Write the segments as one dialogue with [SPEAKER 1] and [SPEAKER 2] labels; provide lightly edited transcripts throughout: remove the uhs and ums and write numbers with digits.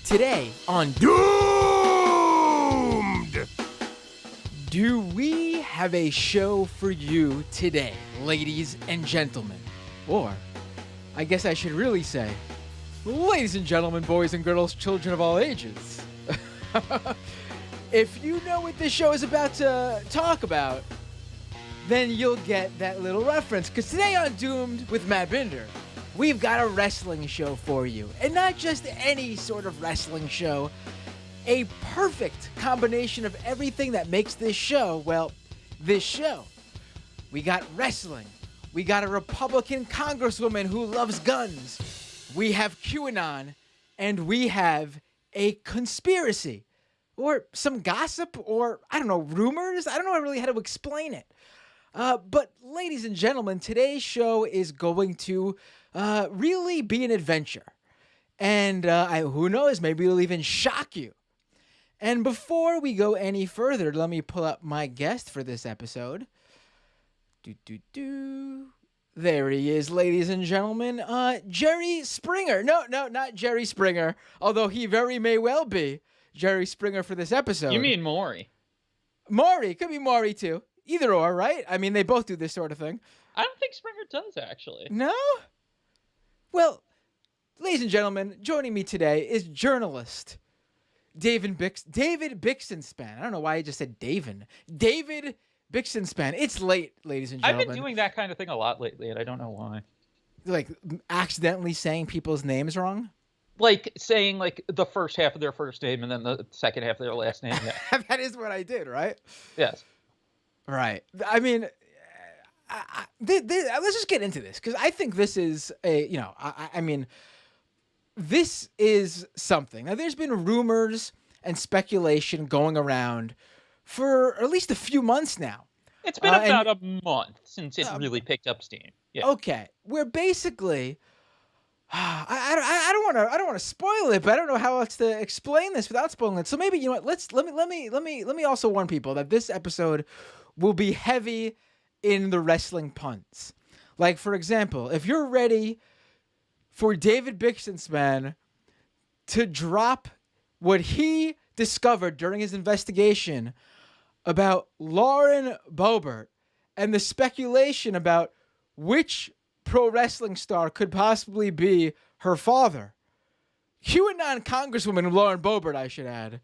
[SPEAKER 1] Today on
[SPEAKER 2] Doomed!
[SPEAKER 1] Do we have a show for you today, ladies and gentlemen? Or, I guess I should really say, ladies and gentlemen, boys and girls, children of all ages. If you know what this show is about to talk about, then you'll get that little reference. Because today on Doomed with Matt Binder, we've got a wrestling show for you. And not just any sort of wrestling show. A perfect combination of everything that makes this show, well, this show. We got wrestling. We got a Republican Congresswoman who loves guns. We have QAnon. And we have a conspiracy. Or some gossip, or, I don't know, rumors? I don't know really how to explain it. But, ladies and gentlemen, today's show is going to really be an adventure. And who knows, maybe it'll even shock you. And before we go any further, let me pull up my guest for this episode. There he is, ladies and gentlemen. Jerry Springer. No, not Jerry Springer, although he very may well be Jerry Springer for this episode.
[SPEAKER 3] You mean Maury?
[SPEAKER 1] Maury. Could be Maury, too. Either or, right? I mean, they both do this sort of thing.
[SPEAKER 3] I don't think Springer does, actually.
[SPEAKER 1] No? Well, ladies and gentlemen, joining me today is journalist David Bixenspan. I don't know why I just said David. David Bixenspan. It's late, ladies and gentlemen.
[SPEAKER 3] I've been doing that kind of thing a lot lately, and I don't know why.
[SPEAKER 1] Like, accidentally saying people's names wrong?
[SPEAKER 3] Like, saying, like, the first half of their first name and then the second half of their last name. Yeah.
[SPEAKER 1] That is what I did, right?
[SPEAKER 3] Yes.
[SPEAKER 1] Right. I mean, let's just get into this, because I think this is I mean, this is something. Now, there's been rumors and speculation going around for at least a few months now.
[SPEAKER 3] It's been about a month since it really picked up steam. Yeah.
[SPEAKER 1] Okay. We're basically... I don't want to spoil it, but I don't know how else to explain this without spoiling it. So maybe, you know what? Let me also warn people that this episode will be heavy in the wrestling puns. Like, for example, if you're ready for David Bixenspan to drop what he discovered during his investigation about Lauren Boebert and the speculation about which pro wrestling star could possibly be her father, QAnon Congresswoman Lauren Boebert, I should add,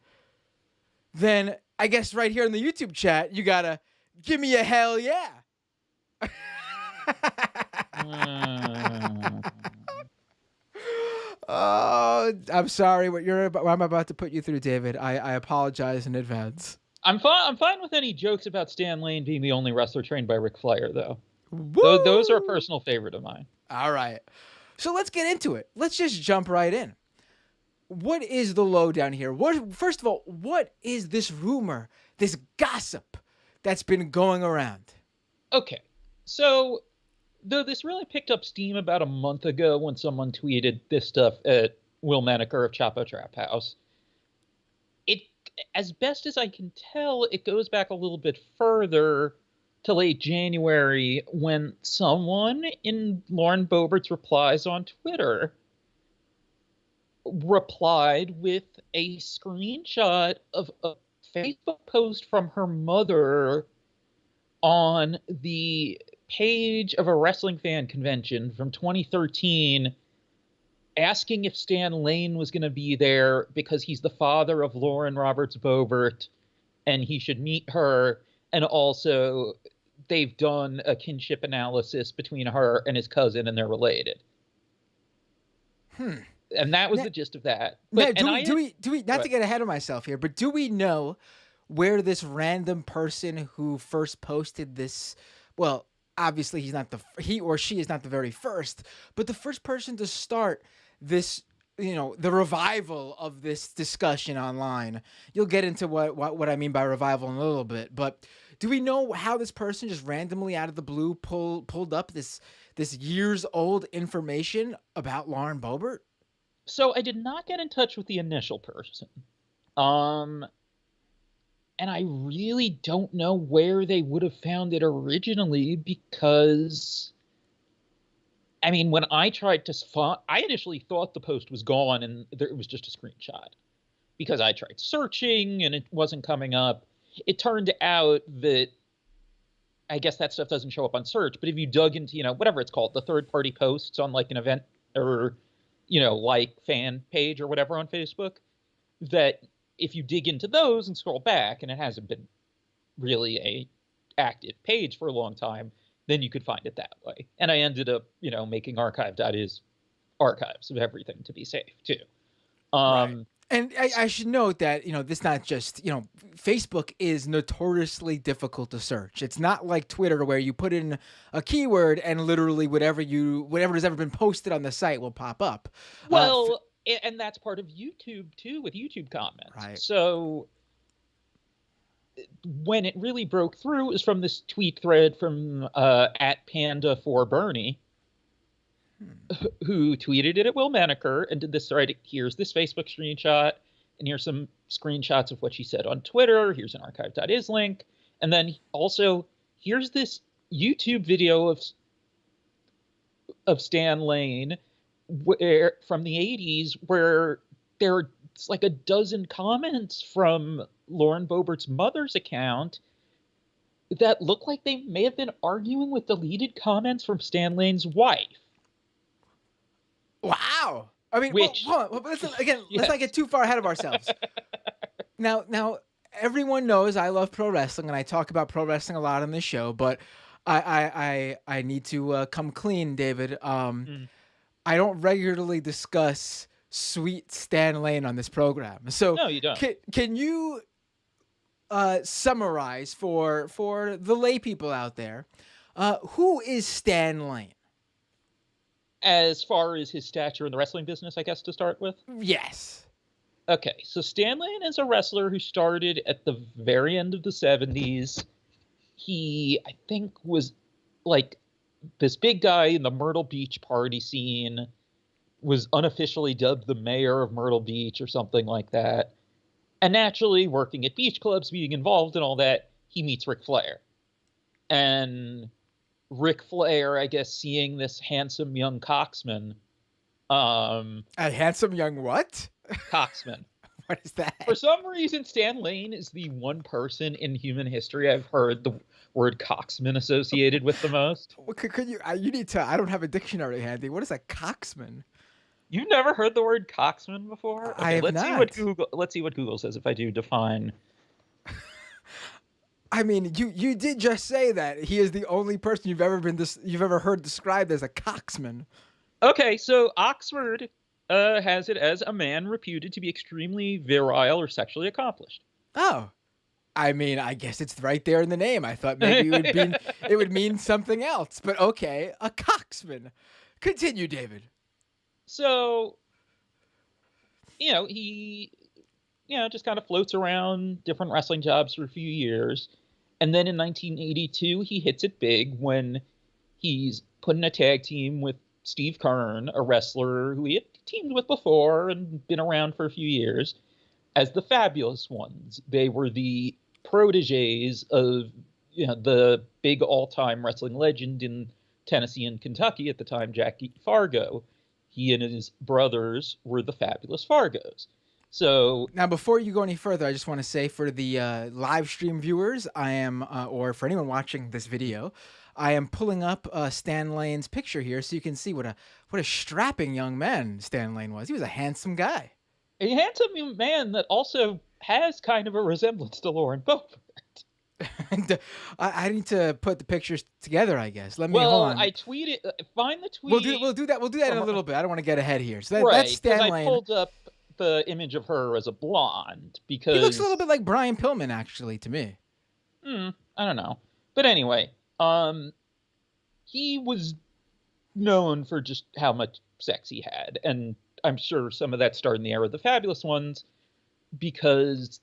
[SPEAKER 1] then I guess right here in the YouTube chat, you gotta give me a hell yeah. Oh, I'm sorry what I'm about to put you through, David. I apologize in advance.
[SPEAKER 3] I'm fine with any jokes about Stan Lane being the only wrestler trained by Ric Flair, though. Those are a personal favorite of mine.
[SPEAKER 1] All right. So let's get into it. Let's just jump right in. What is the lowdown here? First of all, what is this rumor, this gossip that's been going around?
[SPEAKER 3] Okay. So, though this really picked up steam about a month ago when someone tweeted this stuff at Will Menaker of Chapo Trap House, it, as best as I can tell, it goes back a little bit further to late January when someone in Lauren Boebert's replies on Twitter replied with a screenshot of a Facebook post from her mother on the page of a wrestling fan convention from 2013 asking if Stan Lane was going to be there because he's the father of Lauren Roberts Boebert and he should meet her. And also, they've done a kinship analysis between her and his cousin, and they're related. And that was the gist of that. But,
[SPEAKER 1] do we not to get ahead of myself here, but do we know where this random person who first posted this? Well, obviously he or she is not the very first, but the first person to start this, the revival of this discussion online. You'll get into what I mean by revival in a little bit, but do we know how this person just randomly out of the blue pulled up this years old information about Lauren Boebert?
[SPEAKER 3] So I did not get in touch with the initial person. And I really don't know where they would have found it originally because I mean, when I tried to find, I initially thought the post was gone and it was just a screenshot because I tried searching and it wasn't coming up. It turned out that I guess that stuff doesn't show up on search, but if you dug into, whatever it's called, the third-party posts on like an event or, like fan page or whatever on Facebook, that if you dig into those and scroll back, and it hasn't been really a active page for a long time, then you could find it that way. And I ended up, making archive.is archives of everything to be safe too.
[SPEAKER 1] Right. And I should note that, this not just, Facebook is notoriously difficult to search. It's not like Twitter where you put in a keyword and literally whatever has ever been posted on the site will pop up.
[SPEAKER 3] Well, and that's part of YouTube too, with YouTube comments.
[SPEAKER 1] Right.
[SPEAKER 3] So when it really broke through, it was from this tweet thread from @Panda4Bernie, who tweeted it at Will Menaker and did this thread. Here's this Facebook screenshot, and here's some screenshots of what she said on Twitter. Here's an archive.is link. And then also, here's this YouTube video of Stan Lane from the 80s where there's like a dozen comments from Lauren Boebert's mother's account that look like they may have been arguing with deleted comments from Stan Lane's wife.
[SPEAKER 1] Wow. I mean, let's not get too far ahead of ourselves. Now, everyone knows I love pro wrestling, and I talk about pro wrestling a lot on this show, but I need to come clean, David. I don't regularly discuss sweet Stan Lane on this program. So
[SPEAKER 3] no, you don't.
[SPEAKER 1] Can you summarize for the lay people out there, who is Stan Lane?
[SPEAKER 3] As far as his stature in the wrestling business, I guess, to start with?
[SPEAKER 1] Yes.
[SPEAKER 3] Okay, so Stan Lane is a wrestler who started at the very end of the 70s. He, I think, was like this big guy in the Myrtle Beach party scene, was unofficially dubbed the mayor of Myrtle Beach or something like that. And naturally, working at beach clubs, being involved in all that, he meets Ric Flair. And Ric Flair, I guess, seeing this handsome young coxman.
[SPEAKER 1] A handsome young what?
[SPEAKER 3] Coxman.
[SPEAKER 1] What is that?
[SPEAKER 3] For some reason, Stan Lane is the one person in human history I've heard the word coxman associated with the most.
[SPEAKER 1] Could you? You need to. I don't have a dictionary handy. What is a coxman?
[SPEAKER 3] You've never heard the word coxman before? Okay,
[SPEAKER 1] I have
[SPEAKER 3] let's
[SPEAKER 1] not.
[SPEAKER 3] Let's see what Google says if I do define.
[SPEAKER 1] I mean, you did just say that he is the only person you've ever heard described as a coxman.
[SPEAKER 3] Okay, so Oxford has it as a man reputed to be extremely virile or sexually accomplished.
[SPEAKER 1] Oh, I mean, I guess it's right there in the name. I thought maybe it would mean something else, but okay, a coxman. Continue, David.
[SPEAKER 3] So, he, just kind of floats around different wrestling jobs for a few years. And then in 1982, he hits it big when he's put in a tag team with Steve Kern, a wrestler who he had teamed with before and been around for a few years, as the Fabulous Ones. They were the proteges of the big all-time wrestling legend in Tennessee and Kentucky at the time, Jackie Fargo. He and his brothers were the Fabulous Fargos. So
[SPEAKER 1] now, before you go any further, I just want to say for the live stream viewers, I am, or for anyone watching this video, I am pulling up Stan Lane's picture here so you can see what a strapping young man Stan Lane was. He was a handsome guy.
[SPEAKER 3] A handsome young man that also has kind of a resemblance to Lauren Boebert.
[SPEAKER 1] And, I need to put the pictures together, I guess. Hold on.
[SPEAKER 3] I tweeted. Find the tweet.
[SPEAKER 1] We'll do that. We'll do that in a little bit. I don't want to get ahead here. So
[SPEAKER 3] right,
[SPEAKER 1] that's Stan Lane.
[SPEAKER 3] I pulled up the image of her as a blonde because
[SPEAKER 1] he looks a little bit like Brian Pillman, actually, to me.
[SPEAKER 3] I don't know, but anyway, he was known for just how much sex he had, and I'm sure some of that started in the era of the Fabulous Ones, because,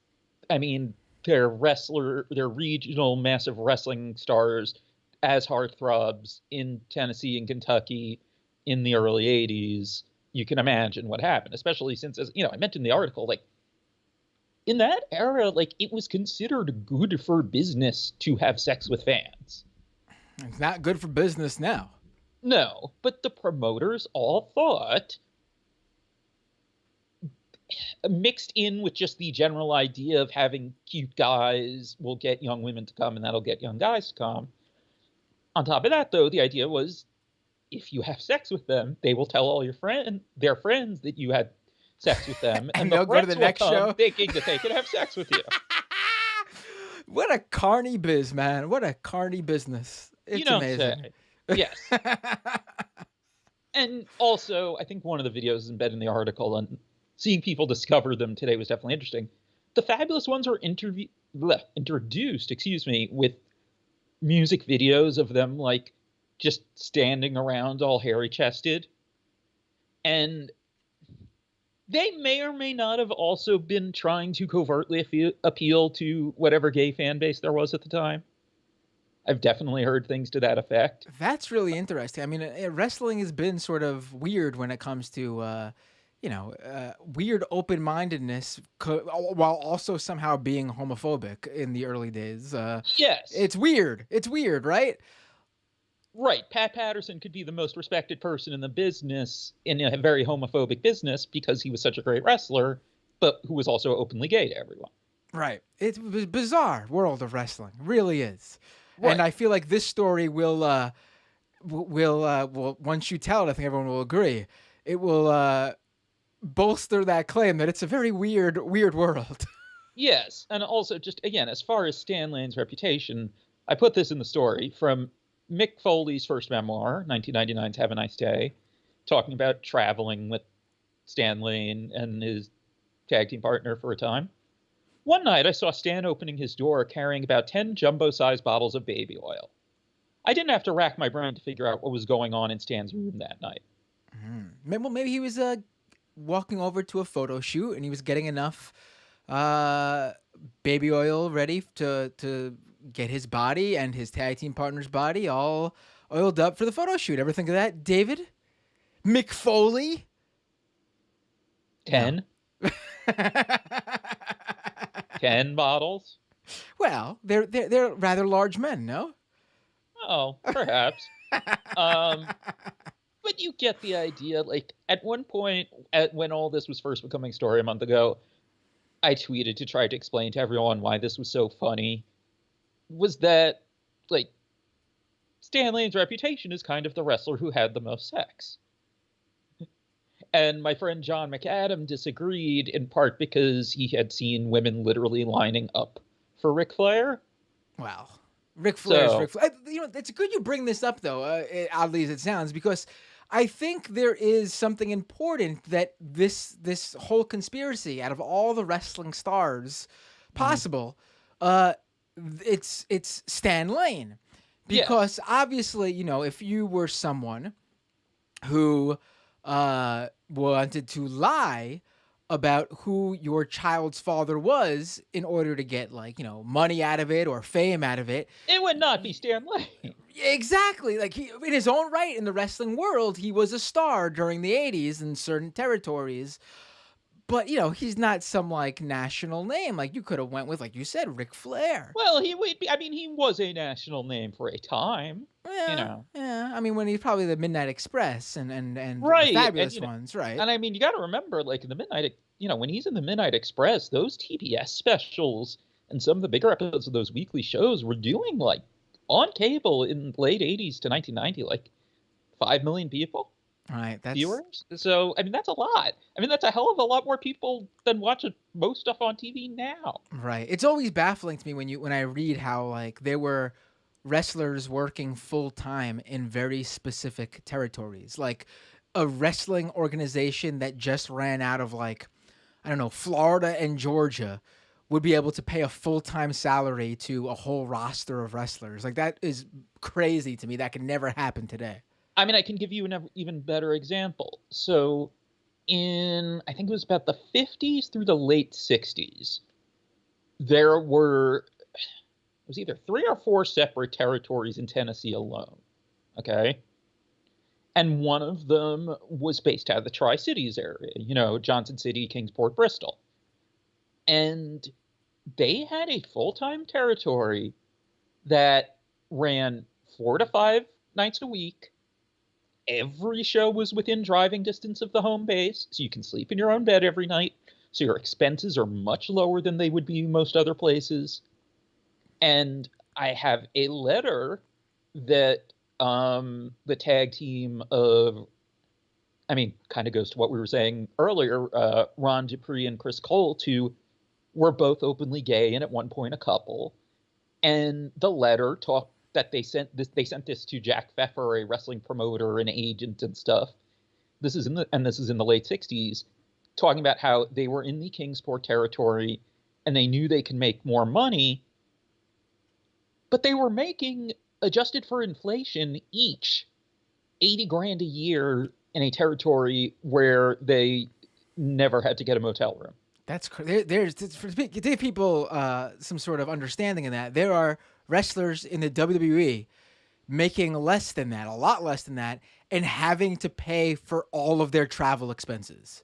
[SPEAKER 3] I mean, they're regional massive wrestling stars as heartthrobs in Tennessee and Kentucky in the early 80s. You can imagine what happened, especially since, as I mentioned in the article, like, in that era, like, it was considered good for business to have sex with fans.
[SPEAKER 1] It's not good for business now.
[SPEAKER 3] No, but the promoters all thought, mixed in with just the general idea of having cute guys will get young women to come and that'll get young guys to come. On top of that, though, the idea was if you have sex with them, they will tell all their friends that you had sex with them,
[SPEAKER 1] And
[SPEAKER 3] the
[SPEAKER 1] they'll go to
[SPEAKER 3] friends
[SPEAKER 1] the
[SPEAKER 3] will
[SPEAKER 1] next
[SPEAKER 3] come
[SPEAKER 1] show.
[SPEAKER 3] thinking that they can have sex with you.
[SPEAKER 1] What a carny biz, man. What a carny business. It's
[SPEAKER 3] You don't
[SPEAKER 1] amazing.
[SPEAKER 3] say. Yes. And also, I think one of the videos is embedded in the article, and seeing people discover them today was definitely interesting. The Fabulous ones were introduced, with music videos of them, like, just standing around all hairy-chested. And they may or may not have also been trying to covertly appeal to whatever gay fan base there was at the time. I've definitely heard things to that effect.
[SPEAKER 1] That's really interesting. I mean, wrestling has been sort of weird when it comes to, weird open-mindedness while also somehow being homophobic in the early days.
[SPEAKER 3] Yes.
[SPEAKER 1] It's weird. It's weird, right?
[SPEAKER 3] Right. Pat Patterson could be the most respected person in the business, in a very homophobic business, because he was such a great wrestler, but who was also openly gay to everyone.
[SPEAKER 1] Right. It's a bizarre world of wrestling. It really is.
[SPEAKER 3] Right.
[SPEAKER 1] And I feel like this story will once you tell it, I think everyone will agree. It will bolster that claim that it's a very weird world.
[SPEAKER 3] Yes. And also, just again, as far as Stan Lane's reputation, I put this in the story from Mick Foley's first memoir, 1999's Have a Nice Day, talking about traveling with Stan Lane and his tag team partner for a time. One night, I saw Stan opening his door carrying about 10 jumbo-sized bottles of baby oil. I didn't have to rack my brain to figure out what was going on in Stan's room that night.
[SPEAKER 1] Well, maybe he was walking over to a photo shoot and he was getting enough baby oil ready to get his body and his tag team partner's body all oiled up for the photo shoot. Ever think of that, David? Mick Foley?
[SPEAKER 3] 10? 10 bottles?
[SPEAKER 1] Well, they're rather large men, no?
[SPEAKER 3] Oh, perhaps. But you get the idea. Like, at one point, when all this was first becoming story a month ago, I tweeted to try to explain to everyone why this was so funny. Was that, like, Stan Lane's reputation is kind of the wrestler who had the most sex. And my friend John McAdam disagreed, in part because he had seen women literally lining up for Ric Flair.
[SPEAKER 1] Wow. Ric Flair's Ric Flair. It's good you bring this up, though, oddly as it sounds, because I think there is something important that this whole conspiracy, out of all the wrestling stars possible, it's Stan Lane. Because obviously, if you were someone who wanted to lie about who your child's father was in order to get, money out of it or fame out of it,
[SPEAKER 3] it would not be Stan Lane.
[SPEAKER 1] Exactly. Like, he, in his own right, in the wrestling world, he was a star during the 80s in certain territories. But, he's not some, national name. Like, you could have went with, like you said, Ric Flair.
[SPEAKER 3] Well, he would be. I mean, he was a national name for a time.
[SPEAKER 1] Yeah. I mean, when he's probably the Midnight Express and
[SPEAKER 3] right.
[SPEAKER 1] The Fabulous ones, right?
[SPEAKER 3] And I mean, you got to remember, like, in the Midnight, when he's in the Midnight Express, those TBS specials and some of the bigger episodes of those weekly shows were doing, like, on cable in the late 80s to 1990, like 5 million people.
[SPEAKER 1] Right, that's
[SPEAKER 3] viewers. So, I mean, that's a lot. I mean, that's a hell of a lot more people than watching most stuff on TV now.
[SPEAKER 1] Right. It's always baffling to me when I read how, there were wrestlers working full time in very specific territories. Like a wrestling organization that just ran out of Florida and Georgia would be able to pay a full-time salary to a whole roster of wrestlers. Like, that is crazy to me. That could never happen today.
[SPEAKER 3] I mean, I can give you an even better example. So I think it was about the 50s through the late 60s, there were, it was either 3 or 4 separate territories in Tennessee alone. Okay. And one of them was based out of the Tri-Cities area, Johnson City, Kingsport, Bristol. And they had a full-time territory that ran 4 to 5 nights a week, every show was within driving distance of the home base, so you can sleep in your own bed every night, so your expenses are much lower than they would be most other places. And I have a letter that the tag team of, I mean, kind of goes to what we were saying earlier, Ron Dupree and Chris Colt, who were both openly gay and at one point a couple. And the letter talked that they sent this to Jack Pfeffer, a wrestling promoter and agent and stuff. This is in the late 60s, talking about how they were in the Kingsport territory and they knew they could make more money, but they were making, adjusted for inflation, each $80,000 a year in a territory where they never had to get a motel room.
[SPEAKER 1] That's there's to give people some sort of understanding in that. There are wrestlers in the WWE making less than that, a lot less than that, and having to pay for all of their travel expenses.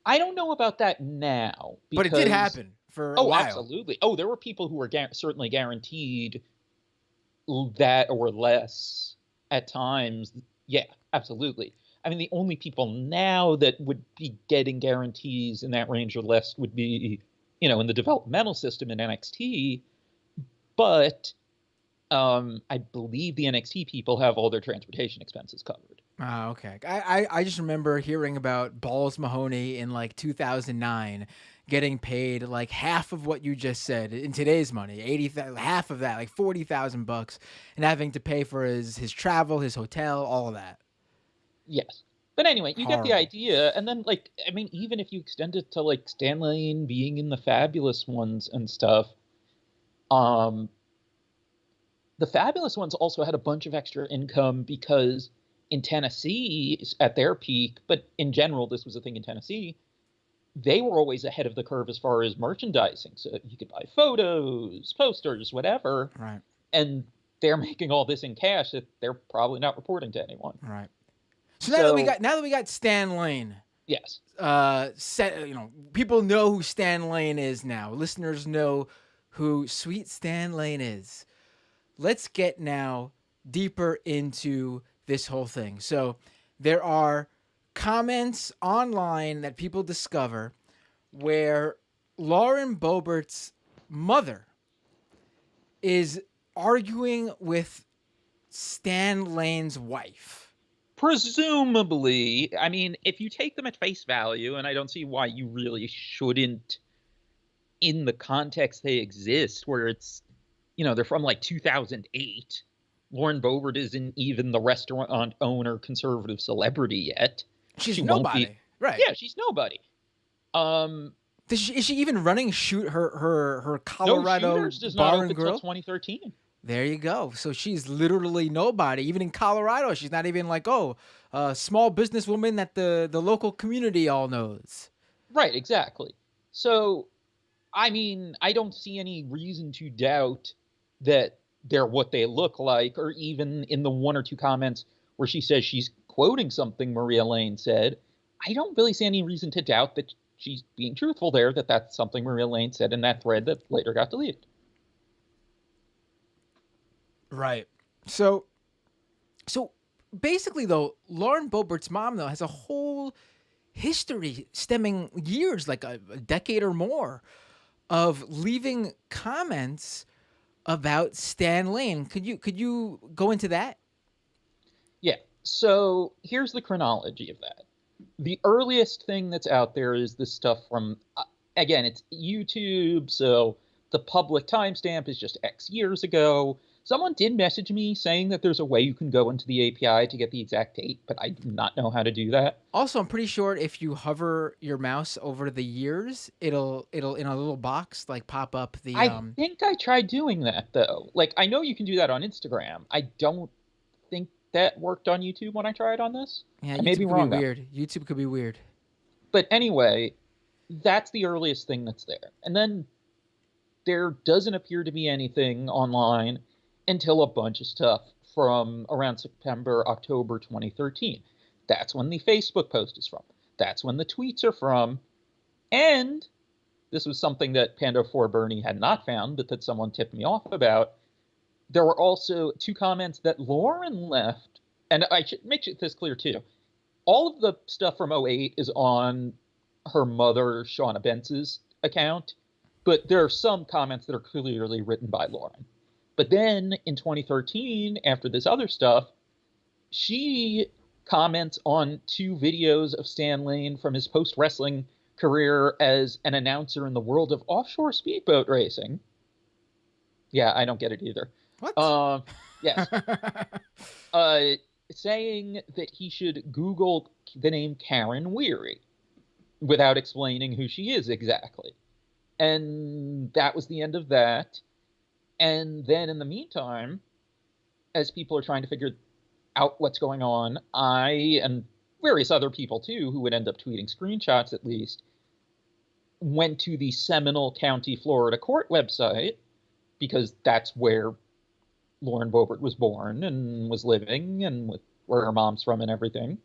[SPEAKER 3] I don't know about that now,
[SPEAKER 1] but it did happen for a while.
[SPEAKER 3] Absolutely. Oh, there were people who were certainly guaranteed that or less at times. Yeah, absolutely. I mean, the only people now that would be getting guarantees in that range or less would be, in the developmental system in NXT. But I believe the NXT people have all their transportation expenses covered.
[SPEAKER 1] Oh, okay. I just remember hearing about Balls Mahoney in like 2009 getting paid like half of what you just said in today's money, half of that, like $40,000, and having to pay for his travel, his hotel, all of that.
[SPEAKER 3] Yes. But anyway, you get the idea. And then, even if you extend it to, Stan Lane being in the Fabulous Ones and stuff, the Fabulous Ones also had a bunch of extra income because in Tennessee, at their peak, but in general, this was a thing in Tennessee, they were always ahead of the curve as far as merchandising. So you could buy photos, posters, whatever.
[SPEAKER 1] Right.
[SPEAKER 3] And they're making all this in cash that they're probably not reporting to anyone.
[SPEAKER 1] Right. So now that we got Stan Lane.
[SPEAKER 3] Yes.
[SPEAKER 1] People know who Stan Lane is now. Listeners know who Sweet Stan Lane is. Let's get now deeper into this whole thing. So there are comments online that people discover where Lauren Boebert's mother is arguing with Stan Lane's wife.
[SPEAKER 3] Presumably. I mean, if you take them at face value, and I don't see why you really shouldn't in the context they exist, where it's, they're from 2008. Lauren Boebert isn't even the restaurant owner conservative celebrity yet.
[SPEAKER 1] She's nobody. Right.
[SPEAKER 3] Yeah, she's nobody.
[SPEAKER 1] Is she even running her Colorado
[SPEAKER 3] Shooters does
[SPEAKER 1] bar
[SPEAKER 3] not
[SPEAKER 1] and
[SPEAKER 3] open
[SPEAKER 1] grill?
[SPEAKER 3] until 2013.
[SPEAKER 1] There you go. So she's literally nobody. Even in Colorado, she's not even a small businesswoman that the local community all knows.
[SPEAKER 3] Right, exactly. So, I mean, I don't see any reason to doubt that they're what they look like, or even in the one or two comments where she says she's quoting something Maria Lane said, I don't really see any reason to doubt that she's being truthful there, that that's something Maria Lane said in that thread that later got deleted.
[SPEAKER 1] Right. So basically, though, Lauren Boebert's mom, though, has a whole history stemming years, like a decade or more, of leaving comments about Stan Lane. Could you go into that? Yeah.
[SPEAKER 3] So here's the chronology of that. The earliest thing that's out there is this stuff from, again, it's YouTube, so the public timestamp is just X years ago. Someone did message me saying that there's a way you can go into the API to get the exact date, but I do not know how to do that.
[SPEAKER 1] Also, I'm pretty sure if you hover your mouse over the years, it'll in a little box pop up the.
[SPEAKER 3] I think I tried doing that though. I know you can do that on Instagram. I don't think that worked on YouTube when I tried on this.
[SPEAKER 1] Yeah,
[SPEAKER 3] I may be wrong.
[SPEAKER 1] Weird. YouTube could be weird.
[SPEAKER 3] But anyway, that's the earliest thing that's there, and then there doesn't appear to be anything online until a bunch of stuff from around September, October 2013. That's when the Facebook post is from. That's when the tweets are from. And this was something that Pando 4 Bernie had not found, but that someone tipped me off about. There were also two comments that Lauren left and I should make this clear too. All of the stuff from '08 is on her mother, Shauna Bentz's account, but there are some comments that are clearly written by Lauren. But then in 2013, after this other stuff, she comments on 2 videos of Stan Lane from his post-wrestling career as an announcer in the world of offshore speedboat racing. Yeah, I don't get it either.
[SPEAKER 1] What?
[SPEAKER 3] Yes. Saying that he should Google the name Karen Weary without explaining who she is exactly. And that was the end of that. And then in the meantime, as people are trying to figure out what's going on, I and various other people too, who would end up tweeting screenshots at least, went to the Seminole County, Florida court website, because that's where Lauren Boebert was born and was living, and where her mom's from and everything,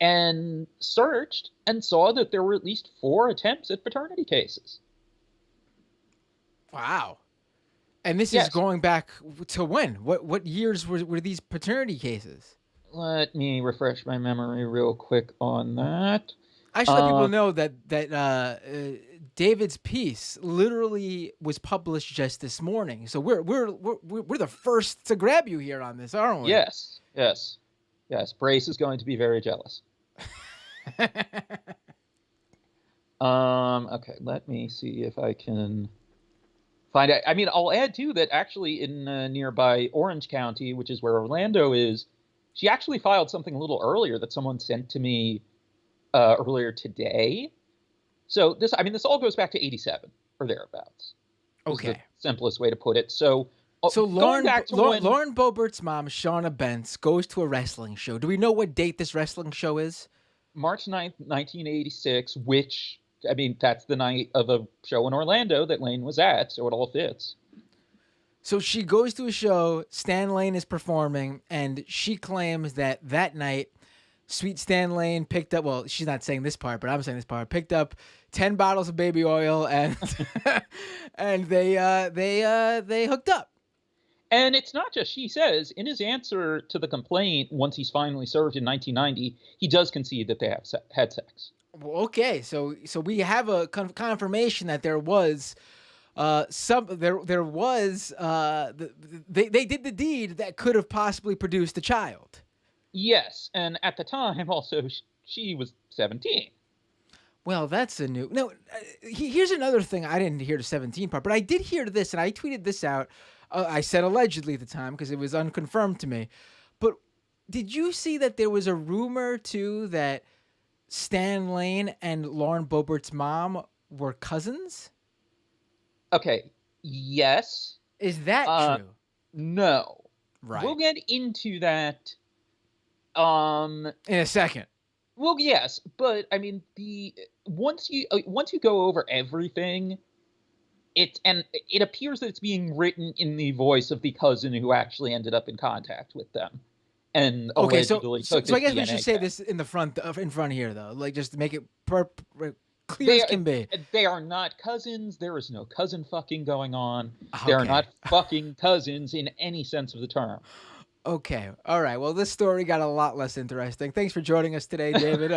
[SPEAKER 3] and searched and saw that there were at least 4 attempts at paternity cases.
[SPEAKER 1] Wow. And this is going back to when? What years were these paternity cases?
[SPEAKER 3] Let me refresh my memory real quick on that.
[SPEAKER 1] I should let people know that David's piece literally was published just this morning. So we're the first to grab you here on this, aren't we?
[SPEAKER 3] Yes. Brace is going to be very jealous. Okay, let me see if I can find out. I mean, I'll add too that actually in nearby Orange County, which is where Orlando is, she actually filed something a little earlier that someone sent to me earlier today. So this all goes back to '87 or thereabouts.
[SPEAKER 1] Okay,
[SPEAKER 3] the simplest way to put it. So
[SPEAKER 1] Lauren Boebert's mom, Shauna Bentz, goes to a wrestling show. Do we know what date this wrestling show is?
[SPEAKER 3] March 9th, 1986, which, I mean, that's the night of a show in Orlando that Lane was at, so it all fits.
[SPEAKER 1] So she goes to a show, Stan Lane is performing, and she claims that night, Sweet Stan Lane picked up, well, she's not saying this part, but I'm saying this part, picked up 10 bottles of baby oil, and and they hooked up.
[SPEAKER 3] And it's not just she says. In his answer to the complaint, once he's finally served in 1990, he does concede that they have had sex.
[SPEAKER 1] Well, okay, so we have a confirmation that there was they did the deed that could have possibly produced a child.
[SPEAKER 3] Yes, and at the time also she was 17.
[SPEAKER 1] Well, that's a new. No, here's another thing. I didn't hear the 17 part, but I did hear this, and I tweeted this out. I said allegedly at the time because it was unconfirmed to me. But did you see that there was a rumor, too, that Stan Lane and Lauren Boebert's mom were cousins?
[SPEAKER 3] Okay, yes.
[SPEAKER 1] Is that true?
[SPEAKER 3] No.
[SPEAKER 1] Right.
[SPEAKER 3] We'll get into that
[SPEAKER 1] in a second.
[SPEAKER 3] Well, yes, but I mean, once you go over everything, it appears that it's being written in the voice of the cousin who actually ended up in contact with them, and
[SPEAKER 1] okay, so I guess
[SPEAKER 3] DNA
[SPEAKER 1] we should say this in front here, though, like just to make it clear as can be.
[SPEAKER 3] They are not cousins. There is no cousin fucking going on.
[SPEAKER 1] Okay.
[SPEAKER 3] They are not fucking cousins in any sense of the term.
[SPEAKER 1] Okay. All right. Well, this story got a lot less interesting. Thanks for joining us today, David.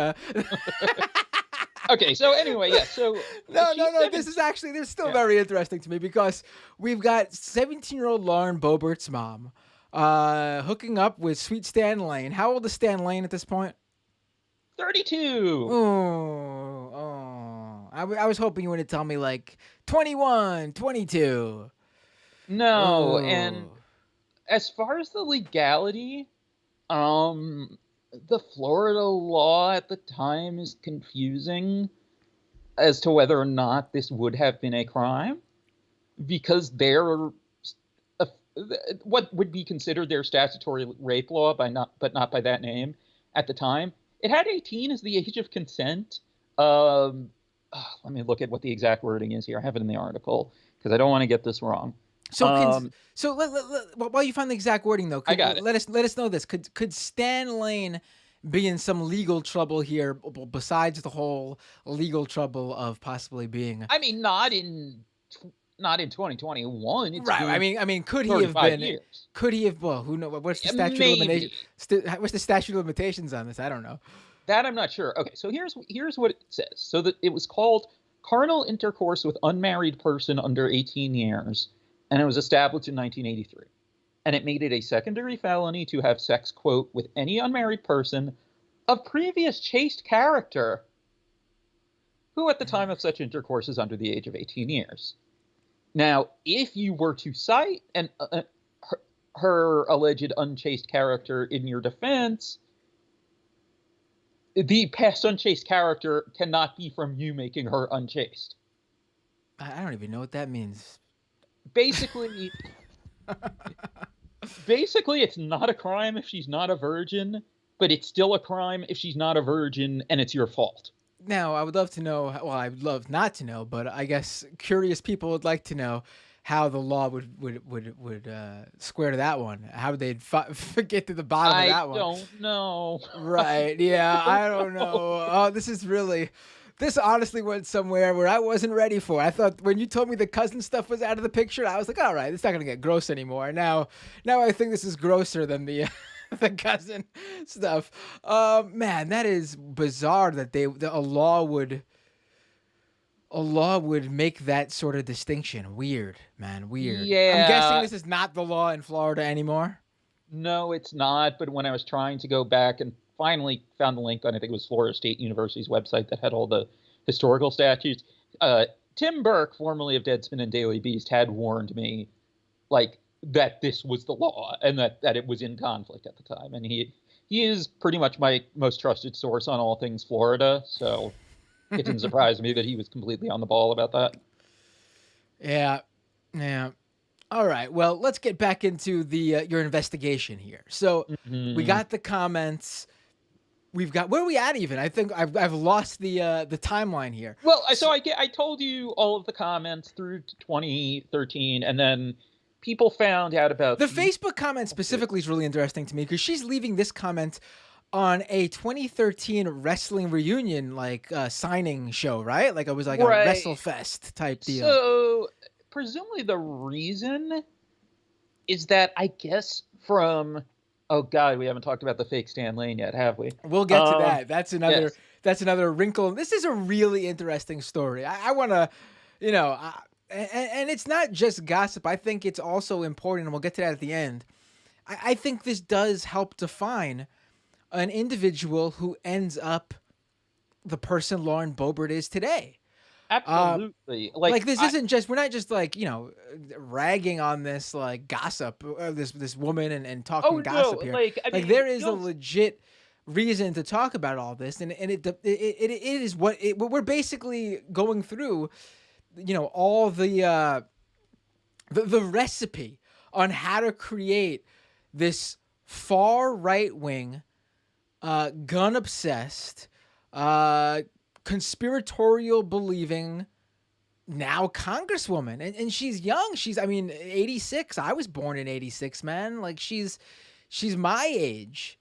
[SPEAKER 3] Okay. So anyway, yeah. So
[SPEAKER 1] no. This is still very interesting to me because we've got 17-year-old Lauren Boebert's mom hooking up with Sweet Stan Lane. How old is Stan Lane at this point?
[SPEAKER 3] 32.
[SPEAKER 1] Oh. I was hoping you were going to tell me like 21, 22.
[SPEAKER 3] No, and as far as the legality, the Florida law at the time is confusing as to whether or not this would have been a crime, because what would be considered their statutory rape law but not by that name at the time, it had 18 as the age of consent. Let me look at what the exact wording is here. I have it in the article because I don't want to get this wrong.
[SPEAKER 1] So while you find the exact wording, though,
[SPEAKER 3] I got it.
[SPEAKER 1] Let us know this. Could Stan Lane be in some legal trouble here besides the whole legal trouble of possibly being?
[SPEAKER 3] I mean, not in not in 2021. It's
[SPEAKER 1] Right.
[SPEAKER 3] been
[SPEAKER 1] I mean, could he have
[SPEAKER 3] 35
[SPEAKER 1] been?
[SPEAKER 3] years.
[SPEAKER 1] Could he have? Well, who knows? What's the statute of
[SPEAKER 3] Maybe.
[SPEAKER 1] what's the statute of limitations on this? I don't know.
[SPEAKER 3] That I'm not sure. Okay, so here's what it says. So that it was called carnal intercourse with unmarried person under 18 years, and it was established in 1983. And it made it a secondary felony to have sex, quote, with any unmarried person of previous chaste character who at the time of such intercourse is under the age of 18 years. Now, if you were to cite her alleged unchaste character in your defense, the past unchaste character cannot be from you making her unchaste.
[SPEAKER 1] I don't even know what that means.
[SPEAKER 3] Basically, it's not a crime if she's not a virgin, but it's still a crime if she's not a virgin and it's your fault.
[SPEAKER 1] Now, I would love to know. Well, I would love not to know, but I guess curious people would like to know how the law would square to that one. How they'd get to the bottom of that one.
[SPEAKER 3] I don't know.
[SPEAKER 1] Right? Yeah, I don't know. Oh, this honestly went somewhere where I wasn't ready for. I thought when you told me the cousin stuff was out of the picture, I was like, all right, it's not gonna get gross anymore. Now I think this is grosser than the. The cousin stuff. Man, that is bizarre that a law would make that sort of distinction. Weird, man, weird.
[SPEAKER 3] Yeah.
[SPEAKER 1] I'm guessing this is not the law in Florida anymore.
[SPEAKER 3] No, it's not. But when I was trying to go back and finally found the link on, I think it was Florida State University's website that had all the historical statutes, Tim Burke, formerly of Deadspin and Daily Beast, had warned me, like, that this was the law and that it was in conflict at the time. And he is pretty much my most trusted source on all things Florida. So it didn't surprise me that he was completely on the ball about that.
[SPEAKER 1] Yeah. Yeah. All right. Well, let's get back into the your investigation here. So we got the comments. We've got, where are we at even? I think I've lost the timeline here.
[SPEAKER 3] Well, so I told you all of the comments through 2013, and then people found out about
[SPEAKER 1] the Facebook comment specifically is really interesting to me because she's leaving this comment on a 2013 wrestling reunion signing show, right? Like it was like
[SPEAKER 3] right.
[SPEAKER 1] A WrestleFest type deal.
[SPEAKER 3] So presumably the reason is that I guess from oh god, we haven't talked about the fake Stan Lane yet, have we?
[SPEAKER 1] We'll get to that. That's another
[SPEAKER 3] yes.
[SPEAKER 1] That's another wrinkle. This is a really interesting story. I want to, and it's not just gossip. I think it's also important, and we'll get to that at the end. I think this does help define an individual who ends up the person Lauren Boebert is today.
[SPEAKER 3] Absolutely.
[SPEAKER 1] Isn't just, we're not just ragging on this gossip, this woman and talking gossip here. There is a legit reason to talk about all this, and it is what we're basically going through. All the recipe on how to create this far right wing, gun obsessed, conspiratorial believing now congresswoman, and she's young. She's 86. I was born in 86, man. Like she's my age.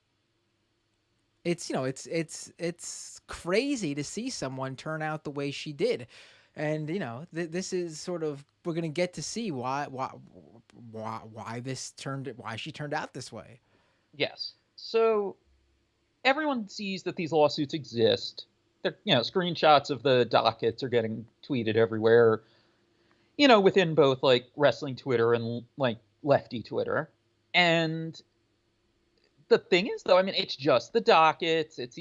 [SPEAKER 1] It's it's crazy to see someone turn out the way she did. And this is sort of, we're gonna get to see why she turned out this way.
[SPEAKER 3] Yes. So everyone sees that these lawsuits exist. They're, screenshots of the dockets are getting tweeted everywhere. Within both wrestling Twitter and lefty Twitter. And the thing is, though, it's just the dockets. It's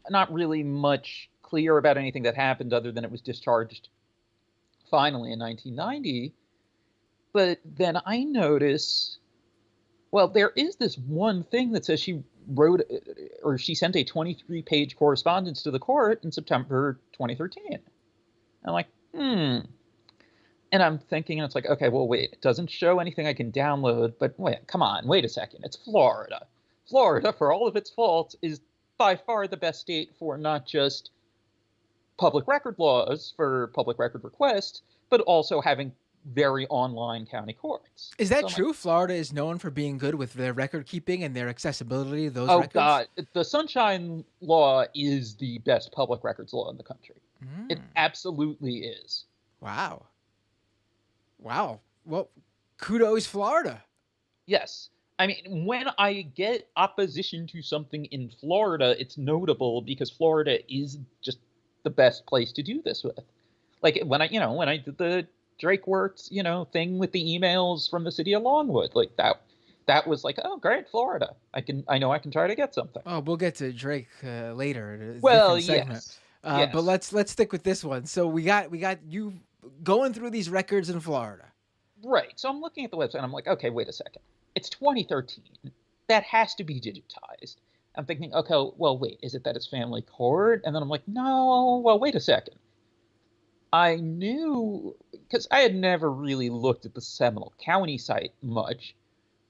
[SPEAKER 3] not really much clear about anything that happened other than it was discharged finally in 1990. But then I notice, well, there is this one thing that says she wrote or she sent a 23-page correspondence to the court in September 2013. I'm like, And I'm thinking, and it's like, okay, well, wait, it doesn't show anything I can download, but wait a second. It's Florida. Florida, for all of its faults, is by far the best state for not just public record laws for public record requests, but also having very online county courts.
[SPEAKER 1] Is that true? Florida is known for being good with their record keeping and their accessibility of those records? Oh,
[SPEAKER 3] God. The Sunshine Law is the best public records law in the country. It absolutely is.
[SPEAKER 1] Wow. Wow. Well, kudos, Florida.
[SPEAKER 3] Yes. I mean, when I get opposition to something in Florida, it's notable because Florida is just the best place to do this with. Like when I did the Drake Works, thing with the emails from the city of Longwood, like that was like, oh, great, Florida. I know I can try to get something.
[SPEAKER 1] Oh, we'll get to Drake later. It's a
[SPEAKER 3] Well,
[SPEAKER 1] different segment.
[SPEAKER 3] yes.
[SPEAKER 1] But
[SPEAKER 3] Yes.
[SPEAKER 1] let's stick with this one. So we got you going through these records in Florida.
[SPEAKER 3] Right. So I'm looking at the website and I'm like, okay, wait a second. It's 2013. That has to be digitized. I'm thinking, okay, well, wait, is it that it's family court? And then I'm like, no, well, wait a second. I knew, because I had never really looked at the Seminole County site much,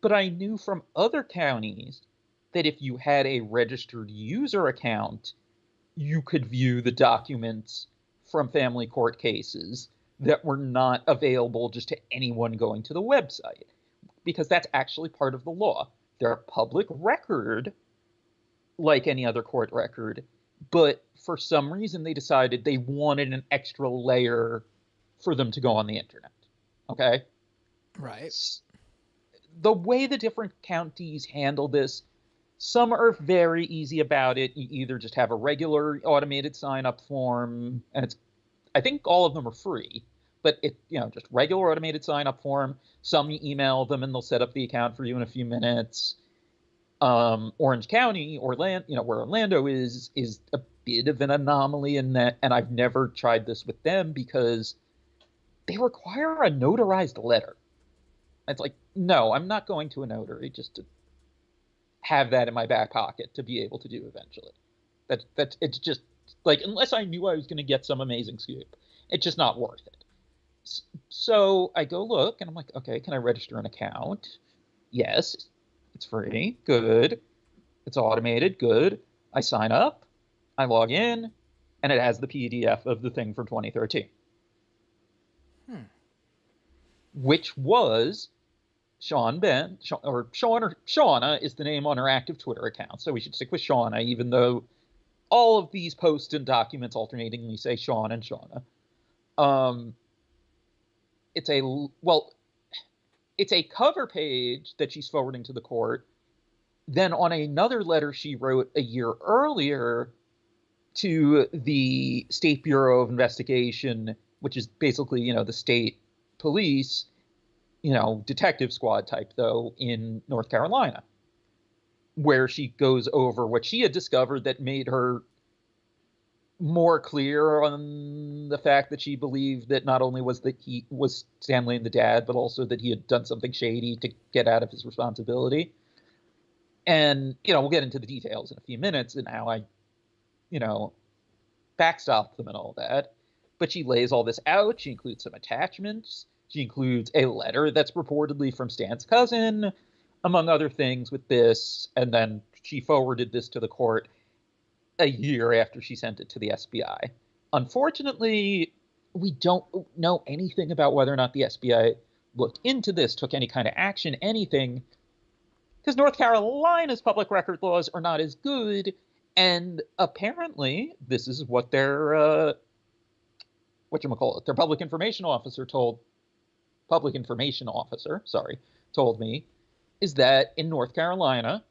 [SPEAKER 3] but I knew from other counties that if you had a registered user account, you could view the documents from family court cases that were not available just to anyone going to the website, because that's actually part of the law. They're a public record, like any other court record, but for some reason they decided they wanted an extra layer for them to go on the internet. Okay?
[SPEAKER 1] Right.
[SPEAKER 3] The way the different counties handle this, some are very easy about it. You either just have a regular automated sign-up form, and I think all of them are free, but just regular automated sign-up form. Some you email them and they'll set up the account for you in a few minutes. Orange County, Orlando, where Orlando is a bit of an anomaly in that, and I've never tried this with them because they require a notarized letter. It's like, no, I'm not going to a notary just to have that in my back pocket to be able to do eventually. It's just like, unless I knew I was going to get some amazing scoop, it's just not worth it. So I go look and I'm like, okay, can I register an account? Yes. It's free. Good. It's automated. Good. I sign up. I log in, and it has the PDF of the thing from 2013. Which was Shauna is the name on her active Twitter account. So we should stick with Shauna, even though all of these posts and documents alternatingly say Sean and Shauna. It's a cover page that she's forwarding to the court. Then on another letter she wrote a year earlier to the State Bureau of Investigation, which is basically, the state police, detective squad type, though, in North Carolina, where she goes over what she had discovered that made her more clear on the fact that she believed that not only was Stan Lane the dad, but also that he had done something shady to get out of his responsibility. And, we'll get into the details in a few minutes and how I, backstop them and all that. But she lays all this out. She includes some attachments. She includes a letter that's reportedly from Stan's cousin, among other things with this. And then she forwarded this to the court a year after she sent it to the SBI. Unfortunately, we don't know anything about whether or not the SBI looked into this, took any kind of action, anything, because North Carolina's public record laws are not as good. And apparently, this is what their public information officer told me, is that in North Carolina,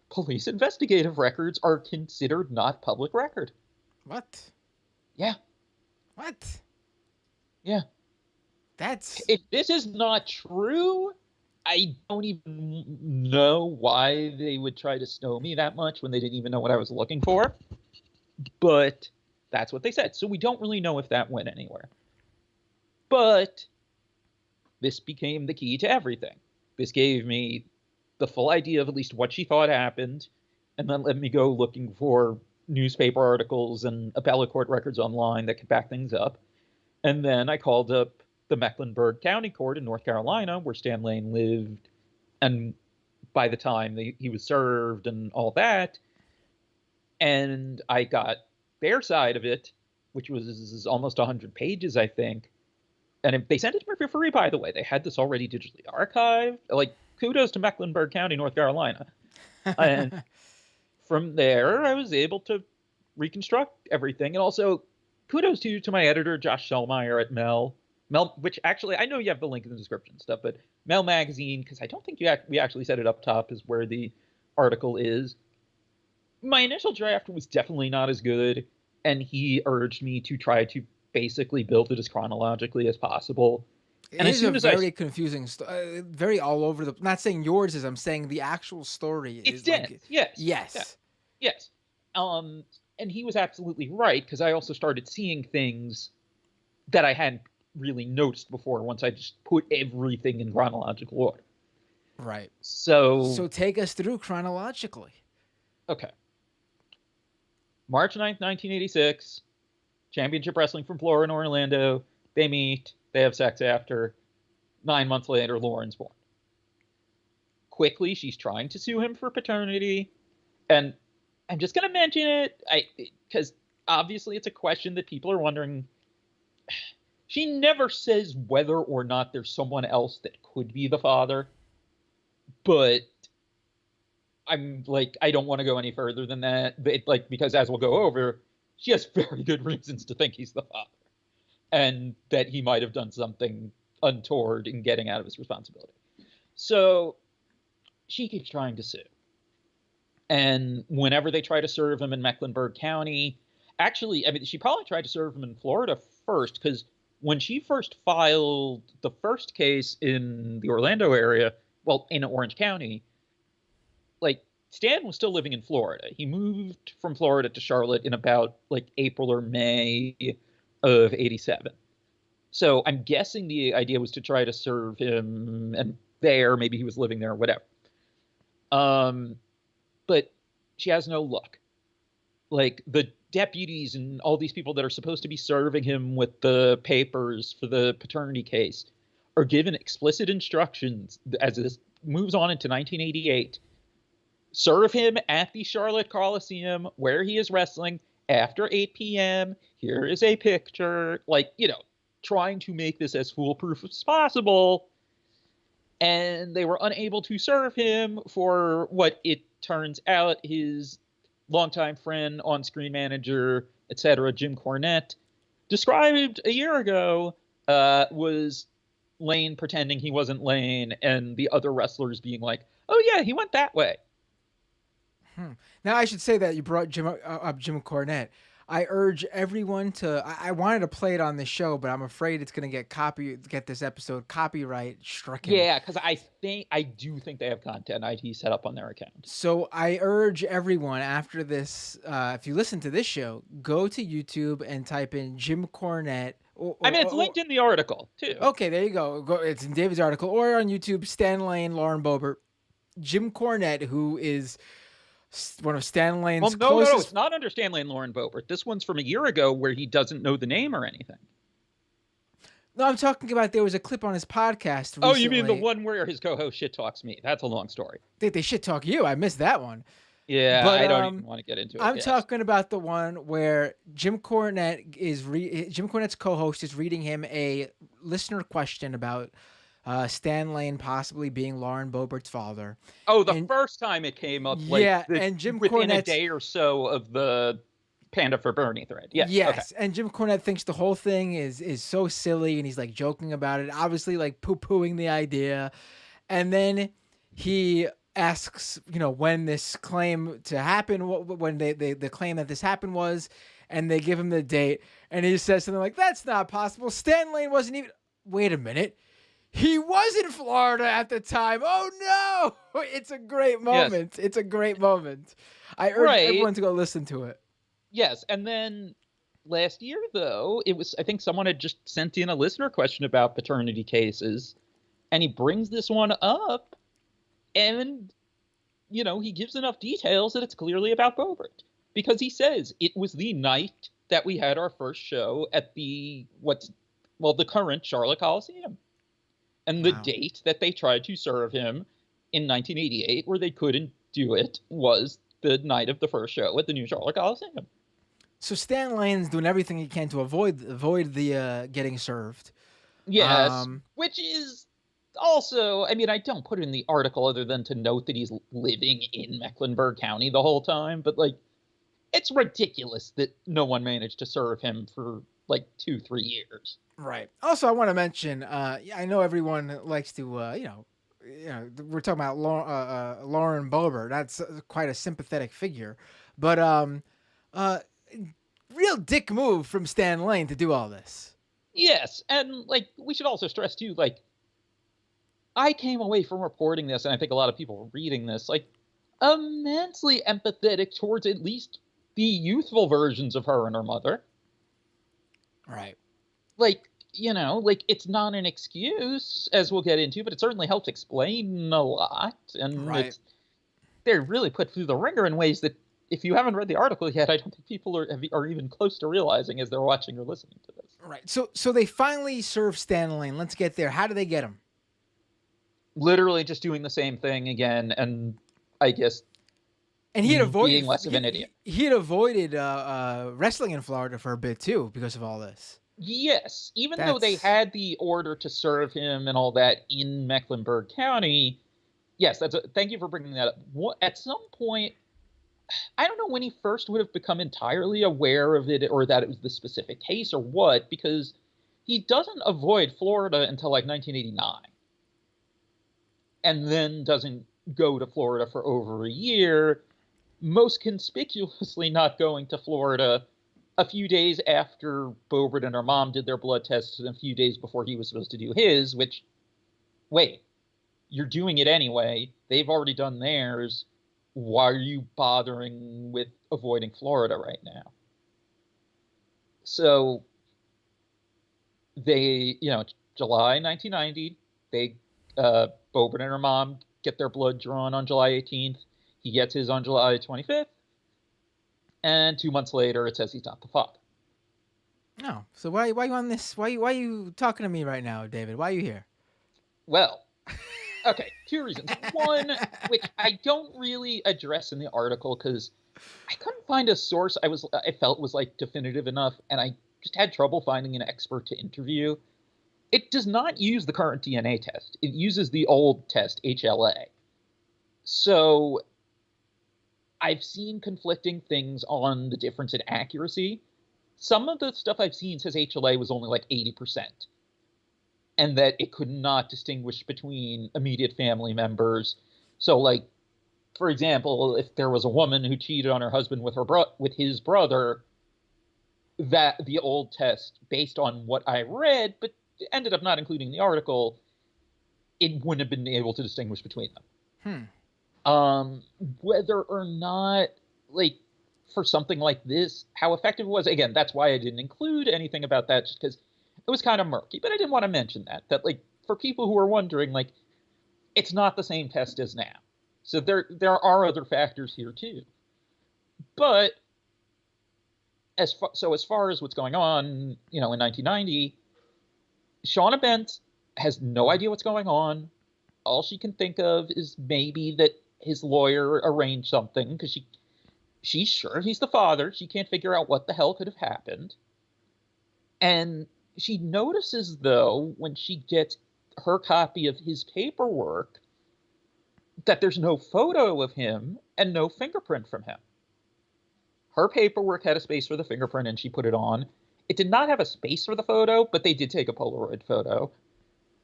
[SPEAKER 3] police investigative records are considered not public record.
[SPEAKER 1] What?
[SPEAKER 3] Yeah.
[SPEAKER 1] What?
[SPEAKER 3] Yeah. If this is not true, I don't even know why they would try to snow me that much when they didn't even know what I was looking for. But that's what they said. So we don't really know if that went anywhere. But this became the key to everything. This gave me the full idea of at least what she thought happened, and then let me go looking for newspaper articles and appellate court records online that could back things up. And then I called up the Mecklenburg County Court in North Carolina, where Stan Lane lived, and by the time he was served and all that, and I got their side of it, which was almost 100 pages, I think. And they sent it to me for free, by the way. They had this already digitally archived. Like, kudos to Mecklenburg County, North Carolina. And from there, I was able to reconstruct everything. And also, kudos to my editor, Josh Schellmeyer at Mel, which actually, I know you have the link in the description and stuff, but Mel Magazine, because I don't think we actually said it up top, is where the article is. My initial draft was definitely not as good, and he urged me to try to basically build it as chronologically as possible.
[SPEAKER 1] And as soon as very confusing, very all over the. Not saying yours is. I'm saying the actual story is.
[SPEAKER 3] It's dense.
[SPEAKER 1] Like,
[SPEAKER 3] yes.
[SPEAKER 1] Yes.
[SPEAKER 3] Yeah. Yes. And he was absolutely right, because I also started seeing things that I hadn't really noticed before once I just put everything in chronological order.
[SPEAKER 1] Right.
[SPEAKER 3] So
[SPEAKER 1] take us through chronologically.
[SPEAKER 3] Okay. March 9th, 1986. Championship Wrestling from Florida and Orlando. They meet. They have sex after. 9 months later, Lauren's born. Quickly, she's trying to sue him for paternity. And I'm just going to mention it because obviously it's a question that people are wondering. She never says whether or not there's someone else that could be the father. But I'm like, I don't want to go any further than that. Because as we'll go over, she has very good reasons to think he's the father. And that he might have done something untoward in getting out of his responsibility. So she keeps trying to sue. And whenever they try to serve him in Mecklenburg County, actually, I mean, she probably tried to serve him in Florida first, because when she first filed the first case in the Orlando area, well, in Orange County, Stan was still living in Florida. He moved from Florida to Charlotte in about April or May of 87. So I'm guessing the idea was to try to serve him and maybe he was living there or whatever. But she has no luck. The deputies and all these people that are supposed to be serving him with the papers for the paternity case are given explicit instructions as this moves on into 1988. Serve him at the Charlotte Coliseum where he is wrestling after 8 p.m. Here is a picture, trying to make this as foolproof as possible. And they were unable to serve him for what it turns out his longtime friend, on-screen manager, etc., Jim Cornette, described a year ago was Lane pretending he wasn't Lane, and the other wrestlers being like, oh yeah, he went that way.
[SPEAKER 1] Now, I should say that you brought Jim Cornette. I urge everyone to. I wanted to play it on the show, but I'm afraid it's going to get this episode copyright stricken.
[SPEAKER 3] Yeah, because I do think they have content ID set up on their account.
[SPEAKER 1] So I urge everyone after this, if you listen to this show, go to YouTube and type in Jim Cornette.
[SPEAKER 3] It's linked in the article too.
[SPEAKER 1] Okay, there you go. It's in David's article, or on YouTube. Stan Lane, Lauren Boebert, Jim Cornette, who is one of Stan Lane's closest...
[SPEAKER 3] No, it's not under Stan Lane, Lauren Boebert. This one's from a year ago where he doesn't know the name or anything.
[SPEAKER 1] No, I'm talking about there was a clip on his podcast recently.
[SPEAKER 3] Oh, you mean the one where his co-host shit talks me? That's a long story.
[SPEAKER 1] They shit talk you. I missed that one.
[SPEAKER 3] Yeah, but I don't even want to get into it.
[SPEAKER 1] I'm talking about the one where Jim Cornette Jim Cornette's co-host is reading him a listener question about Stan Lane possibly being Lauren Boebert's father.
[SPEAKER 3] Oh, the first time it came up,
[SPEAKER 1] and Jim
[SPEAKER 3] within
[SPEAKER 1] Cornette,
[SPEAKER 3] a day or so of the Panda for Bernie thread. Yes.
[SPEAKER 1] Yes, okay. And Jim Cornette thinks the whole thing is so silly, and he's joking about it, obviously poo-pooing the idea, and then he asks, when this claim to happen, when the claim that this happened was, and they give him the date, and he says something like, "That's not possible. Stan Lane wasn't even." Wait a minute. He was in Florida at the time. Oh no! It's a great moment. Yes. It's a great moment. I urge everyone to go listen to it.
[SPEAKER 3] Yes, and then last year though, I think someone had just sent in a listener question about paternity cases, and he brings this one up, and he gives enough details that it's clearly about Bobert, because he says it was the night that we had our first show at the current Charlotte Coliseum. And the date that they tried to serve him in 1988, where they couldn't do it, was the night of the first show at the new Charlotte Coliseum.
[SPEAKER 1] So Lane's doing everything he can to avoid the getting served.
[SPEAKER 3] Yes, which is also, I don't put it in the article other than to note that he's living in Mecklenburg County the whole time, but it's ridiculous that no one managed to serve him for like 2-3 years.
[SPEAKER 1] Right. Also, I want to mention, I know everyone likes to, we're talking about Lauren Boebert. That's quite a sympathetic figure, but uh, real dick move from Stan Lane to do all this.
[SPEAKER 3] Yes, and like we should also stress too, like I came away from reporting this, and I think a lot of people reading this, like immensely empathetic towards at least the youthful versions of her and her mother.
[SPEAKER 1] Right.
[SPEAKER 3] Like, like it's not an excuse, as we'll get into, but it certainly helps explain a lot. And
[SPEAKER 1] right.
[SPEAKER 3] They're really put through the ringer in ways that, if you haven't read the article yet, I don't think people are even close to realizing as they're watching or listening to this.
[SPEAKER 1] Right. So they finally serve Stan Lane. Let's get there. How do they get him?
[SPEAKER 3] Literally just doing the same thing again, and I guess
[SPEAKER 1] and he had avoided
[SPEAKER 3] being less of an idiot.
[SPEAKER 1] He had avoided wrestling in Florida for a bit too because of all this.
[SPEAKER 3] Yes, even though they had the order to serve him and all that in Mecklenburg County. Yes, thank you for bringing that up. At some point, I don't know when he first would have become entirely aware of it, or that it was the specific case or what, because he doesn't avoid Florida until like 1989. And then doesn't go to Florida for over a year, most conspicuously not going to Florida a few days after Bobert and her mom did their blood tests, and a few days before he was supposed to do his, which, wait, you're doing it anyway. They've already done theirs. Why are you bothering with avoiding Florida right now? So they, July 1990, Bobert and her mom get their blood drawn on July 18th. He gets his on July 25th. And 2 months later, it says he's not the father.
[SPEAKER 1] No. So why are you on this? Why are you talking to me right now, David? Why are you here?
[SPEAKER 3] Well, okay, 2 reasons. One, which I don't really address in the article because I couldn't find a source I felt was like definitive enough, and I just had trouble finding an expert to interview. It does not use the current DNA test. It uses the old test, HLA. So I've seen conflicting things on the difference in accuracy. Some of the stuff I've seen says HLA was only like 80%. And that it could not distinguish between immediate family members. So, like, for example, if there was a woman who cheated on her husband with his brother, that the old test, based on what I read, but ended up not including the article, it wouldn't have been able to distinguish between them. Whether or not, like, for something like this, how effective it was, again, that's why I didn't include anything about that, just because it was kind of murky. But I didn't want to mention that, like, for people who are wondering, like, it's not the same test as now. So there are other factors here, too. But as far as what's going on, in 1990, Shauna Bent has no idea what's going on. All she can think of is maybe that his lawyer arranged something, because she's sure he's the father. She can't figure out what the hell could have happened. And she notices, though, when she gets her copy of his paperwork, that there's no photo of him and no fingerprint from him. Her paperwork had a space for the fingerprint, and she put it on. It did not have a space for the photo, but they did take a Polaroid photo.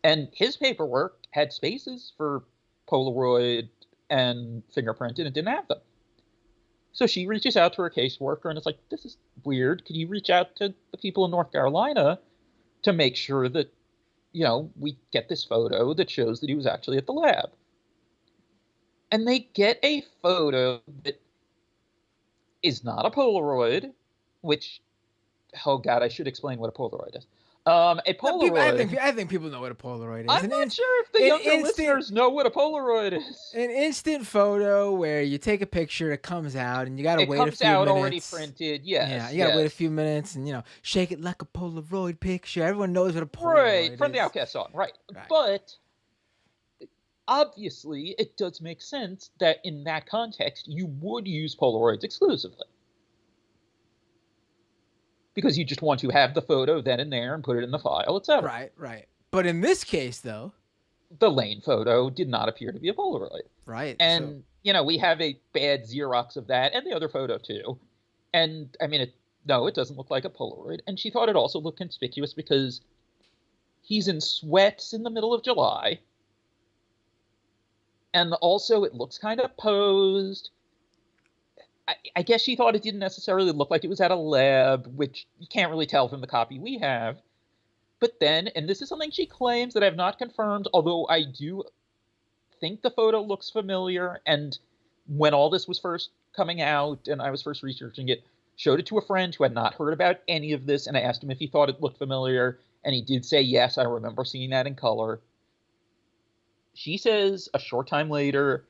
[SPEAKER 3] And his paperwork had spaces for Polaroid and fingerprint, and it didn't have them. So she reaches out to her caseworker, and it's like, this is weird. Could you reach out to the people in North Carolina to make sure that, we get this photo that shows that he was actually at the lab? And they get a photo that is not a Polaroid, which, oh God, I should explain what a Polaroid is. A Polaroid.
[SPEAKER 1] I think people know what a Polaroid is.
[SPEAKER 3] I'm not sure if the younger listeners know what a Polaroid is.
[SPEAKER 1] An instant photo where you take a picture, it comes out, and you gotta wait a few minutes.
[SPEAKER 3] It comes out already printed, yes.
[SPEAKER 1] Yeah, you gotta wait a few minutes, and shake it like a Polaroid picture. Everyone knows what a Polaroid is.
[SPEAKER 3] Right, from the Outcast song, right. But obviously, it does make sense that in that context, you would use Polaroids exclusively. Because you just want to have the photo then and there and put it in the file, etc.
[SPEAKER 1] Right. But in this case, though,
[SPEAKER 3] the Lane photo did not appear to be a Polaroid.
[SPEAKER 1] Right.
[SPEAKER 3] And, we have a bad Xerox of that, and the other photo, too. And I mean, no, it doesn't look like a Polaroid. And she thought it also looked conspicuous because he's in sweats in the middle of July. And also, it looks kind of posed. I guess she thought it didn't necessarily look like it was at a lab, which you can't really tell from the copy we have. But then, and this is something she claims that I have not confirmed, although I do think the photo looks familiar. And when all this was first coming out and I was first researching it, showed it to a friend who had not heard about any of this, and I asked him if he thought it looked familiar, and he did say, yes, I remember seeing that in color. She says a short time later,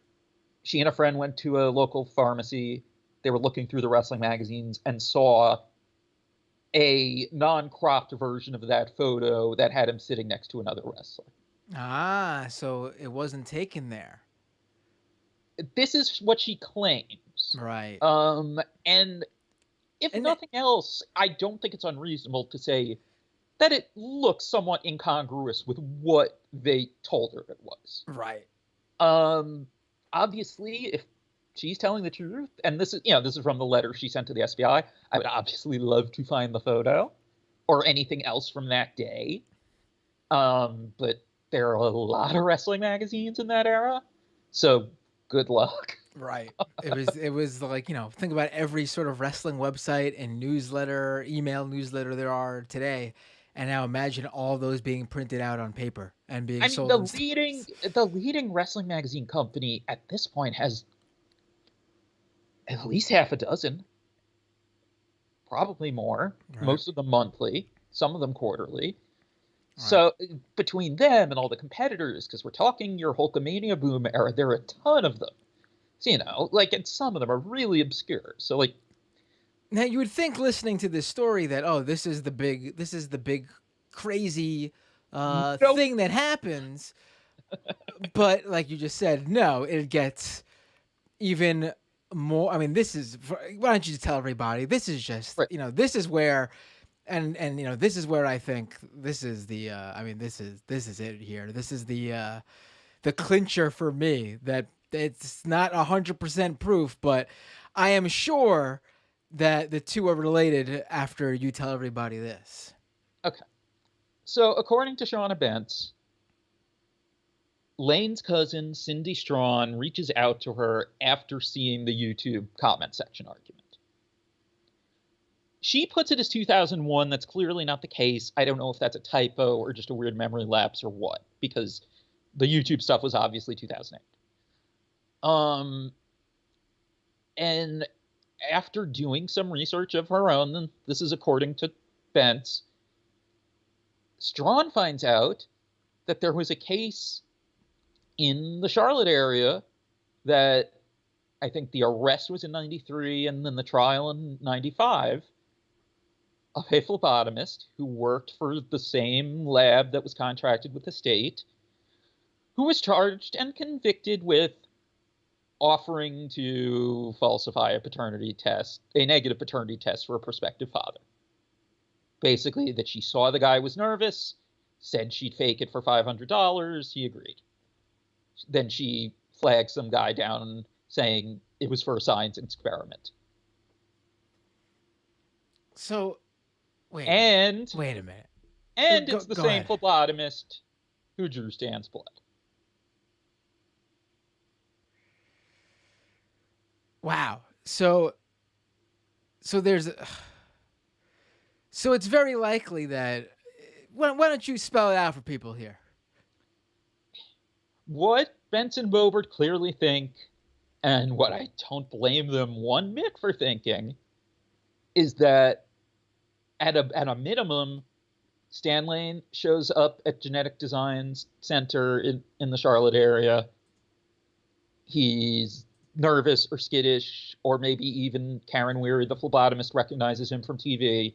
[SPEAKER 3] she and a friend went to a local pharmacy. They were looking through the wrestling magazines and saw a non-cropped version of that photo that had him sitting next to another wrestler.
[SPEAKER 1] Ah, so it wasn't taken there.
[SPEAKER 3] This is what she claims.
[SPEAKER 1] Right.
[SPEAKER 3] And if nothing else, I don't think it's unreasonable to say that it looks somewhat incongruous with what they told her it was.
[SPEAKER 1] Right.
[SPEAKER 3] Obviously, if she's telling the truth, and this is from the letter she sent to the FBI, I would obviously love to find the photo or anything else from that day. But there are a lot of wrestling magazines in that era, so good luck.
[SPEAKER 1] Right. It was like, think about every sort of wrestling website and newsletter, email newsletter there are today. And now imagine all those being printed out on paper and being sold.
[SPEAKER 3] The leading wrestling magazine company at this point has at least half a dozen, probably more. Right. Most of them monthly, some of them quarterly. Right. So between them and all the competitors, because we're talking your Hulkamania boom era, there are a ton of them. So, and some of them are really obscure. So
[SPEAKER 1] now you would think, listening to this story, that this is the big crazy thing that happens. But like you just said, no, it gets even more. I mean, why don't you just tell everybody? This is just right. This is where, and this is where I think this is the. This is it here. This is the clincher for me that it's not 100% proof, but I am sure that the two are related after you tell everybody this.
[SPEAKER 3] Okay. So according to Shauna Bentz, Lane's cousin, Cindy Strawn, reaches out to her after seeing the YouTube comment section argument. She puts it as 2001. That's clearly not the case. I don't know if that's a typo or just a weird memory lapse or what, because the YouTube stuff was obviously 2008. And after doing some research of her own, and this is according to Bentz, Strawn finds out that there was a case in the Charlotte area that I think the arrest was in 93 and then the trial in 95 of a phlebotomist who worked for the same lab that was contracted with the state, who was charged and convicted with offering to falsify a negative paternity test for a prospective father. Basically, that she saw the guy was nervous, said she'd fake it for $500, he agreed. Then she flagged some guy down saying it was for a science experiment.
[SPEAKER 1] So, wait a minute.
[SPEAKER 3] And it's the same phlebotomist who drew Stan's blood.
[SPEAKER 1] Wow. So it's very likely that. Why don't you spell it out for people here?
[SPEAKER 3] What Bentz and Bobert clearly think, and what I don't blame them one bit for thinking, is that at a minimum, Stan Lane shows up at Genetic Designs Center in the Charlotte area. He's nervous or skittish, or maybe even Karen Weary, the phlebotomist, recognizes him from TV.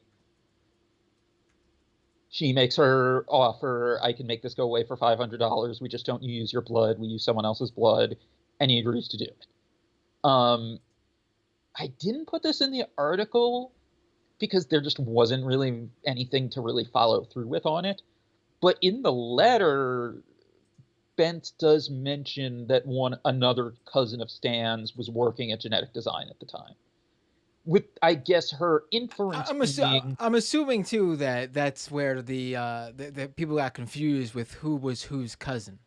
[SPEAKER 3] She makes her offer, I can make this go away for $500. We just don't use your blood. We use someone else's blood. And he agrees to do it. I didn't put this in the article because there just wasn't really anything to really follow through with on it. But in the letter, Bentz does mention that another cousin of Stan's was working at Genetic Design at the time. with, I guess, her inference being...
[SPEAKER 1] I'm assuming too that that's where the people got confused with who was whose cousin.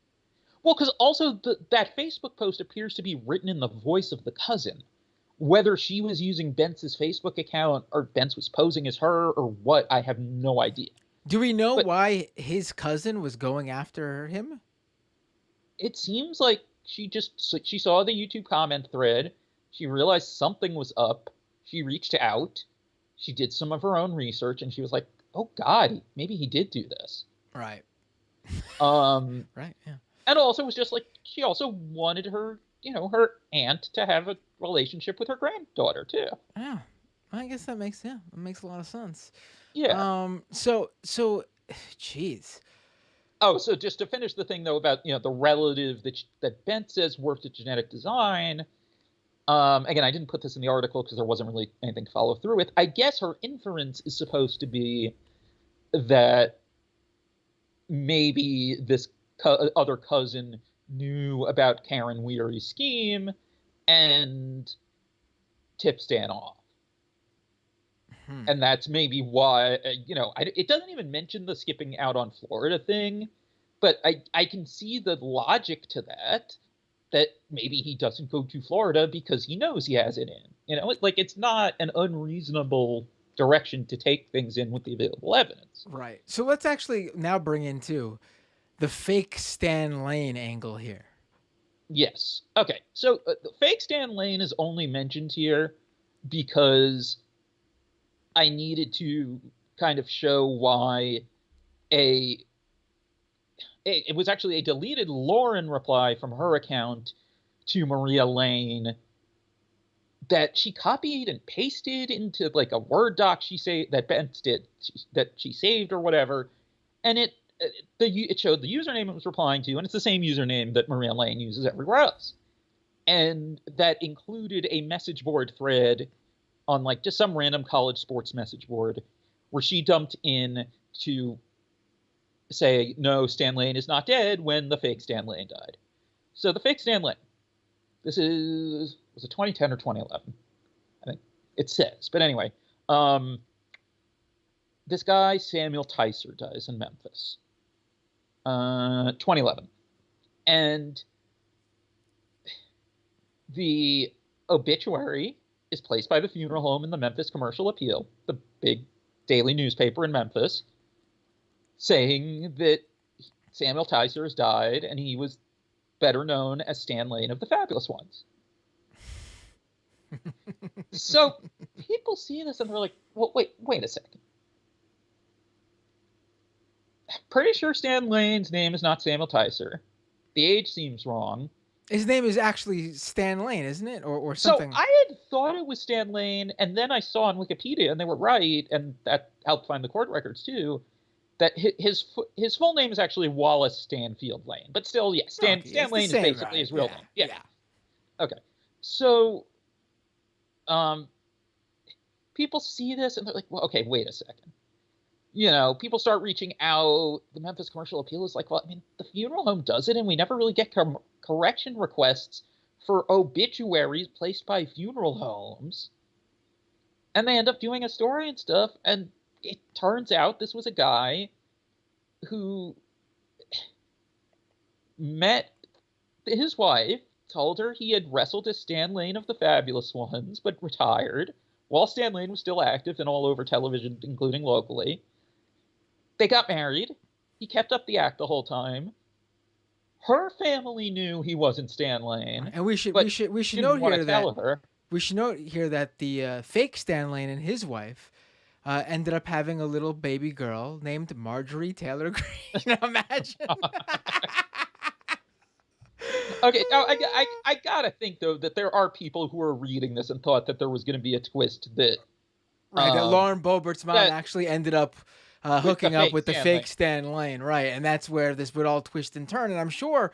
[SPEAKER 3] Well, because also that Facebook post appears to be written in the voice of the cousin. Whether she was using Bentz's Facebook account or Bentz was posing as her or what, I have no idea.
[SPEAKER 1] Do we know why his cousin was going after him?
[SPEAKER 3] It seems like she saw the YouTube comment thread. She realized something was up. She reached out. She did some of her own research, and she was like, "Oh God, maybe he did do this."
[SPEAKER 1] Right.
[SPEAKER 3] Right.
[SPEAKER 1] Yeah.
[SPEAKER 3] And also was just like, she also wanted her, her aunt to have a relationship with her granddaughter too.
[SPEAKER 1] Yeah. I guess that makes a lot of sense.
[SPEAKER 3] Yeah.
[SPEAKER 1] So, jeez.
[SPEAKER 3] Oh, so just to finish the thing though about, the relative that Bent says worked at Genetic Design. Again, I didn't put this in the article because there wasn't really anything to follow through with. I guess her inference is supposed to be that maybe this other cousin knew about Karen Weary's scheme and tipped Stan off. And that's maybe why, it doesn't even mention the skipping out on Florida thing, but I can see the logic to that maybe he doesn't go to Florida because he knows he has it in. It's not an unreasonable direction to take things in with the available evidence.
[SPEAKER 1] Right. So let's actually now bring in, too, the fake Stan Lane angle here.
[SPEAKER 3] Yes. Okay. So the fake Stan Lane is only mentioned here because I needed to kind of show why it was actually a deleted Lauren reply from her account to Maria Lane that she copied and pasted into like a Word doc that Bentz did that she saved or whatever, and it showed the username it was replying to, and it's the same username that Maria Lane uses everywhere else, and that included a message board thread on like just some random college sports message board where she dumped in to say, no, Stan Lane is not dead when the fake Stan Lane died. So the fake Stan Lane, was it 2010 or 2011? I think it says. But anyway, this guy, Samuel Tyser, dies in Memphis. 2011. And the obituary is placed by the funeral home in the Memphis Commercial Appeal, the big daily newspaper in Memphis, saying that Samuel Tyser has died and he was better known as Stan Lane of the Fabulous Ones. So people see this and they're like, well, wait a second. Pretty sure Stan Lane's name is not Samuel Tyser. The age seems wrong.
[SPEAKER 1] His name is actually Stan Lane, isn't it? Or something.
[SPEAKER 3] So I had thought it was Stan Lane, and then I saw on Wikipedia, and they were right, and that helped find the court records too, that his full name is actually Wallace Stanfield Lane. But still, yes, Stan Lane is basically his real name. Yeah. Okay. So people see this, and they're like, well, okay, wait a second. People start reaching out. The Memphis Commercial Appeal is like, well, I mean, the funeral home does it, and we never really get correction requests for obituaries placed by funeral homes. And they end up doing a story and stuff, and it turns out this was a guy who met his wife, told her he had wrestled as Stan Lane of the Fabulous Ones, but retired, while Stan Lane was still active and all over television, including locally. They got married. He kept up the act the whole time. Her family knew he wasn't Stan Lane,
[SPEAKER 1] and we should note here that the fake Stan Lane and his wife ended up having a little baby girl named Marjorie Taylor Greene. Imagine.
[SPEAKER 3] Okay, now I gotta think though that there are people who are reading this and thought that there was going to be a twist that
[SPEAKER 1] that Lauren Boebert's mom actually ended up hooking up with the fake Stan Lane, right? And that's where this would all twist and turn. And I'm sure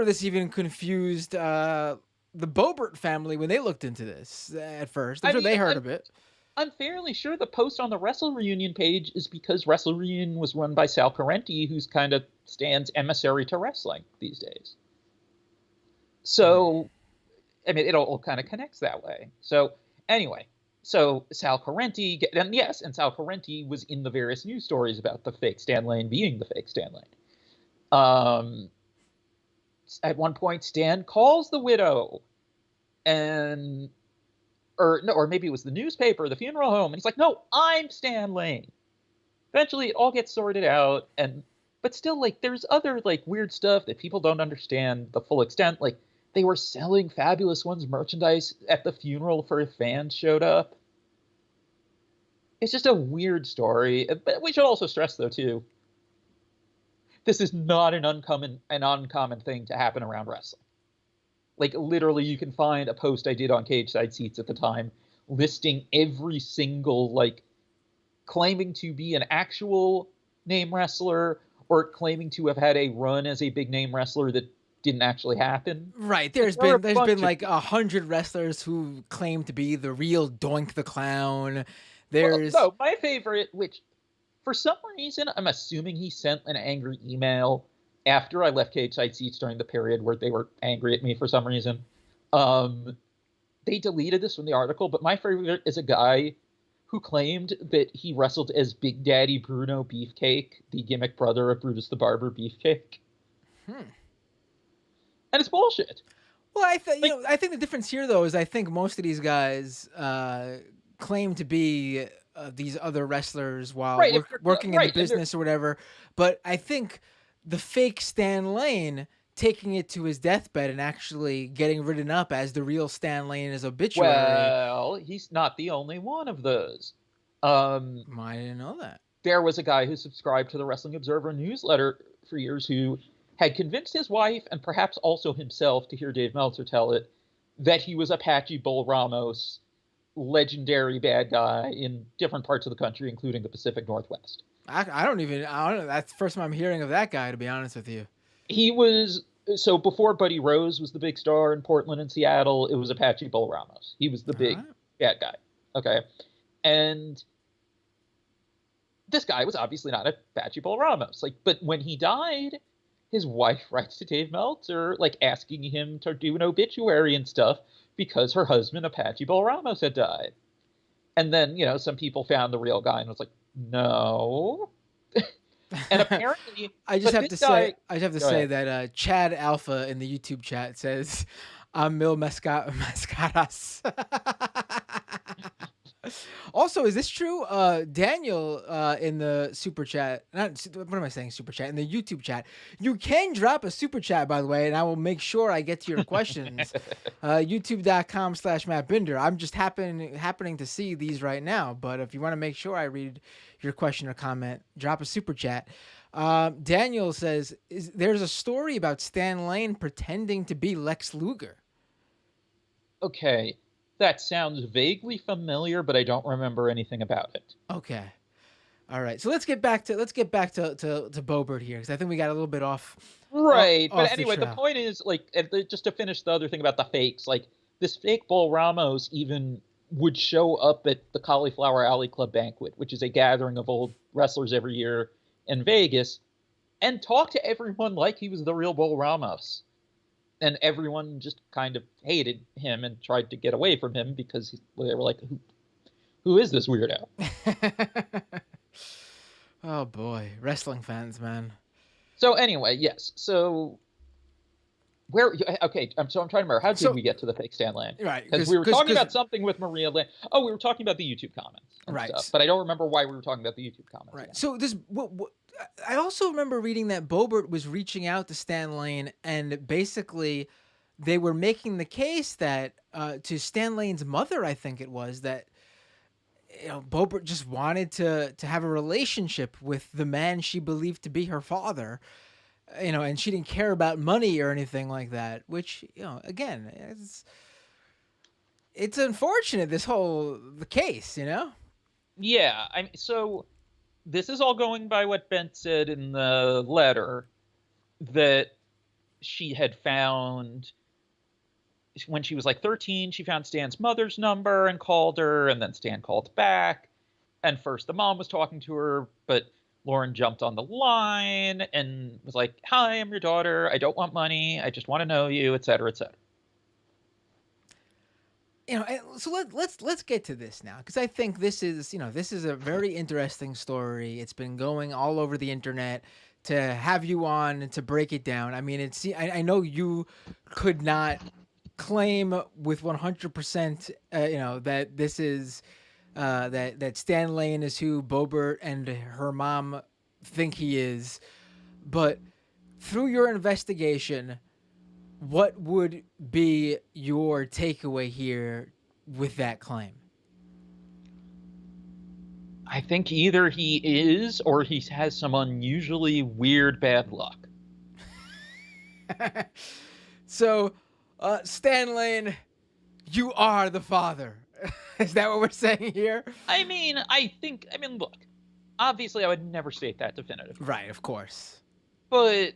[SPEAKER 1] this even confused the Bobert family when they looked into this at first. I'm sure they heard of it.
[SPEAKER 3] I'm fairly sure the post on the Wrestle Reunion page is because Wrestle Reunion was run by Sal Parenti, who's kind of Stan's emissary to wrestling these days. So, I mean, it all kind of connects that way. So, anyway, So Sal Correnti, and yes, and Sal Correnti was in the various news stories about the fake Stan Lane being the fake Stan Lane. At one point, Stan calls the widow, and or maybe it was the newspaper, the funeral home, and he's like, "No, I'm Stan Lane." Eventually, it all gets sorted out, but still, like, there's other like weird stuff that people don't understand the full extent. Like, they were selling Fabulous Ones merchandise at the funeral for if fans showed up. It's just a weird story. But we should also stress, though, too, this is not an uncommon thing to happen around wrestling. Like, literally, you can find a post I did on Cage Side Seats at the time listing every single, like, claiming to be an actual name wrestler or claiming to have had a run as a big name wrestler that didn't actually happen.
[SPEAKER 1] Right. There's been like 100 wrestlers who claim to be the real Doink the Clown. There's
[SPEAKER 3] no, my favorite, which for some reason I'm assuming he sent an angry email after I left Cage Side Seats during the period where they were angry at me for some reason. They deleted this from the article, but my favorite is a guy who claimed that he wrestled as Big Daddy Bruno Beefcake, the gimmick brother of Brutus the Barber Beefcake. And it's bullshit.
[SPEAKER 1] Well, I think the difference here, though, is I think most of these guys claim to be these other wrestlers while working in the business or whatever. But I think the fake Stan Lane taking it to his deathbed and actually getting written up as the real Stan Lane in his obituary.
[SPEAKER 3] Well, he's not the only one of those.
[SPEAKER 1] I didn't know that.
[SPEAKER 3] There was a guy who subscribed to the Wrestling Observer newsletter for years who had convinced his wife and perhaps also himself, to hear Dave Meltzer tell it, that he was Apache Bull Ramos, legendary bad guy in different parts of the country, including the Pacific Northwest.
[SPEAKER 1] I don't know. That's the first time I'm hearing of that guy, to be honest with you.
[SPEAKER 3] He was, so before Buddy Rose was the big star in Portland and Seattle, it was Apache Bull Ramos. He was the big bad guy. Okay. And this guy was obviously not Apache Bull Ramos. Like, but when he died, his wife writes to Dave Meltzer, like, asking him to do an obituary and stuff because her husband, Apache Bull Ramos, had died. And then, you know, some people found the real guy and was like, no. And apparently,
[SPEAKER 1] I just have to say that Chad Alpha in the YouTube chat says, "I'm Mil Mascaras." Also, is this true? Daniel in the super chat, what am I saying? Super chat in the YouTube chat. You can drop a super chat, by the way, and I will make sure I get to your questions. YouTube.com/Matt Binder. I'm just happening to see these right now, but if you want to make sure I read your question or comment, drop a super chat. Daniel says, there's a story about Stan Lane pretending to be Lex Luger.
[SPEAKER 3] Okay. That sounds vaguely familiar, but I don't remember anything about it.
[SPEAKER 1] Okay. All right. So let's get back to Bobert here, because I think we got a little bit off.
[SPEAKER 3] Right. But anyway, the point is, like, just to finish the other thing about the fakes, like, this fake Bull Ramos even would show up at the Cauliflower Alley Club banquet, which is a gathering of old wrestlers every year in Vegas, and talk to everyone like he was the real Bull Ramos. And everyone just kind of hated him and tried to get away from him because they were like, who is this weirdo?
[SPEAKER 1] Oh, boy. Wrestling fans, man.
[SPEAKER 3] So anyway, yes. So okay, I'm trying to remember. How did we get to the fake Stan Lane?
[SPEAKER 1] Right.
[SPEAKER 3] Because we were talking about something with Maria Lane. Oh, we were talking about the YouTube comments.
[SPEAKER 1] Right.
[SPEAKER 3] Stuff, but I don't remember why we were talking about the YouTube comments.
[SPEAKER 1] Right. Again. So I also remember reading that Bobert was reaching out to Stan Lane, and basically they were making the case that to Stan Lane's mother, I think it was, that, you know, Bobert just wanted to have a relationship with the man she believed to be her father, you know, and she didn't care about money or anything like that, which, you know, again, it's unfortunate, the case, you know?
[SPEAKER 3] Yeah. So this is all going by what Bent said in the letter, that she had found, when she was like 13, she found Stan's mother's number and called her, and then Stan called back. And first the mom was talking to her, but Lauren jumped on the line and was like, "Hi, I'm your daughter. I don't want money. I just want to know you," et cetera, et cetera.
[SPEAKER 1] So let's get to this now, because I think this is a very interesting story. It's been going all over the internet. To have you on to break it down, I mean, I know you could not claim with 100%, that this is that Stan Lane is who Bobert and her mom think he is, but through your investigation, what would be your takeaway here with that claim?
[SPEAKER 3] I think either he is or he has some unusually weird bad luck.
[SPEAKER 1] So, Stan Lane, you are the father. Is that what we're saying here?
[SPEAKER 3] I mean, look, obviously I would never state that definitively.
[SPEAKER 1] Right, of course.
[SPEAKER 3] But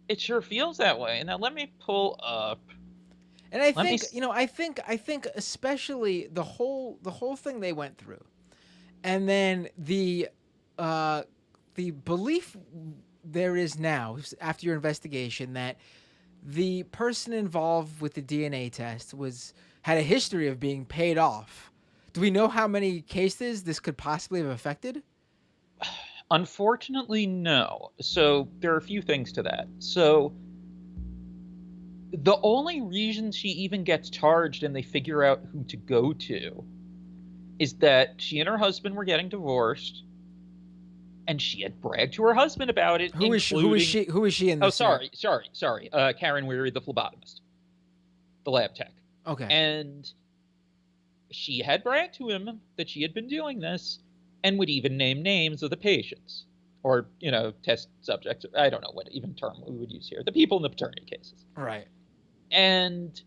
[SPEAKER 3] it sure feels that way. Now let me pull up.
[SPEAKER 1] And I think especially the whole thing they went through, and then the belief there is now after your investigation that the person involved with the DNA test had a history of being paid off. Do we know how many cases this could possibly have affected?
[SPEAKER 3] Unfortunately, no. So there are a few things to that. So the only reason she even gets charged and they figure out who to go to is that she and her husband were getting divorced, and she had bragged to her husband about it.
[SPEAKER 1] Who is she in this?
[SPEAKER 3] Oh, sorry. Karen Weary, the phlebotomist, the lab tech.
[SPEAKER 1] Okay.
[SPEAKER 3] And she had bragged to him that she had been doing this and would even name names of the patients or, test subjects. I don't know what even term we would use here. The people in the paternity cases.
[SPEAKER 1] Right. And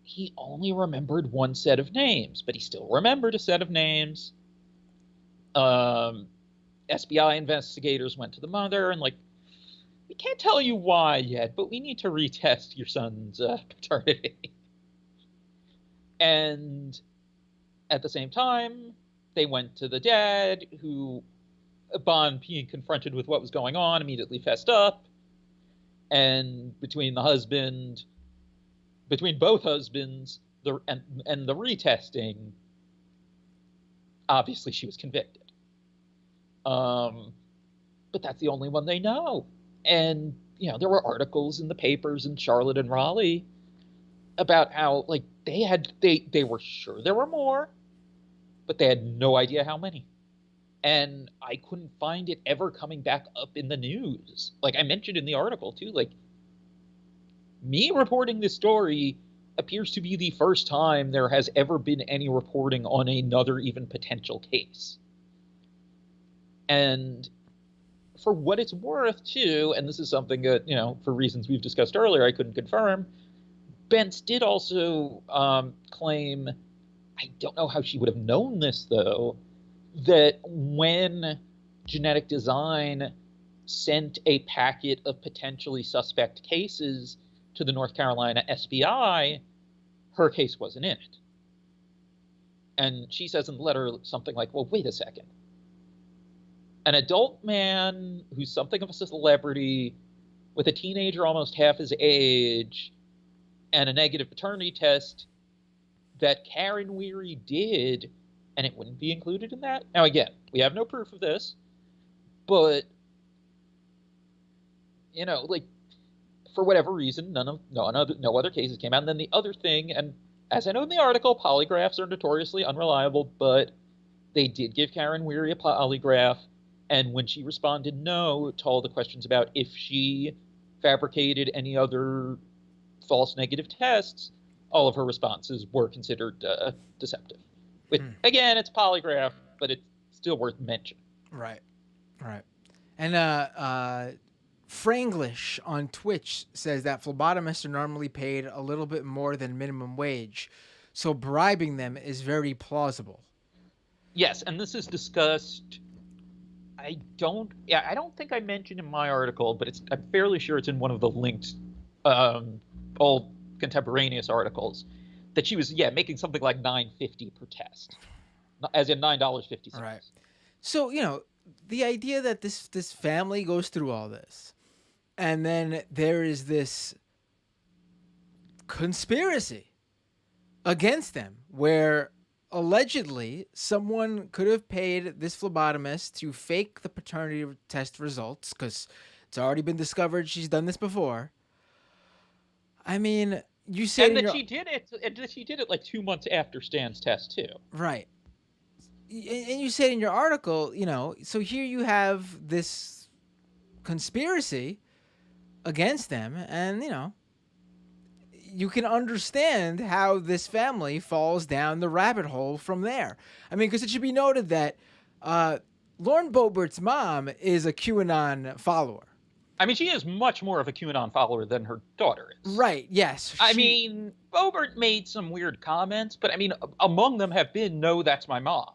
[SPEAKER 3] he only remembered one set of names, but he still remembered a set of names. SBI investigators went to the mother and we can't tell you why yet, but we need to retest your son's paternity. And at the same time, they went to the dad, who, upon being confronted with what was going on, immediately fessed up. And between both husbands, and the retesting, obviously she was convicted. But that's the only one they know. And, there were articles in the papers in Charlotte and Raleigh about how, they were sure there were more, but they had no idea how many. And I couldn't find it ever coming back up in the news. I mentioned in the article, too, me reporting this story appears to be the first time there has ever been any reporting on another even potential case. And for what it's worth, too, and this is something that, for reasons we've discussed earlier, I couldn't confirm, Bentz did also claim, I don't know how she would have known this, though, that when Genetic Design sent a packet of potentially suspect cases to the North Carolina SBI, her case wasn't in it. And she says in the letter something like, well, wait a second. An adult man who's something of a celebrity with a teenager almost half his age and a negative paternity test that Karen Weary did, and it wouldn't be included in that? Now, again, we have no proof of this, but, for whatever reason, no other cases came out. And then the other thing, and as I know in the article, polygraphs are notoriously unreliable, but they did give Karen Weary a polygraph, and when she responded no to all the questions about if she fabricated any other false negative tests, all of her responses were considered deceptive. Which, again, it's polygraph, but it's still worth mentioning.
[SPEAKER 1] Right. And Franglish on Twitch says that phlebotomists are normally paid a little bit more than minimum wage, so bribing them is very plausible.
[SPEAKER 3] Yes, and this is discussed. I don't think I mentioned in my article, but I'm fairly sure it's in one of the linked old contemporaneous articles that she was making something like $9.50 per test, as in $9.50.
[SPEAKER 1] Right. So the idea that this family goes through all this, and then there is this conspiracy against them, where allegedly someone could have paid this phlebotomist to fake the paternity test results, because it's already been discovered she's done this before. I mean, you said
[SPEAKER 3] and that she did it like 2 months after Stan's test too.
[SPEAKER 1] Right. And you said in your article, so here you have this conspiracy against them, and you can understand how this family falls down the rabbit hole from there. I mean, because it should be noted that Lauren Boebert's mom is a QAnon follower.
[SPEAKER 3] I mean, she is much more of a QAnon follower than her daughter is.
[SPEAKER 1] Right, yes.
[SPEAKER 3] I mean, Bobert made some weird comments, but I mean, among them have been, no, that's my mom.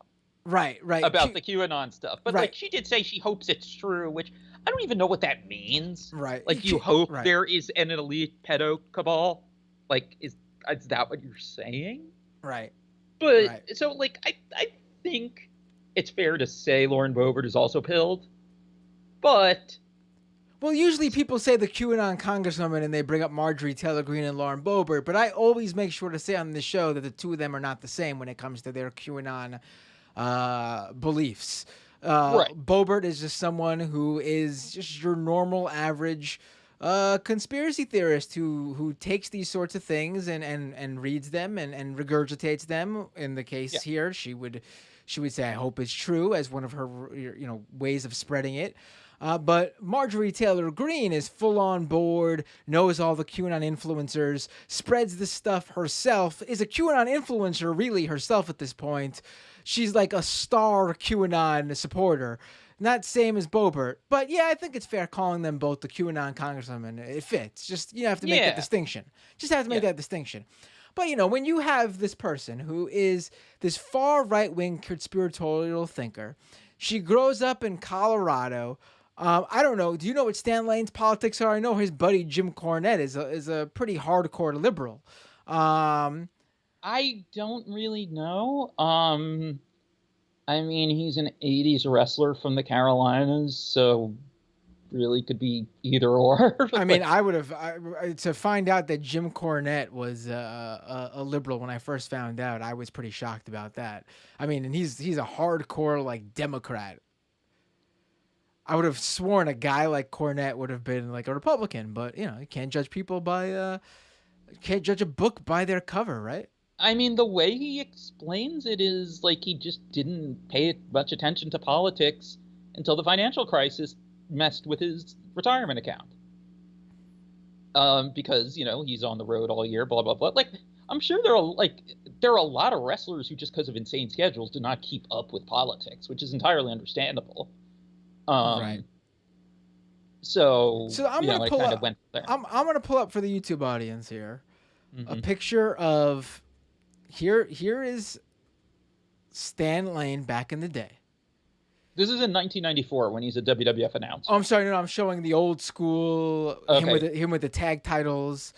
[SPEAKER 1] Right.
[SPEAKER 3] About the QAnon stuff. But,
[SPEAKER 1] right.
[SPEAKER 3] like, she did say she hopes it's true, which I don't even know what that means.
[SPEAKER 1] Right.
[SPEAKER 3] Like, you hope there is an elite pedo cabal? Like, is that what you're saying?
[SPEAKER 1] Right.
[SPEAKER 3] But, so, like, I think it's fair to say Lauren Boebert is also pilled. But...
[SPEAKER 1] Well, usually people say the QAnon Congresswoman and they bring up Marjorie Taylor Greene and Lauren Boebert, but I always make sure to say on the show that the two of them are not the same when it comes to their QAnon beliefs.
[SPEAKER 3] Right.
[SPEAKER 1] Bobert is just someone who is just your normal, average conspiracy theorist who takes these sorts of things and reads them and regurgitates them. In the case here, she would say, "I hope it's true," as one of her ways of spreading it. But Marjorie Taylor Greene is full on board, knows all the QAnon influencers, spreads this stuff herself, is a QAnon influencer really herself at this point. She's like a star QAnon supporter. Not same as Bobert, but yeah, I think it's fair calling them both the QAnon congresswomen. It fits. Just you have to make that distinction. Just have to make that distinction. But when you have this person who is this far right-wing conspiratorial thinker, she grows up in Colorado. I don't know. Do you know what Stan Lane's politics are? I know his buddy Jim Cornette is a pretty hardcore liberal.
[SPEAKER 3] I don't really know. I mean, he's an 80s wrestler from the Carolinas, so really could be either or.
[SPEAKER 1] I mean, I would have to find out that Jim Cornette was a liberal when I first found out. I was pretty shocked about that. I mean, and he's a hardcore like Democrat. I would have sworn a guy like Cornette would have been like a Republican, but you can't judge people by can't judge a book by their cover, right?
[SPEAKER 3] I mean, the way he explains it is like he just didn't pay much attention to politics until the financial crisis messed with his retirement account. Because he's on the road all year, blah blah blah. Like, I'm sure there are a lot of wrestlers who just because of insane schedules do not keep up with politics, which is entirely understandable.
[SPEAKER 1] Right.
[SPEAKER 3] So
[SPEAKER 1] I'm gonna pull up. I'm gonna pull up for the YouTube audience here a picture of here is Stan Lane back in the day.
[SPEAKER 3] This is in 1994 when he's a WWF announcer.
[SPEAKER 1] Oh, I'm sorry, no, I'm showing the old school him with the tag titles.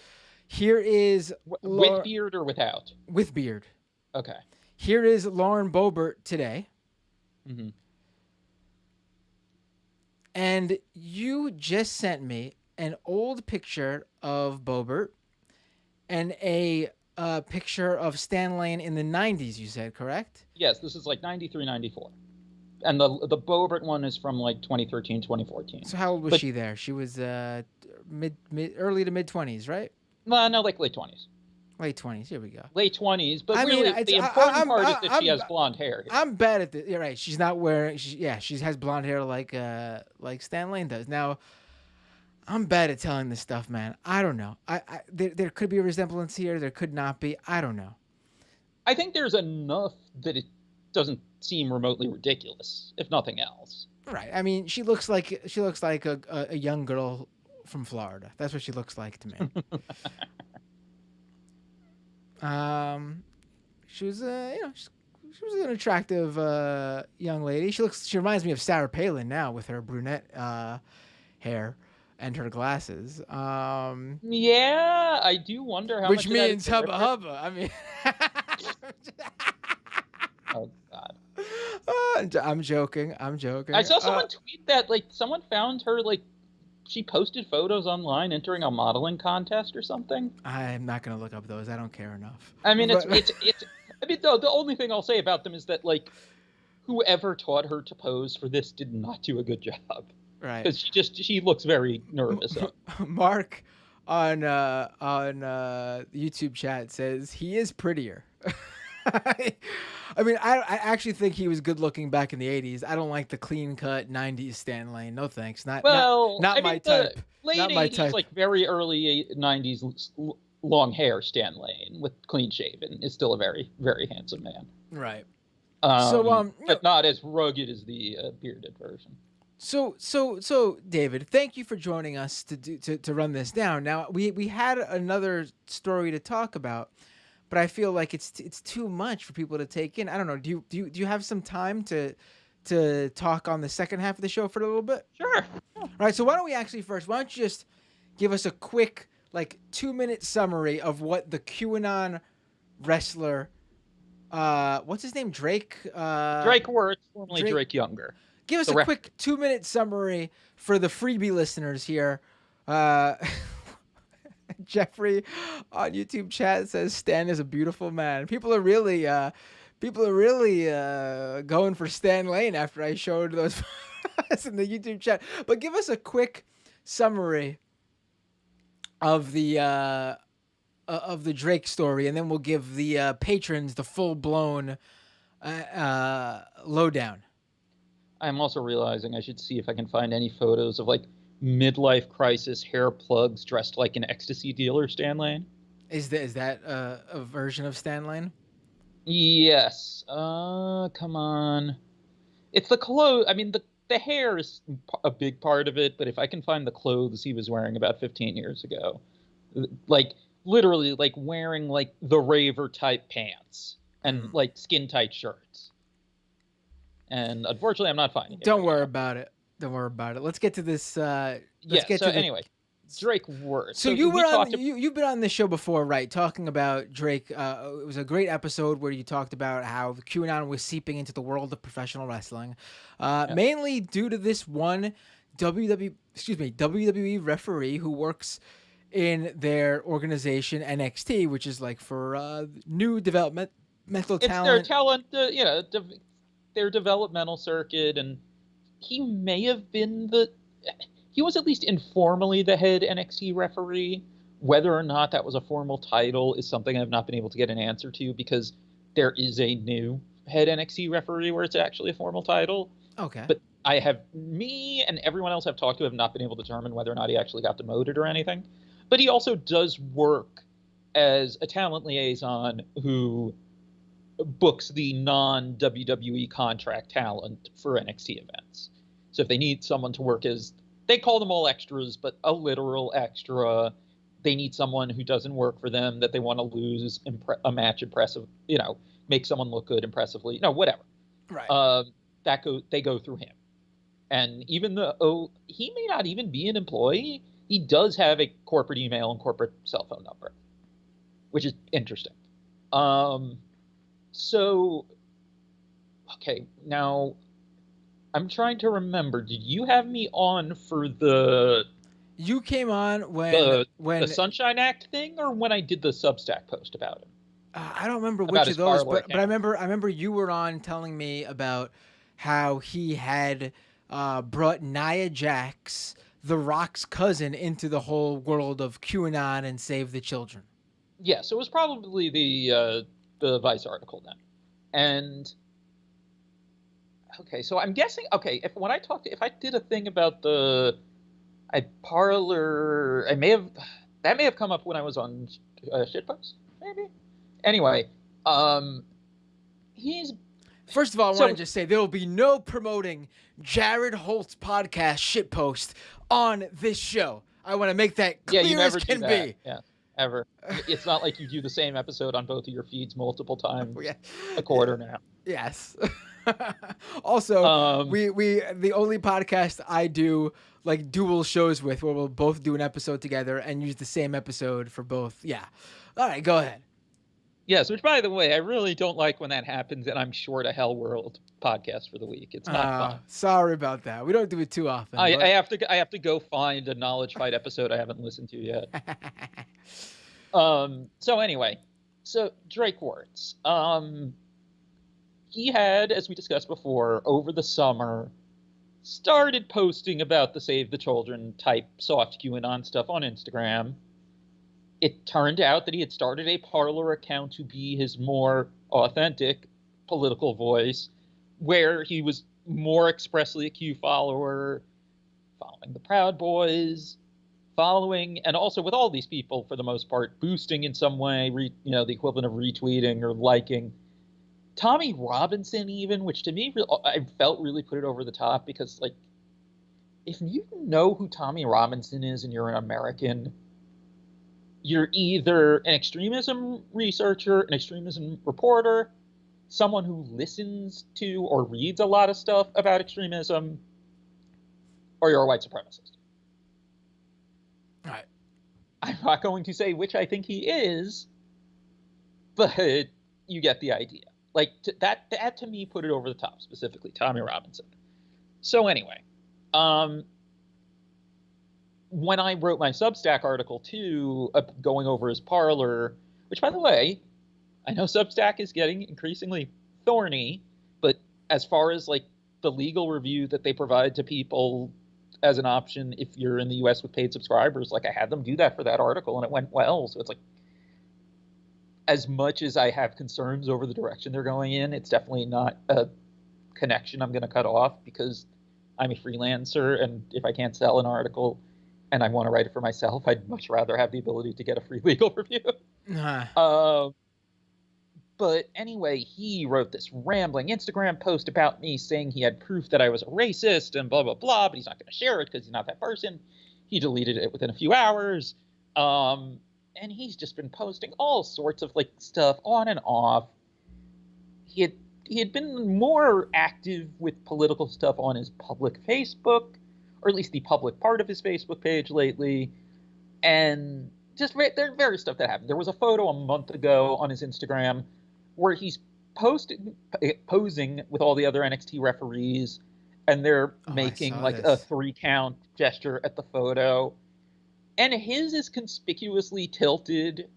[SPEAKER 1] Here is
[SPEAKER 3] with beard or without?
[SPEAKER 1] With beard.
[SPEAKER 3] Okay.
[SPEAKER 1] Here is Lauren Boebert today.
[SPEAKER 3] Mm-hmm.
[SPEAKER 1] And you just sent me an old picture of Bobert and a picture of Stan Lane in the 90s, you said, correct?
[SPEAKER 3] Yes, this is like 93, 94. And the Bobert one is from like 2013, 2014.
[SPEAKER 1] So how old was she there? She was mid early to mid-20s, right?
[SPEAKER 3] No, like late 20s.
[SPEAKER 1] Late 20s, here we go.
[SPEAKER 3] Late 20s, but really the important part is that she has blonde hair.
[SPEAKER 1] I'm bad at this. You're right. She's not wearing. She has blonde hair like Stan Lane does. Now, I'm bad at telling this stuff, man. I don't know. There could be a resemblance here. There could not be. I don't know.
[SPEAKER 3] I think there's enough that it doesn't seem remotely ridiculous, if nothing else.
[SPEAKER 1] Right. I mean, she looks like a young girl from Florida. That's what she looks like to me. She was she was an attractive young lady. She reminds me of Sarah Palin now with her brunette hair and her glasses.
[SPEAKER 3] Yeah, I do wonder how
[SPEAKER 1] which
[SPEAKER 3] much
[SPEAKER 1] means hubba hubba. I mean,
[SPEAKER 3] oh God.
[SPEAKER 1] I'm joking.
[SPEAKER 3] I saw someone tweet that like someone found her like she posted photos online entering a modeling contest or something.
[SPEAKER 1] I'm not gonna look up those. I don't care enough.
[SPEAKER 3] I mean,
[SPEAKER 1] But-
[SPEAKER 3] I mean, the only thing I'll say about them is that, like, whoever taught her to pose for this did not do a good job.
[SPEAKER 1] right.
[SPEAKER 3] Because she looks very nervous.
[SPEAKER 1] Mark on YouTube chat says he is prettier. I mean, I actually think he was good looking back in the 80s. I don't like the clean cut 90s Stan Lane. No thanks. Not my type.
[SPEAKER 3] Late
[SPEAKER 1] Not my
[SPEAKER 3] 80s,
[SPEAKER 1] type.
[SPEAKER 3] like very early 90s long hair Stan Lane with clean shaven is still a very, very handsome man.
[SPEAKER 1] Right.
[SPEAKER 3] But not as rugged as the bearded version.
[SPEAKER 1] So David, thank you for joining us to run this down. Now we had another story to talk about, but I feel like it's too much for people to take in. I don't know. Do you have some time to talk on the second half of the show for a little bit?
[SPEAKER 3] Sure.
[SPEAKER 1] All right. So why don't you just give us a quick 2-minute summary of what the QAnon wrestler, what's his name? Drake
[SPEAKER 3] Wirtz, formerly Drake Younger.
[SPEAKER 1] Give us a quick 2-minute summary for the freebie listeners here. Jeffrey on YouTube chat says Stan is a beautiful man. People are really going for Stan Lane after I showed those photos in the YouTube chat. But give us a quick summary of the Drake story, and then we'll give the patrons the full-blown lowdown.
[SPEAKER 3] I'm also realizing I should see if I can find any photos of midlife crisis hair plugs dressed like an ecstasy dealer Stan Lane.
[SPEAKER 1] Is that a version of Stan Lane?
[SPEAKER 3] Yes. Come on. It's the clothes. I mean, the hair is a big part of it, but if I can find the clothes he was wearing about 15 years ago, literally wearing the raver type pants and skin tight shirts. And unfortunately, I'm not finding it.
[SPEAKER 1] Don't worry about it. Let's get to this.
[SPEAKER 3] Anyway, Drake Wirtz.
[SPEAKER 1] So you've been on this show before, right? Talking about Drake. It was a great episode where you talked about how QAnon was seeping into the world of professional wrestling, mainly due to this one WWE referee who works in their organization NXT, which is for new developmental talent.
[SPEAKER 3] It's their talent, their developmental circuit, and he may have been he was at least informally the head NXT referee. Whether or not that was a formal title is something I've not been able to get an answer to, because there is a new head NXT referee where it's actually a formal title.
[SPEAKER 1] Okay.
[SPEAKER 3] But me and everyone else I've talked to have not been able to determine whether or not he actually got demoted or anything. But he also does work as a talent liaison who books the non-WWE contract talent for NXT events. So if they need someone to work as, they call them all extras, but a literal extra, they need someone who doesn't work for them, that they want to lose a match impressive, make someone look good impressively, whatever.
[SPEAKER 1] Right.
[SPEAKER 3] They go through him. And even though he may not even be an employee, he does have a corporate email and corporate cell phone number, which is interesting. So, okay, now I'm trying to remember. Did you have me on for the?
[SPEAKER 1] You came on when
[SPEAKER 3] the Sunshine Act thing, or when I did the Substack post about him?
[SPEAKER 1] I don't remember which of those, but I remember you were on telling me about how he had brought Nia Jax, The Rock's cousin, into the whole world of QAnon and Save the Children.
[SPEAKER 3] Yeah, so it was probably the Vice article then. And okay, so I'm guessing, if I did a thing about that may have come up when I was on Shitpost, maybe. Anyway,
[SPEAKER 1] First of all, I want to just say there will be no promoting Jared Holt's podcast Shitpost on this show. I want to make that clear as can be.
[SPEAKER 3] Yeah. Ever. It's not like you do the same episode on both of your feeds multiple times
[SPEAKER 1] Yeah.
[SPEAKER 3] a quarter now.
[SPEAKER 1] Yes. Also, we the only podcast I do dual shows with, where we'll both do an episode together and use the same episode for both. Yeah. All right, go ahead.
[SPEAKER 3] Yes, which, by the way, I really don't like when that happens, and I'm short a Hell World podcast for the week. It's not fun.
[SPEAKER 1] Sorry about that. We don't do it too often.
[SPEAKER 3] I
[SPEAKER 1] But...
[SPEAKER 3] have to go find a Knowledge Fight episode I haven't listened to yet. So anyway, so Drake Warts. He had, as we discussed before, over the summer, started posting about the Save the Children type soft QAnon stuff on Instagram. It turned out that he had started a Parler account to be his more authentic political voice, where he was more expressly a Q follower, following the Proud Boys, and also with all these people, for the most part, boosting in some way, the equivalent of retweeting or liking. Tommy Robinson, even, which to me, I felt really put it over the top, because, like, if you know who Tommy Robinson is and you're an American, you're either an extremism researcher, an extremism reporter, someone who listens to or reads a lot of stuff about extremism, or you're a white supremacist.
[SPEAKER 1] All right.
[SPEAKER 3] I'm not going to say which I think he is, but you get the idea. Like, that to me put it over the top, specifically Tommy Robinson. So anyway, when I wrote my Substack article too, going over his Parler, which, by the way, I know Substack is getting increasingly thorny, but as far as like the legal review that they provide to people as an option if you're in the US with paid subscribers, like, I had them do that for that article and it went well. So it's like, as much as I have concerns over the direction they're going in, it's definitely not a connection I'm going to cut off, because I'm a freelancer, and if I can't sell an article and I want to write it for myself, I'd much rather have the ability to get a free legal review. But anyway, he wrote this rambling Instagram post about me saying he had proof that I was a racist and blah, blah, blah, but he's not going to share it because he's not that person. He deleted it within a few hours. And he's just been posting all sorts of like stuff on and off. He had been more active with political stuff on his public Facebook, or at least the public part of his Facebook page lately. And just there are various stuff that happened. There was a photo a month ago on his Instagram where he's posing with all the other NXT referees, and they're making like a 3-count gesture at the photo. And his is conspicuously tilted.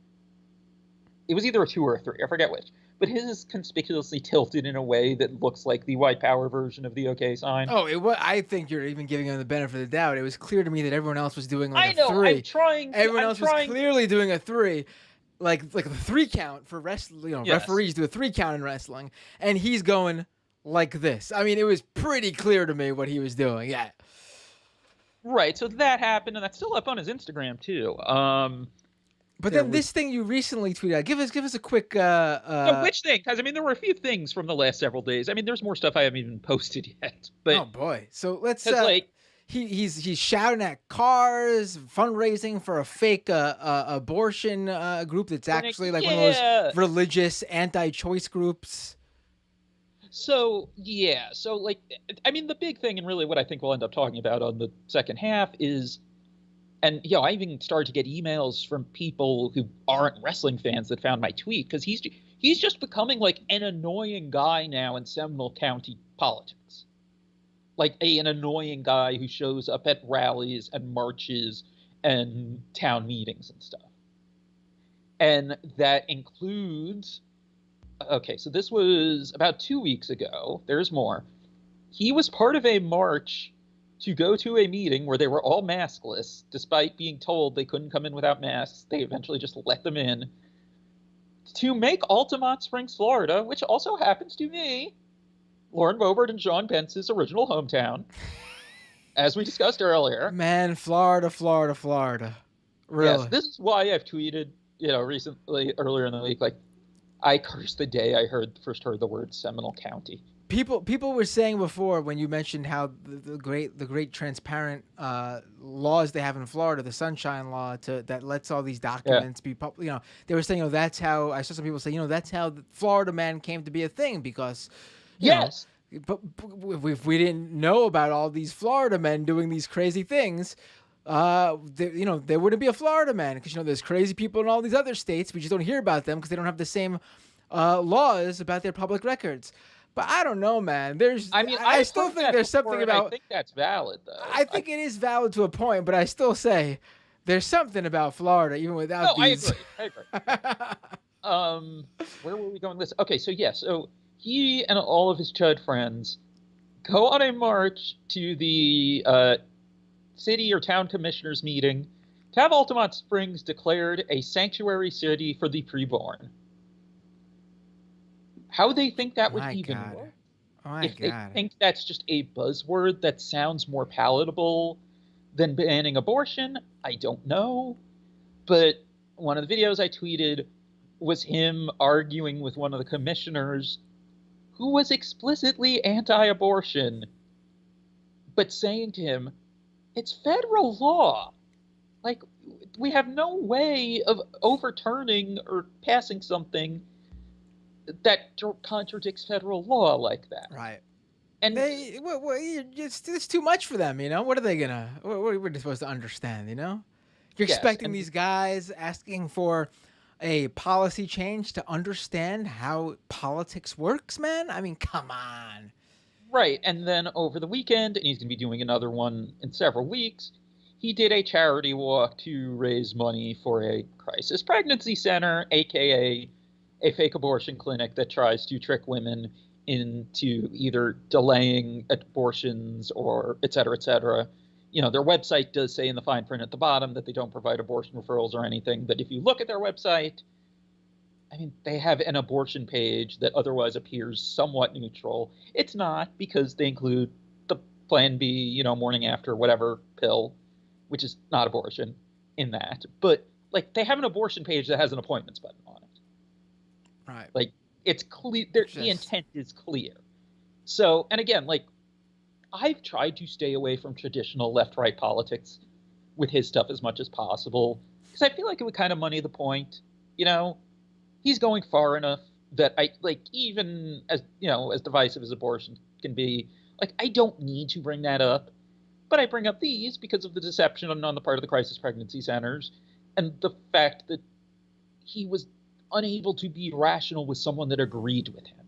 [SPEAKER 3] It was either a 2 or a 3, I forget which. But his is conspicuously tilted in a way that looks like the white power version of the OK sign.
[SPEAKER 1] Oh, I think you're even giving him the benefit of the doubt. It was clear to me that everyone else was doing like a 3. Everyone else was clearly doing a 3. Like a 3 count for wrestling. Yes. Referees do a 3 count in wrestling. And he's going like this. I mean, it was pretty clear to me what he was doing. Yeah.
[SPEAKER 3] Right, so that happened, and that's still up on his Instagram too.
[SPEAKER 1] But then this thing you recently tweeted out, give us a quick.
[SPEAKER 3] Which thing? Because I mean, there were a few things from the last several days. I mean, there's more stuff I haven't even posted yet. But
[SPEAKER 1] oh boy, so let's. He's shouting at cars, fundraising for a fake abortion group that's actually like one of those religious anti-choice groups.
[SPEAKER 3] So, like, I mean, the big thing, and really what I think we'll end up talking about on the second half is, and, I even started to get emails from people who aren't wrestling fans that found my tweet, because he's just becoming, like, an annoying guy now in Seminole County politics. Like, an annoying guy who shows up at rallies and marches and town meetings and stuff. And that includes... Okay, so this was about 2 weeks ago. There's more. He was part of a march to go to a meeting where they were all maskless, despite being told they couldn't come in without masks. They eventually just let them in, to make Altamont Springs, Florida, which also happens to be Lauren Boebert and John Pence's original hometown, as we discussed earlier.
[SPEAKER 1] Man, Florida. Really?
[SPEAKER 3] Yes, this is why I've tweeted, recently, earlier in the week, like, I cursed the day I first heard the word Seminole County.
[SPEAKER 1] People were saying before, when you mentioned how the great transparent laws they have in Florida, the Sunshine Law that lets all these documents be public. They were saying, that's how I saw some people say, that's how the Florida man came to be a thing, because
[SPEAKER 3] yes.
[SPEAKER 1] But if we didn't know about all these Florida men doing these crazy things, there wouldn't be a Florida man because there's crazy people in all these other states. We just don't hear about them because they don't have the same laws about their public records. But I don't know, man. I still think there's something about.
[SPEAKER 3] I think that's valid, though.
[SPEAKER 1] I think it is valid to a point, but I still say there's something about Florida, even without these.
[SPEAKER 3] I agree. Where were we going with this? Okay, so he and all of his chud friends go on a march to the city or town commissioners meeting to have Altamont Springs declared a sanctuary city for the preborn. How they think that would even work? If they think that's just a buzzword that sounds more palatable than banning abortion, I don't know. But one of the videos I tweeted was him arguing with one of the commissioners who was explicitly anti-abortion, but saying to him, it's federal law. Like, we have no way of overturning or passing something that contradicts federal law like that.
[SPEAKER 1] Right. And it's too much for them, What are they gonna? What are they supposed to understand, You're expecting these guys asking for a policy change to understand how politics works, man? I mean, come on.
[SPEAKER 3] Right. And then over the weekend, and he's going to be doing another one in several weeks, he did a charity walk to raise money for a crisis pregnancy center, a.k.a. a fake abortion clinic that tries to trick women into either delaying abortions or et cetera, et cetera. Their website does say in the fine print at the bottom that they don't provide abortion referrals or anything. But if you look at their website, I mean, they have an abortion page that otherwise appears somewhat neutral. It's not, because they include the Plan B, morning after whatever pill, which is not abortion, in that. But, they have an abortion page that has an appointments button on it.
[SPEAKER 1] Right.
[SPEAKER 3] It's clear. The intent is clear. So, and again, I've tried to stay away from traditional left-right politics with his stuff as much as possible, because I feel like it would kind of money the point. He's going far enough that I even as as divisive as abortion can be, I don't need to bring that up, but I bring up these because of the deception on the part of the crisis pregnancy centers and the fact that he was unable to be rational with someone that agreed with him.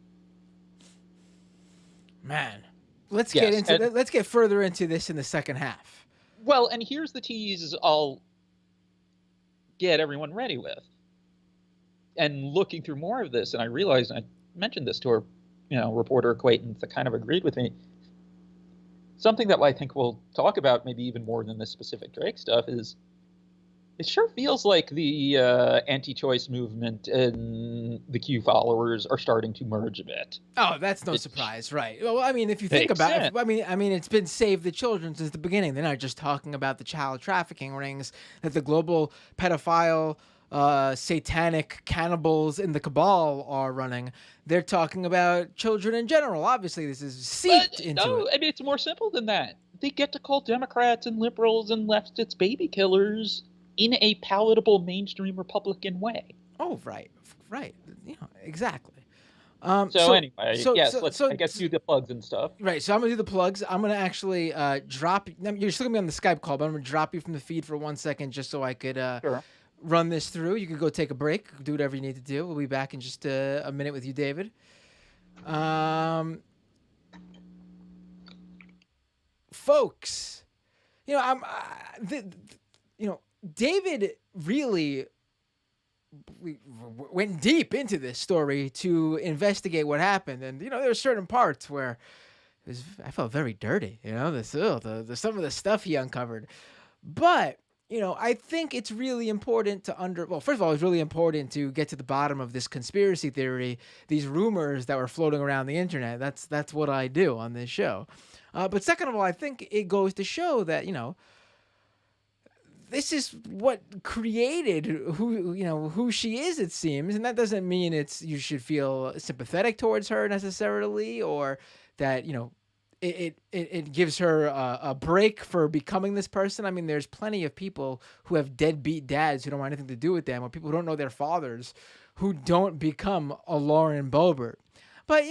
[SPEAKER 1] Man, let's get further into this in the second half.
[SPEAKER 3] Well, and here's the tease I'll get everyone ready with. And looking through more of this, and I realized, and I mentioned this to a reporter acquaintance that kind of agreed with me. Something that I think we'll talk about maybe even more than this specific Drake stuff is it sure feels like the anti-choice movement and the Q followers are starting to merge a bit.
[SPEAKER 1] Oh, that's no surprise, right? Well, I mean, if you think about it, I mean, it's been Save the Children since the beginning. They're not just talking about the child trafficking rings that the global pedophile, satanic cannibals in the cabal are running. They're talking about children in general. Obviously, this is seeped into it.
[SPEAKER 3] I mean, it's more simple than that. They get to call Democrats and liberals and leftists baby killers in a palatable mainstream Republican way.
[SPEAKER 1] Oh, right. Exactly.
[SPEAKER 3] Anyway, I guess do the plugs and stuff.
[SPEAKER 1] Right, so I'm going to do the plugs. I'm going to actually drop... You're still going to be on the Skype call, but I'm going to drop you from the feed for 1 second just so I could run this through. You can go take a break, do whatever you need to do. We'll be back in just a minute with you, David. Folks, David really went deep into this story to investigate what happened, and there are certain parts where I felt very dirty. The some of the stuff he uncovered, but I think it's really important to first of all, it's really important to get to the bottom of this conspiracy theory, these rumors that were floating around the internet. That's what I do on this show. But second of all, I think it goes to show that this is what created who she is, it seems. And that doesn't mean you should feel sympathetic towards her necessarily, or that, it gives her a break for becoming this person. I mean, there's plenty of people who have deadbeat dads who don't want anything to do with them, or people who don't know their fathers who don't become a Lauren Boebert. But,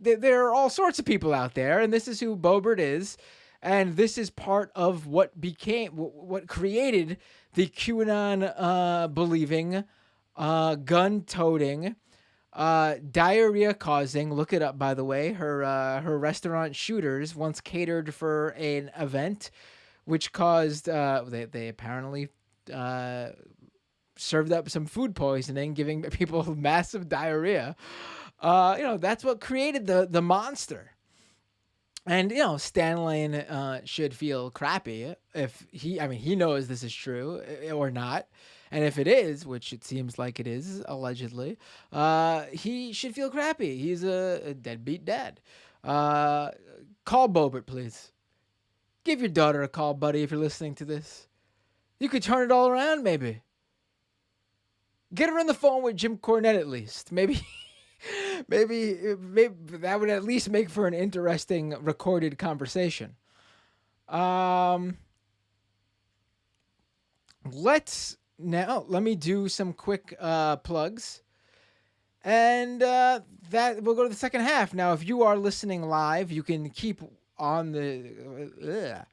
[SPEAKER 1] there are all sorts of people out there, and this is who Bobert is. And this is part of what created the QAnon believing, gun-toting, diarrhea-causing, look it up, by the way, her restaurant shooters once catered for an event which caused, they apparently served up some food poisoning, giving people massive diarrhea. That's what created the monster. And, Stan Lane should feel crappy if he knows this is true or not. And if it is, which it seems like it is, allegedly, he should feel crappy. He's a deadbeat dad. Call Bobert, please. Give your daughter a call, buddy, if you're listening to this. You could turn it all around, maybe. Get her on the phone with Jim Cornette, at least. Maybe that would at least make for an interesting recorded conversation. Let me do some quick plugs. And that we'll go to the second half. Now, if you are listening live, you can keep on the...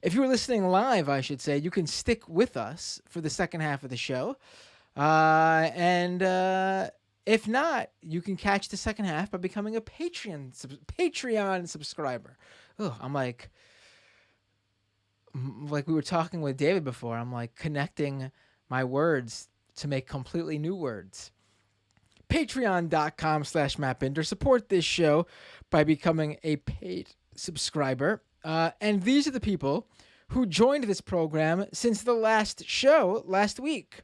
[SPEAKER 1] If you were listening live, I should say, you can stick with us for the second half of the show. If not, you can catch the second half by becoming a Patreon subscriber. I'm like we were talking with David before. I'm like connecting my words to make completely new words. Patreon.com/MattBinder. Support this show by becoming a paid subscriber. And these are the people who joined this program since the last show last week.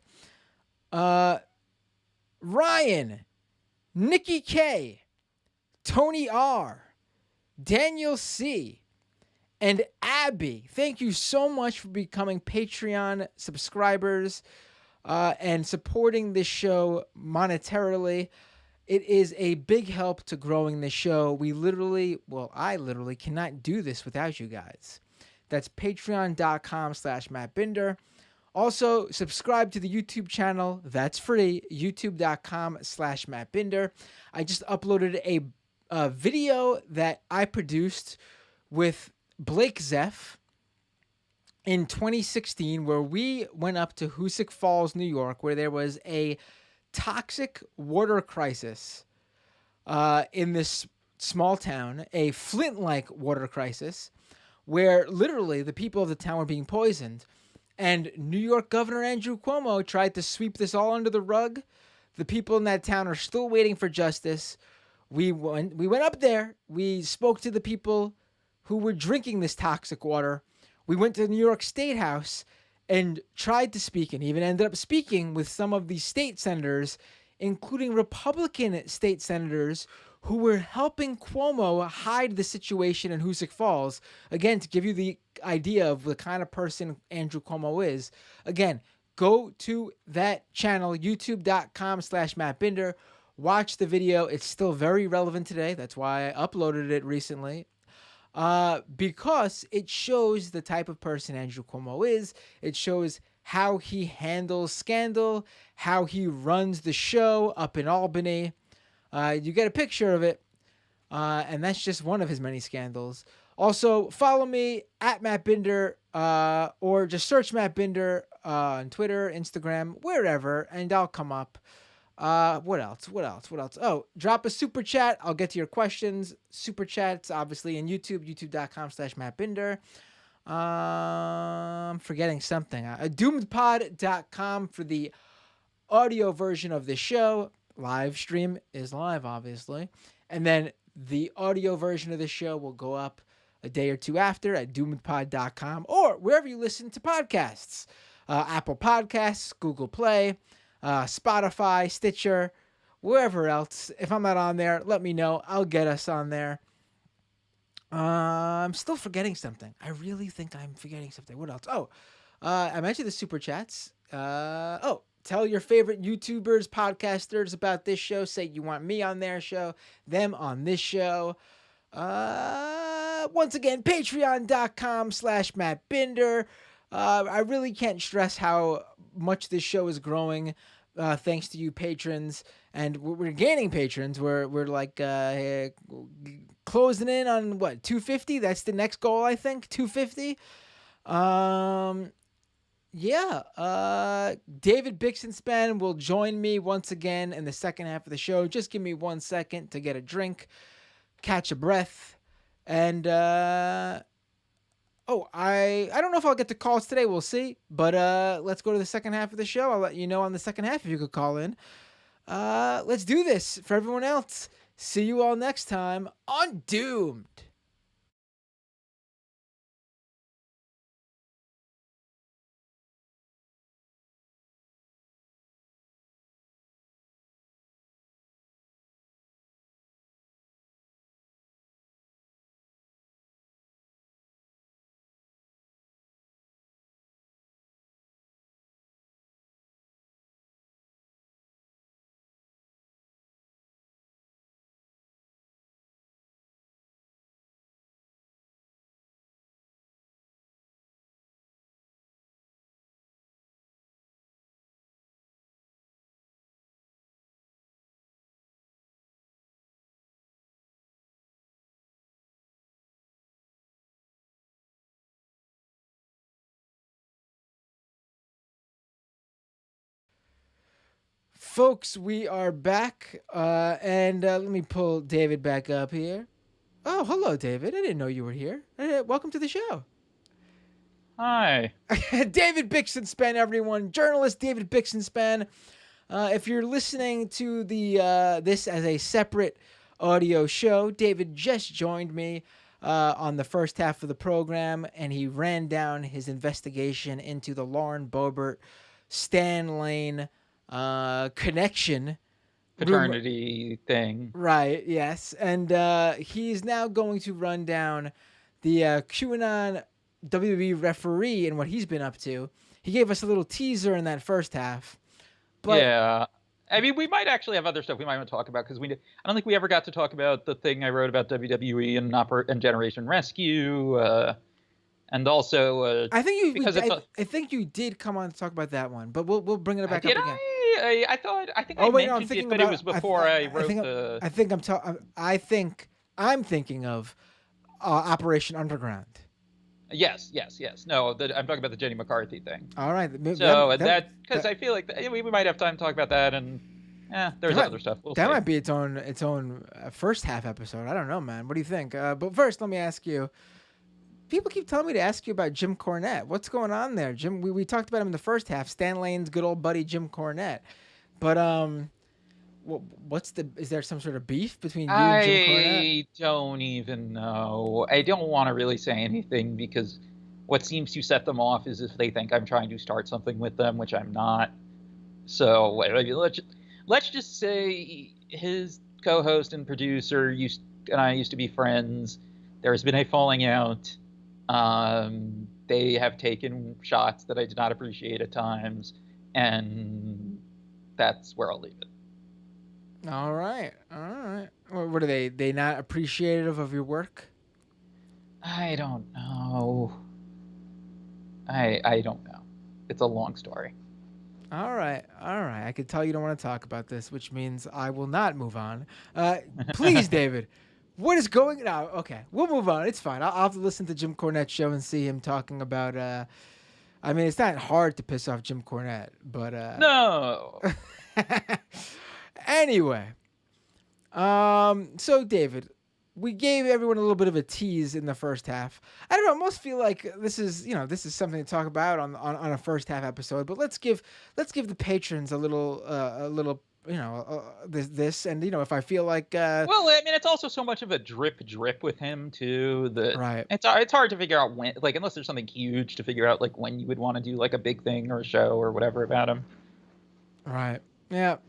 [SPEAKER 1] Ryan, Nikki K, Tony R, Daniel C, and Abby. Thank you so much for becoming Patreon subscribers and supporting this show monetarily. It is a big help to growing the show. I literally cannot do this without you guys. That's patreon.com/MattBinder. Also, subscribe to the YouTube channel. That's free. youtube.com/MattBinder. I just uploaded a video that I produced with Blake Zeff in 2016, where we went up to Hoosick Falls, New York, where there was a toxic water crisis in this small town, a Flint-like water crisis, where literally the people of the town were being poisoned. And New York Governor Andrew Cuomo tried to sweep this all under the rug. The people in that town are still waiting for justice. We went up there. We spoke to the people who were drinking this toxic water. We went to the New York State House and tried to speak, and even ended up speaking with some of the state senators, including Republican state senators who were helping Cuomo hide the situation in Hoosick Falls. Again, to give you the idea of the kind of person Andrew Cuomo is. Again, go to that channel, youtube.com/MattBinder. Watch the video. It's still very relevant today. That's why I uploaded it recently. Because it shows the type of person Andrew Cuomo is. It shows how he handles scandal, how he runs the show up in Albany. You get a picture of it, and that's just one of his many scandals. Also, follow me at Matt Binder, or just search Matt Binder on Twitter, Instagram, wherever, and I'll come up. What else? Oh, drop a super chat. I'll get to your questions. Super chats, obviously, in YouTube, youtube.com/MattBinder. I'm forgetting something. Doomedpod.com for the audio version of the show. Live stream is live, obviously. And then the audio version of the show will go up a day or two after at doomedpod.com or wherever you listen to podcasts. Apple Podcasts, Google Play, Spotify, Stitcher, wherever else. If I'm not on there, let me know. I'll get us on there. I'm still forgetting something. I really think I'm forgetting something. What else? Oh, I mentioned the super chats. Tell your favorite YouTubers, podcasters about this show. Say you want me on their show, them on this show. Once again, patreon.com/MattBinder. I really can't stress how much this show is growing, thanks to you patrons. and we're gaining patrons. We're like closing in on what, 250? That's the next goal, I think. 250. Yeah. David Bixenspan will join me once again in the second half of the show. Just give me 1 second to get a drink, catch a breath, and I don't know if I'll get the calls today. We'll see. But let's go to the second half of the show. I'll let you know on the second half if you could call in. Let's do this. For everyone else, see you all next time on Doomed. Folks, we are back, and let me pull David back up here. Oh, hello, David. I didn't know you were here. Welcome to the show.
[SPEAKER 3] Hi.
[SPEAKER 1] David Bixenspan, everyone. Journalist David Bixenspan. If you're listening to this as a separate audio show, David just joined me on the first half of the program, and he ran down his investigation into the Lauren Boebert, Stan Lane connection.
[SPEAKER 3] Paternity thing.
[SPEAKER 1] Right, yes. And he's now going to run down the QAnon WWE referee and what he's been up to. He gave us a little teaser in that first half. But
[SPEAKER 3] yeah. I mean, we might actually have other stuff we might want to talk about, because I don't think we ever got to talk about the thing I wrote about WWE and Generation Rescue. And also,
[SPEAKER 1] I think you did come on to talk about that one, but we'll bring it back up again.
[SPEAKER 3] I think I mentioned it, but it was before I wrote the.
[SPEAKER 1] I think I'm thinking of Operation Underground.
[SPEAKER 3] Yes. No, I'm talking about the Jenny McCarthy thing.
[SPEAKER 1] All right.
[SPEAKER 3] So because I feel like we might have time to talk about that, and there's other stuff. We'll see.
[SPEAKER 1] Might be its own first half episode. I don't know, man. What do you think? But first, let me ask you. People keep telling me to ask you about Jim Cornette. What's going on there, Jim? We talked about him in the first half. Stan Lane's good old buddy Jim Cornette. But is there some sort of beef between you and Jim Cornette?
[SPEAKER 3] I don't even know. I don't want to really say anything, because what seems to set them off is if they think I'm trying to start something with them, which I'm not. So let's just say his co-host and producer and I used to be friends. There has been a falling out. They have taken shots that I did not appreciate at times, and that's where I'll leave it.
[SPEAKER 1] All right. What are they not appreciative of your work?
[SPEAKER 3] I don't know. I don't know. It's a long story.
[SPEAKER 1] All right. I can tell you don't want to talk about this, which means I will not move on. Please, David. What is going on? No, okay, we'll move on. It's fine. I'll have to listen to Jim Cornette's show and see him talking about. I mean, it's not hard to piss off Jim Cornette, but
[SPEAKER 3] no.
[SPEAKER 1] Anyway, so David, we gave everyone a little bit of a tease in the first half. I don't know. I almost feel like this is something to talk about on a first half episode. But let's give the patrons a little. This, and if I feel like
[SPEAKER 3] well, I mean, it's also so much of a drip with him too, that
[SPEAKER 1] right.
[SPEAKER 3] It's hard to figure out when, like, unless there's something huge, to figure out like when you would want to do like a big thing or a show or whatever about him.
[SPEAKER 1] Right. Yeah.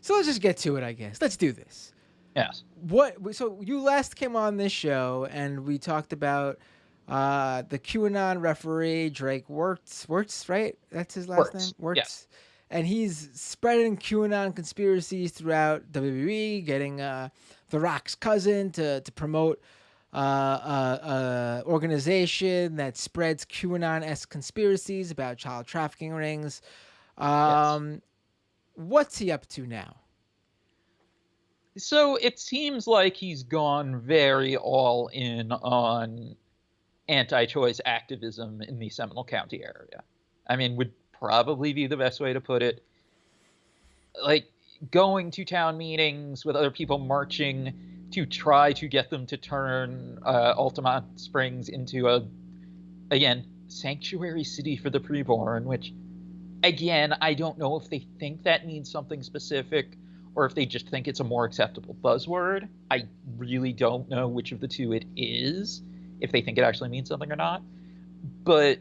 [SPEAKER 1] So let's just get to it, I guess. Let's do this.
[SPEAKER 3] Yes.
[SPEAKER 1] So you last came on this show and we talked about the QAnon referee Drake Wirtz, right? That's his last name? Wirtz.
[SPEAKER 3] Yes.
[SPEAKER 1] And he's spreading QAnon conspiracies throughout WWE, getting The Rock's cousin to promote organization that spreads QAnon-esque conspiracies about child trafficking rings.
[SPEAKER 3] Yes.
[SPEAKER 1] What's he up to now?
[SPEAKER 3] So it seems like he's gone very all in on anti-choice activism in the Seminole County area. I mean, would probably be the best way to put it. Like going to town meetings with other people marching to try to get them to turn Altamont Springs into again, sanctuary city for the preborn, which, again, I don't know if they think that means something specific or if they just think it's a more acceptable buzzword. I really don't know which of the two it is, if they think it actually means something or not. But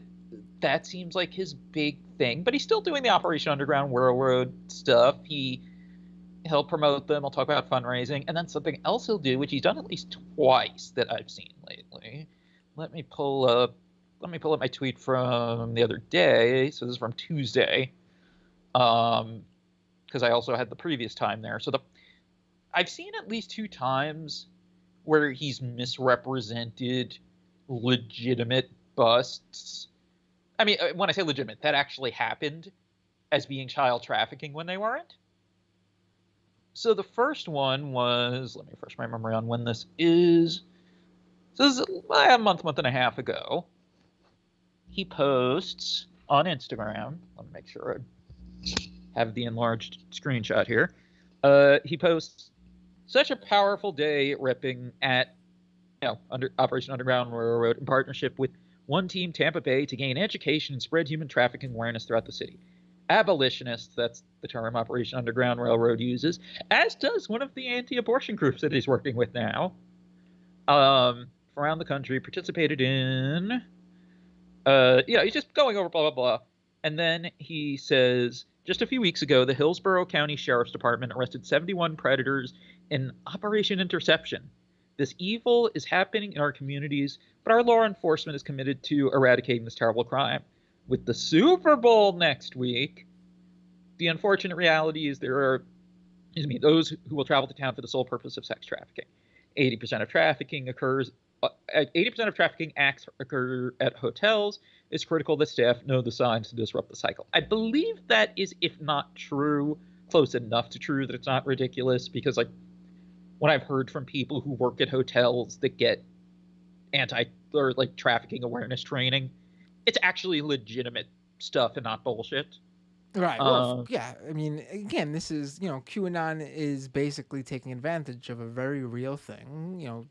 [SPEAKER 3] that seems like his big thing. But he's still doing the Operation Underground Railroad stuff. He'll promote them. He'll talk about fundraising. And then something else he'll do, which he's done at least twice that I've seen lately. Let me pull up my tweet from the other day. So this is from Tuesday. Because I also had the previous time there. So I've seen at least 2 times where he's misrepresented legitimate busts. I mean, when I say legitimate, that actually happened as being child trafficking when they weren't. So the first one was, let me refresh my memory on when this is. So this is a month and a half ago. He posts on Instagram. Let me make sure I have the enlarged screenshot here. He posts, such a powerful day ripping at Operation Underground Railroad in partnership with One Team Tampa Bay to gain education and spread human trafficking awareness throughout the city. Abolitionists, that's the term Operation Underground Railroad uses, as does one of the anti-abortion groups that he's working with now, around the country, participated in, he's just going over blah, blah, blah. And then he says, just a few weeks ago, the Hillsborough County Sheriff's Department arrested 71 predators in Operation Interception. This evil is happening in our communities, but our law enforcement is committed to eradicating this terrible crime. With the Super Bowl next week, the unfortunate reality is there are, those who will travel to town for the sole purpose of sex trafficking. 80% of trafficking acts occur at hotels. It's critical that staff know the signs to disrupt the cycle. I believe that is, if not true, close enough to true that it's not ridiculous, because when I've heard from people who work at hotels that get trafficking awareness training, it's actually legitimate stuff and not bullshit.
[SPEAKER 1] Right. Well, yeah. I mean, again, this is, QAnon is basically taking advantage of a very real thing.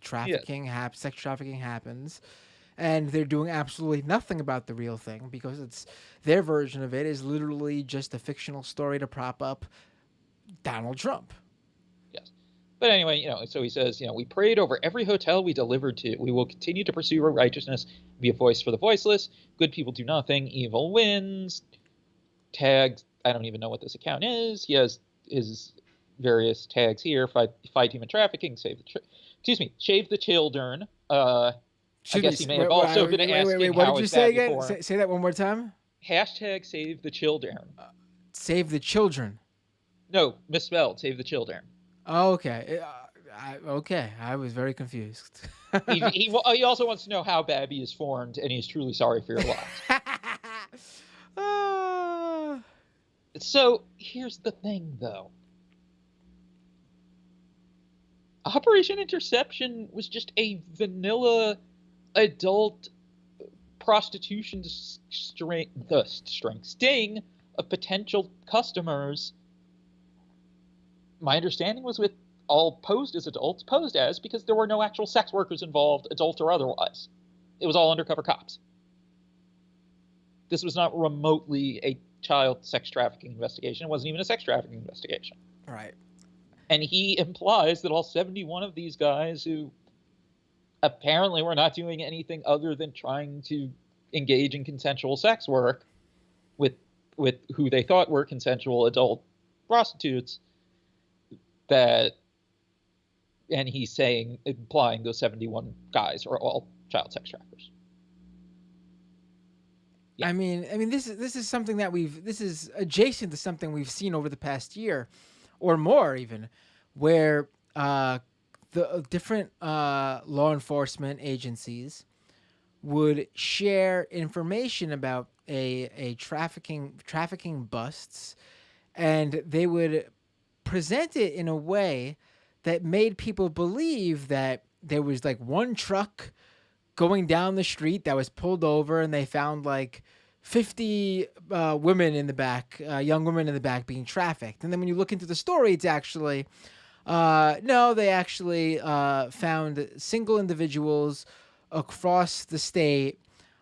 [SPEAKER 1] Sex trafficking happens, and they're doing absolutely nothing about the real thing because it's their version of it is literally just a fictional story to prop up Donald Trump.
[SPEAKER 3] Yes. But anyway, so he says, we prayed over every hotel we delivered to. We will continue to pursue righteousness, be a voice for the voiceless. Good people do nothing. Evil wins. Tags, I don't even know what this account is. He has his various tags here: fight human trafficking, shave the children. I guess he may have also been asking
[SPEAKER 1] what did you say again? Say that one more time.
[SPEAKER 3] Hashtag save the children.
[SPEAKER 1] Save the children.
[SPEAKER 3] No, misspelled. Save the children.
[SPEAKER 1] Oh, okay. I was very confused.
[SPEAKER 3] he also wants to know how Babby is formed, and he's truly sorry for your loss. So here's the thing, though. Operation Interception was just a vanilla adult prostitution sting of potential customers. My understanding was with all posed as adults, because there were no actual sex workers involved, adult or otherwise. It was all undercover cops. This was not remotely a child sex trafficking investigation. It wasn't even a sex trafficking investigation.
[SPEAKER 1] Right.
[SPEAKER 3] And he implies that all 71 of these guys who apparently were not doing anything other than trying to engage in consensual sex work with who they thought were consensual adult prostitutes, and he's implying those 71 guys are all child sex traffickers.
[SPEAKER 1] Yeah. I mean, this is something that this is adjacent to something we've seen over the past year, or more even, where the different law enforcement agencies would share information about a trafficking busts, and they would present it in a way that made people believe that there was like one truck going down the street that was pulled over, and they found like 50 women in the back, young women in the back being trafficked. And then when you look into the story, it's actually no, they actually found single individuals across the state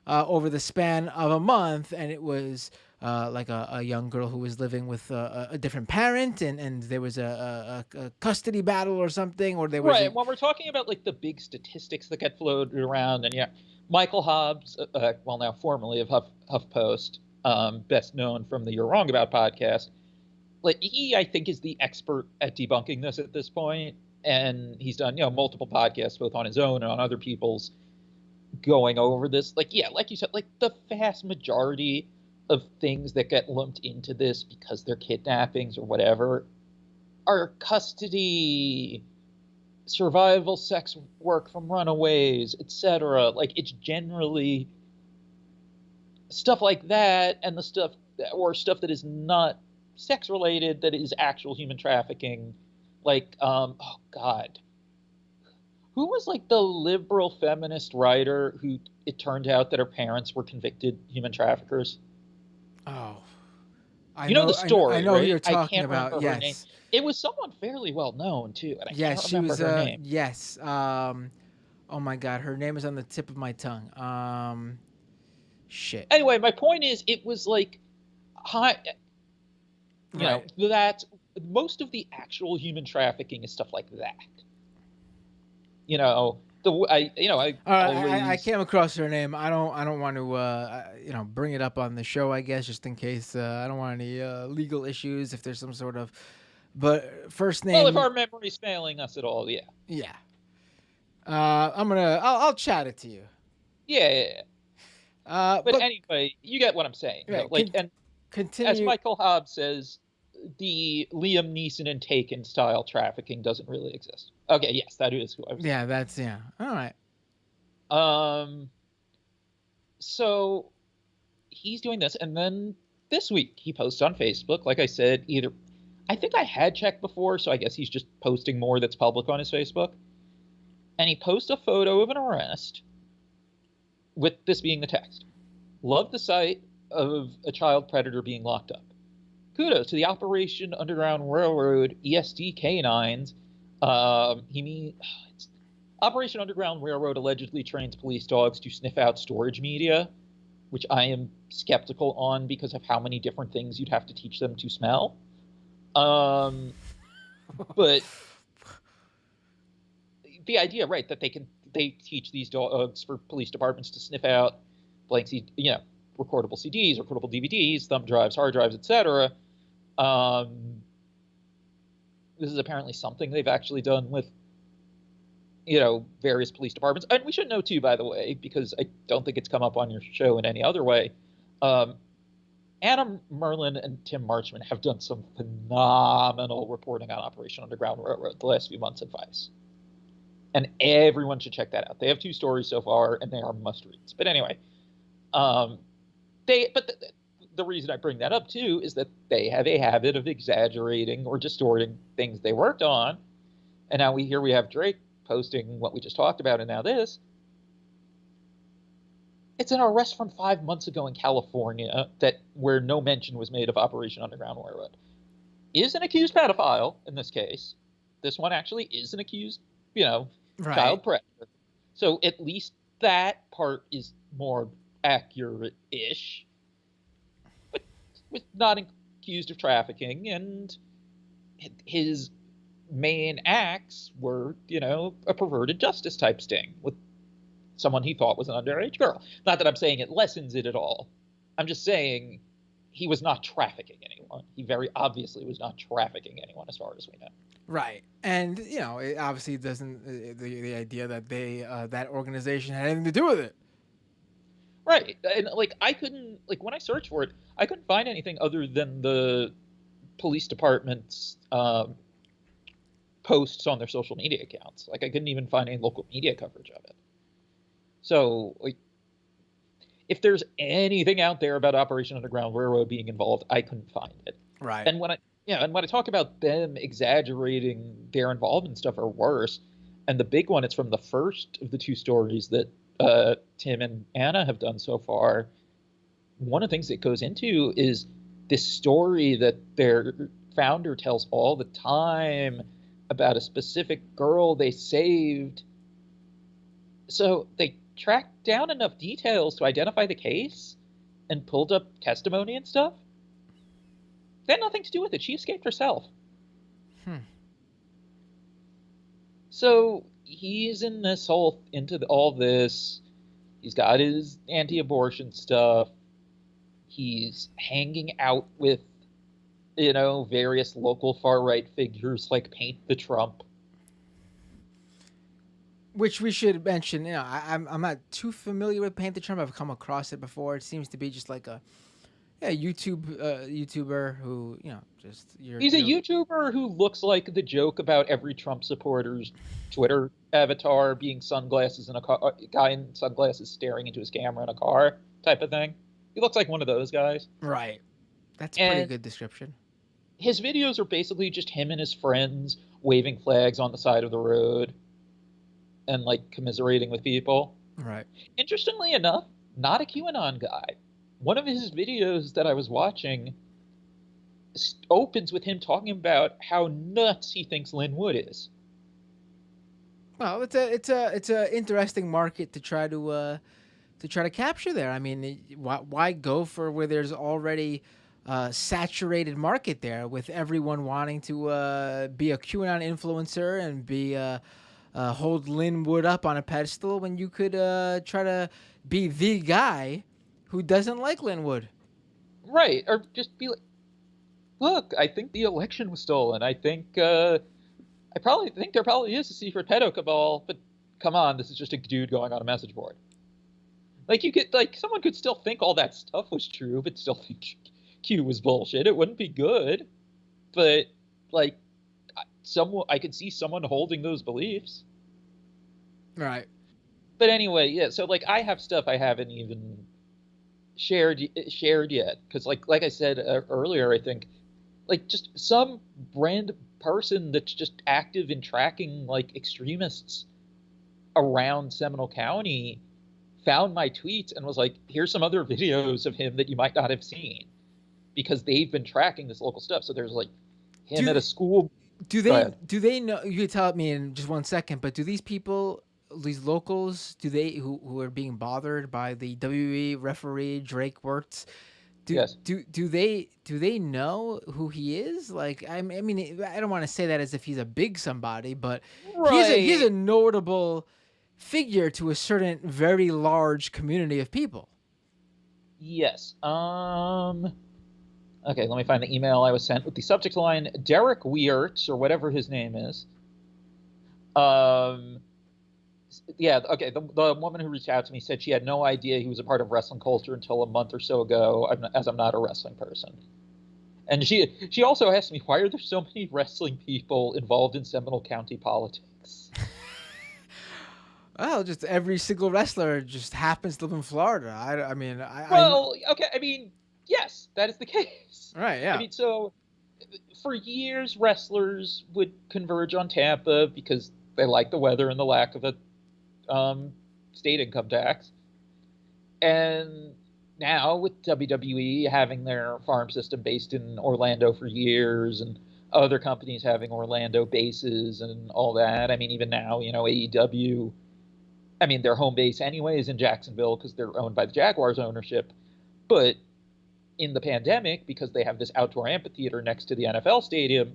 [SPEAKER 1] over the span of a month, and it was like a young girl who was living with a different parent, and there was a custody battle or something, or there was
[SPEAKER 3] right. When we're talking about like the big statistics that get floated around, and Michael Hobbs, well now formerly of HuffPost, best known from the You're Wrong About podcast, like he I think is the expert at debunking this at this point, and he's done multiple podcasts both on his own and on other people's going over this. Like like you said, like the vast majority of things that get lumped into this because they're kidnappings or whatever are custody, survival sex work from runaways, etc. Like it's generally stuff like that, and the stuff that is not sex related, that is actual human trafficking. Like oh god, who was like the liberal feminist writer who it turned out that her parents were convicted human traffickers?
[SPEAKER 1] Oh,
[SPEAKER 3] You know the story,
[SPEAKER 1] I know
[SPEAKER 3] right?
[SPEAKER 1] who you're
[SPEAKER 3] I
[SPEAKER 1] talking
[SPEAKER 3] can't
[SPEAKER 1] about.
[SPEAKER 3] remember her name.
[SPEAKER 1] Yes.
[SPEAKER 3] It was someone fairly well known too, and I
[SPEAKER 1] Yes,
[SPEAKER 3] can't
[SPEAKER 1] she
[SPEAKER 3] remember
[SPEAKER 1] was.
[SPEAKER 3] her name.
[SPEAKER 1] Yes. Oh my God, her name is on the tip of my tongue. Shit.
[SPEAKER 3] Anyway, my point is, it was like,
[SPEAKER 1] Right.
[SPEAKER 3] that most of the actual human trafficking is stuff like that. I
[SPEAKER 1] I came across her name. I don't want to bring it up on the show, I guess, just in case. I don't want any legal issues if there's some sort of. But first name.
[SPEAKER 3] Well, if our memory's failing us at all, yeah.
[SPEAKER 1] Yeah. I'll chat it to you.
[SPEAKER 3] Yeah. But anyway, you get what I'm saying.
[SPEAKER 1] Right,
[SPEAKER 3] and
[SPEAKER 1] continue.
[SPEAKER 3] as Michael Hobbs says, the Liam Neeson and Taken style trafficking doesn't really exist. Okay, yes, that is who I was.
[SPEAKER 1] Yeah, that's all right.
[SPEAKER 3] So he's doing this, and then this week he posts on Facebook. Like I said, I think I had checked before, so I guess he's just posting more that's public on his Facebook. And he posts a photo of an arrest with this being the text. Love the sight of a child predator being locked up. Kudos to the Operation Underground Railroad ESD canines. Operation Underground Railroad allegedly trains police dogs to sniff out storage media, which I am skeptical on because of how many different things you'd have to teach them to smell. But the idea, right, that they teach these dogs for police departments to sniff out blank recordable CDs, recordable DVDs, thumb drives, hard drives, etc. This is apparently something they've actually done with various police departments. And we should know too, by the way, because I don't think it's come up on your show in any other way. Adam Merlin and Tim Marchman have done some phenomenal reporting on Operation Underground Railroad the last few months at Vice. And everyone should check that out. They have 2 stories so far, and they are must-reads. But anyway, the reason I bring that up, too, is that they have a habit of exaggerating or distorting things they worked on. And now we have Drake posting what we just talked about, and now this. It's an arrest from 5 months ago in California where no mention was made of Operation Underground Railroad. Is an accused pedophile in this case. This one actually is an accused,
[SPEAKER 1] Right.
[SPEAKER 3] child predator. So at least that part is more accurate-ish. But was not accused of trafficking, and his main acts were, a perverted justice type sting with someone he thought was an underage girl. Not that I'm saying it lessens it at all. I'm just saying he was not trafficking anyone. He very obviously was not trafficking anyone as far as we know.
[SPEAKER 1] Right. And, it obviously doesn't, the idea that that organization had anything to do with it.
[SPEAKER 3] Right. And, I couldn't, when I searched for it, I couldn't find anything other than the police department's posts on their social media accounts. I couldn't even find any local media coverage of it. So, if there's anything out there about Operation Underground Railroad being involved, I couldn't find it.
[SPEAKER 1] Right.
[SPEAKER 3] And Yeah, and when I talk about them exaggerating their involvement in stuff or worse, and the big one, it's from the first of the two stories that Tim and Anna have done so far. One of the things it goes into is this story that their founder tells all the time about a specific girl they saved. So they tracked down enough details to identify the case and pulled up testimony and stuff. They had nothing to do with it. She escaped herself. So he's in this whole all this. He's got his anti-abortion stuff. He's hanging out with, various local far-right figures like Paint the Trump.
[SPEAKER 1] Which we should mention. I'm not too familiar with Paint the Trump. I've come across it before. It seems to be just like a YouTuber who,
[SPEAKER 3] He's a YouTuber who looks like the joke about every Trump supporter's Twitter avatar being sunglasses in a car, a guy in sunglasses staring into his camera in a car type of thing. He looks like one of those guys.
[SPEAKER 1] Right. That's a pretty good description.
[SPEAKER 3] His videos are basically just him and his friends waving flags on the side of the road and like commiserating with people.
[SPEAKER 1] Right.
[SPEAKER 3] Interestingly enough, not a QAnon guy. One of his videos that I was watching opens with him talking about how nuts he thinks Lin Wood is.
[SPEAKER 1] Well, it's a interesting market to try to capture there. I mean, why go for where there's already a saturated market there with everyone wanting to be a QAnon influencer and be hold Lin Wood up on a pedestal when you could try to be the guy who doesn't like Lin Wood.
[SPEAKER 3] Right, or just be like, look, I think the election was stolen. I probably think there probably is a secret pedo cabal, but come on, this is just a dude going on a message board. Like someone could still think all that stuff was true, but still think Q was bullshit. It wouldn't be good, but I could see someone holding those beliefs.
[SPEAKER 1] Right.
[SPEAKER 3] But anyway, yeah. So I have stuff I haven't even shared yet because like I said earlier, I think just some random person that's just active in tracking extremists around Seminole County found my tweets and was like, here's some other videos of him that you might not have seen because they've been tracking this local stuff. So there's him at a school.
[SPEAKER 1] Do they know? You could tell me in just 1 second, but do these people, these locals, who are being bothered by the WWE referee Drake Wirtz,
[SPEAKER 3] Yes.
[SPEAKER 1] Do they know who he is? I mean, I don't want to say that as if he's a big somebody, but
[SPEAKER 3] right.
[SPEAKER 1] he's a notable figure to a certain very large community of people.
[SPEAKER 3] Yes. Okay, let me find the email I was sent with the subject line Derek Weirtz or whatever his name is. Yeah, okay, the woman who reached out to me said she had no idea he was a part of wrestling culture until a month or so ago, as I'm not a wrestling person. And she also asked me, why are there so many wrestling people involved in Seminole County politics?
[SPEAKER 1] Well, just every single wrestler just happens to live in Florida.
[SPEAKER 3] Okay, I mean, yes, that is the case.
[SPEAKER 1] Right, yeah.
[SPEAKER 3] I mean, so for years, wrestlers would converge on Tampa because they like the weather and the lack of a state income tax. And now with WWE having their farm system based in Orlando for years and other companies having Orlando bases and all that, I mean, even now, AEW, I mean, their home base anyway is in Jacksonville because they're owned by the Jaguars ownership. But in the pandemic, because they have this outdoor amphitheater next to the NFL stadium,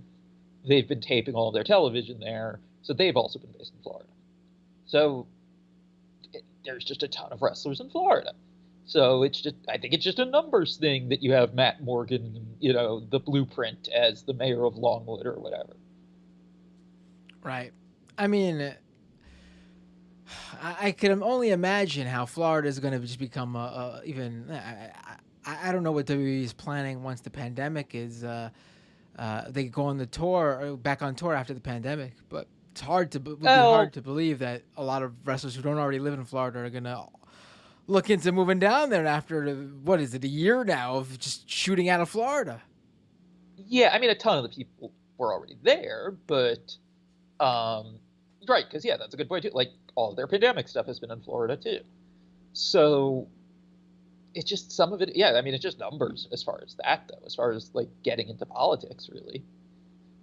[SPEAKER 3] they've been taping all their television there. So they've also been based in Florida. So there's just a ton of wrestlers in Florida. So I think it's just a numbers thing that you have Matt Morgan, the Blueprint as the mayor of Longwood or whatever.
[SPEAKER 1] Right. I mean, I can only imagine how Florida is going to just become even. I don't know what WWE is planning once the pandemic is. They go on the tour or back on tour after the pandemic, but it's hard to believe that a lot of wrestlers who don't already live in Florida are going to look into moving down there after a year now of just shooting out of Florida.
[SPEAKER 3] Yeah, I mean, a ton of the people were already there, but right, because yeah, that's a good point too. Like all of their pandemic stuff has been in Florida too, so it's just some of it. Yeah, I mean, it's just numbers as far as that though, as far as like getting into politics really.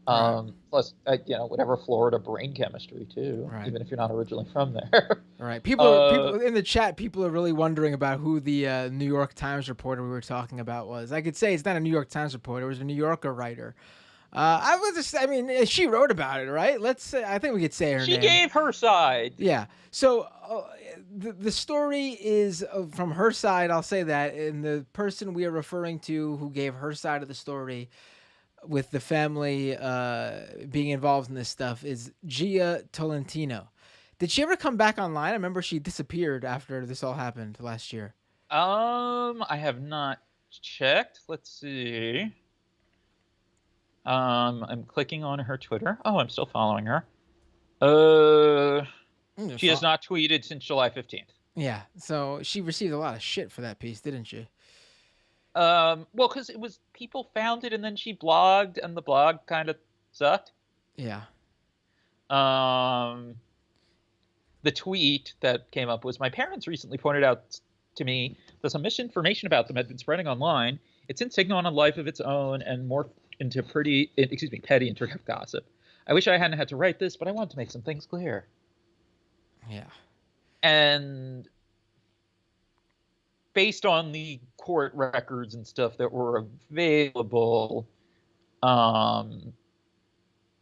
[SPEAKER 1] Right.
[SPEAKER 3] Plus, whatever Florida brain chemistry too,
[SPEAKER 1] Right.
[SPEAKER 3] even if you're not originally from there.
[SPEAKER 1] All right. People
[SPEAKER 3] uh,
[SPEAKER 1] in the chat. People are really wondering about who the New York Times reporter we were talking about was. I could say it's not a New York Times reporter. It was a New Yorker writer. I mean, she wrote about it, right? Let's say. I think we could say her
[SPEAKER 3] she
[SPEAKER 1] name.
[SPEAKER 3] gave her side.
[SPEAKER 1] Yeah. So the story is from her side. I'll say that, and the person we are referring to who gave her side of the story with the family being involved in this stuff is Gia Tolentino. Did she ever come back online? I remember she disappeared after this all happened last year.
[SPEAKER 3] I have not checked. Let's see. I'm clicking on her Twitter. Oh, I'm still following her. She has not tweeted since July 15th.
[SPEAKER 1] Yeah, so she received a lot of shit for that piece, didn't she?
[SPEAKER 3] Well, because it was people found it and then she blogged, and the blog kind of sucked.
[SPEAKER 1] Yeah.
[SPEAKER 3] The tweet that came up was, my parents recently pointed out to me that some misinformation about them had been spreading online. It's insignificant on a life of its own and morphed into petty internet gossip. I wish I hadn't had to write this, but I wanted to make some things clear.
[SPEAKER 1] Yeah.
[SPEAKER 3] And based on the court records and stuff that were available,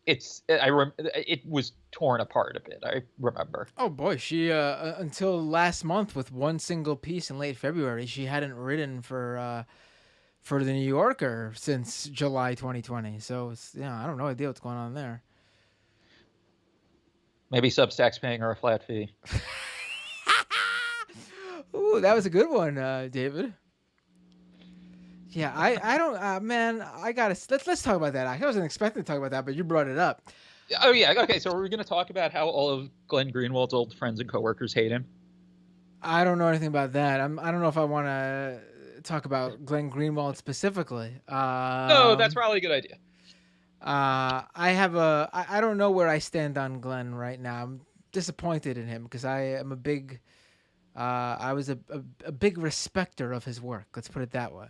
[SPEAKER 3] it was torn apart a bit. I remember.
[SPEAKER 1] Oh boy, she until last month with one single piece in late February, she hadn't written for the New Yorker since July 2020. So I don't know idea what's going on there.
[SPEAKER 3] Maybe Substack's paying her a flat fee.
[SPEAKER 1] Ooh, that was a good one, David. Yeah, I don't, man. Let's talk about that. I wasn't expecting to talk about that, but you brought it up.
[SPEAKER 3] Oh yeah, okay. So we're gonna talk about how all of Glenn Greenwald's old friends and coworkers hate him.
[SPEAKER 1] I don't know anything about that. I don't know if I want to talk about Glenn Greenwald specifically.
[SPEAKER 3] No, that's probably a good idea.
[SPEAKER 1] I don't know where I stand on Glenn right now. I'm disappointed in him because I was a big respecter of his work. Let's put it that way.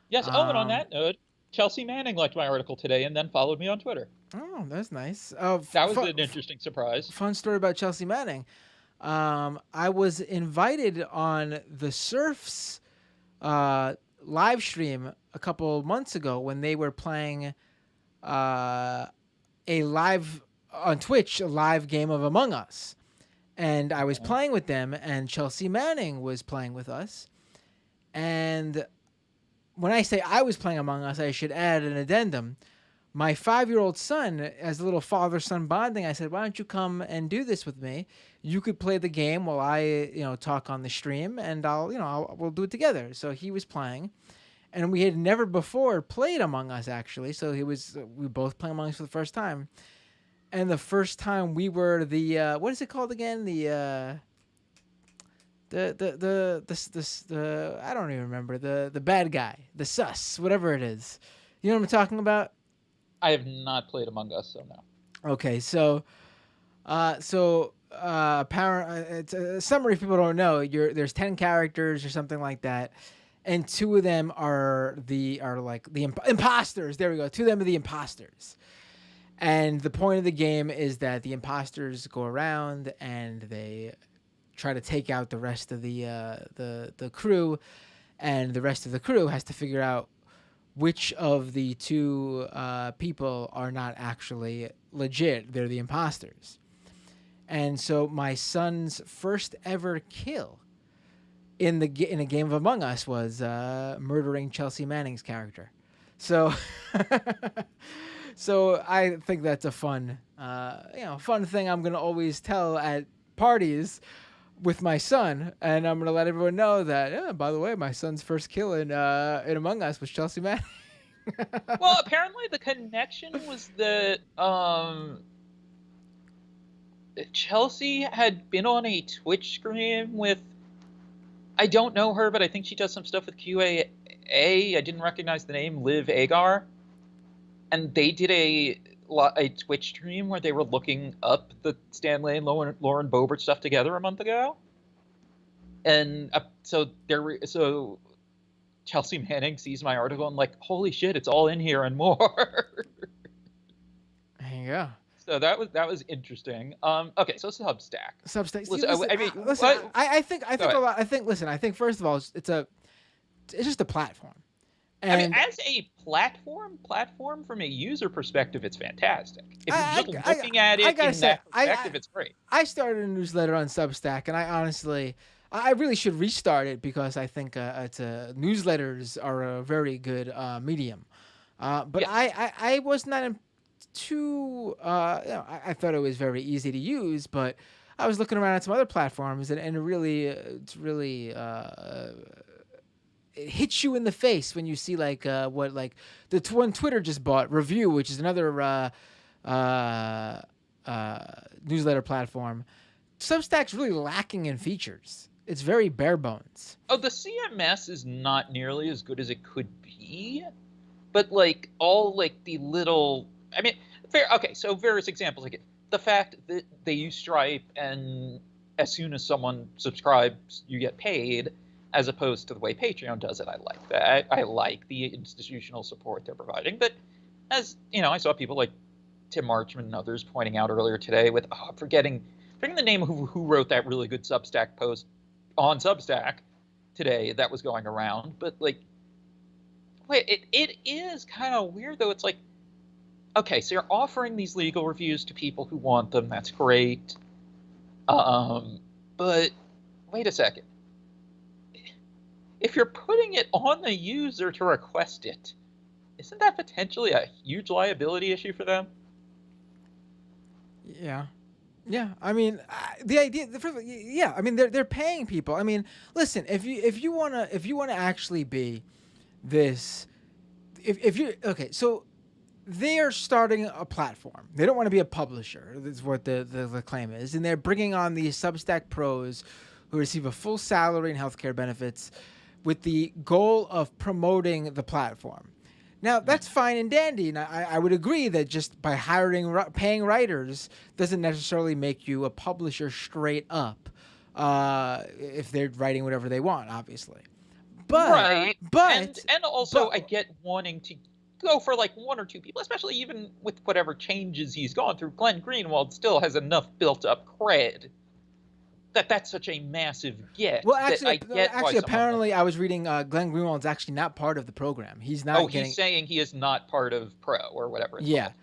[SPEAKER 3] Yes. And on that note, Chelsea Manning liked my article today and then followed me on Twitter.
[SPEAKER 1] Oh, that's nice.
[SPEAKER 3] That was an interesting surprise.
[SPEAKER 1] Fun story about Chelsea Manning. I was invited on the Surfs live stream a couple months ago when they were playing a live on Twitch, a live game of Among Us. And I was playing with them, and Chelsea Manning was playing with us. And when I say I was playing Among Us, I should add an addendum. My 5-year-old son, as a little father-son bonding, I said, why don't you come and do this with me? You could play the game while I, talk on the stream, and we'll do it together. So he was playing, and we had never before played Among Us, actually. So we both playing Among Us for the first time. And the first time we were the, what is it called again? The I don't even remember, the bad guy, the sus, whatever it is. You know what I'm talking about?
[SPEAKER 3] I have not played Among Us, so no.
[SPEAKER 1] Okay, so it's a summary if people don't know. There's 10 characters or something like that, and 2 of them are the imposters. There we go. 2 of them are the imposters. And the point of the game is that the imposters go around and they try to take out the rest of the crew, and the rest of the crew has to figure out which of the 2 people are not actually legit. They're the imposters. And so my son's first ever kill in a game of Among Us was murdering Chelsea Manning's character. So so I think that's a fun thing I'm going to always tell at parties with my son, and I'm gonna let everyone know that. By the way, my son's first kill in Among Us was Chelsea Manning.
[SPEAKER 3] Well, apparently the connection was that Chelsea had been on a Twitch stream with. I don't know her, but I think she does some stuff with QAA. I didn't recognize the name, Liv Agar. and they did a Twitch stream where they were looking up the Stan Lee and Lauren Boebert stuff together a month ago, and so Chelsea Manning sees my article and like, holy shit, it's all in here and more.
[SPEAKER 1] There you go.
[SPEAKER 3] So that was interesting. Okay, so Substack.
[SPEAKER 1] Substack.
[SPEAKER 3] Listen,
[SPEAKER 1] I think first of all, it's just a platform. And
[SPEAKER 3] I mean, as a platform from a user perspective, it's fantastic. If you're just looking at it in that perspective, it's great.
[SPEAKER 1] I started a newsletter on Substack, and I really should restart it because I think newsletters are a very good medium. But yes. I was not too. I thought it was very easy to use, but I was looking around at some other platforms, and it really it hits you in the face when you see what the one Twitter just bought, Review, which is another newsletter platform. Substack's really lacking in features. It's very bare bones.
[SPEAKER 3] Oh, the CMS is not nearly as good as it could be, but like all like the little, I mean, so various examples, like the fact that they use Stripe, and as soon as someone subscribes, you get paid, as opposed to the way Patreon does it. I like that. I like the institutional support they're providing. But as you know, I saw people like Tim Marchman and others pointing out earlier today with forgetting the name of who wrote that really good Substack post on Substack today that was going around. But like, wait, it is kind of weird though. It's like, okay, so you're offering these legal reviews to people who want them. That's great. But wait a second. If you're putting it on the user to request it, isn't that potentially a huge liability issue for them?
[SPEAKER 1] Yeah. I mean, the idea. I mean, they're paying people. I mean, listen, if you wanna actually be this, if you okay, so they are starting a platform. They don't want to be a publisher. That's what the claim is, and they're bringing on these Substack pros who receive a full salary and healthcare benefits, with the goal of promoting the platform. Now, that's fine and dandy, and I would agree that just by paying writers doesn't necessarily make you a publisher straight up, if they're writing whatever they want, obviously.
[SPEAKER 3] But also I get wanting to go for like one or two people, especially even with whatever changes he's gone through. Glenn Greenwald still has enough built-up cred that's such a massive get.
[SPEAKER 1] Well, actually, apparently, I was reading Glenn Greenwald's actually not part of the program. He's not.
[SPEAKER 3] He's saying he is not part of Pro or whatever. It's
[SPEAKER 1] called.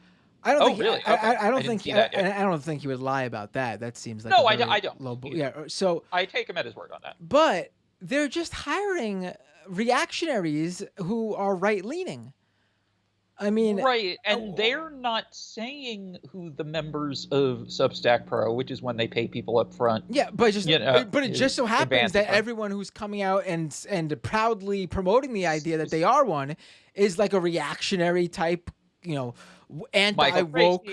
[SPEAKER 1] I don't think. Really? I don't think he would lie about that. That seems like
[SPEAKER 3] I don't.
[SPEAKER 1] Low so
[SPEAKER 3] I take him at his word on that.
[SPEAKER 1] But they're just hiring reactionaries who are right-leaning. I mean,
[SPEAKER 3] right, and they're not saying who the members of Substack Pro, which is when they pay people up front.
[SPEAKER 1] Yeah, but it just so happens that everyone who's coming out and proudly promoting the idea that they are one is like a reactionary type, anti-woke.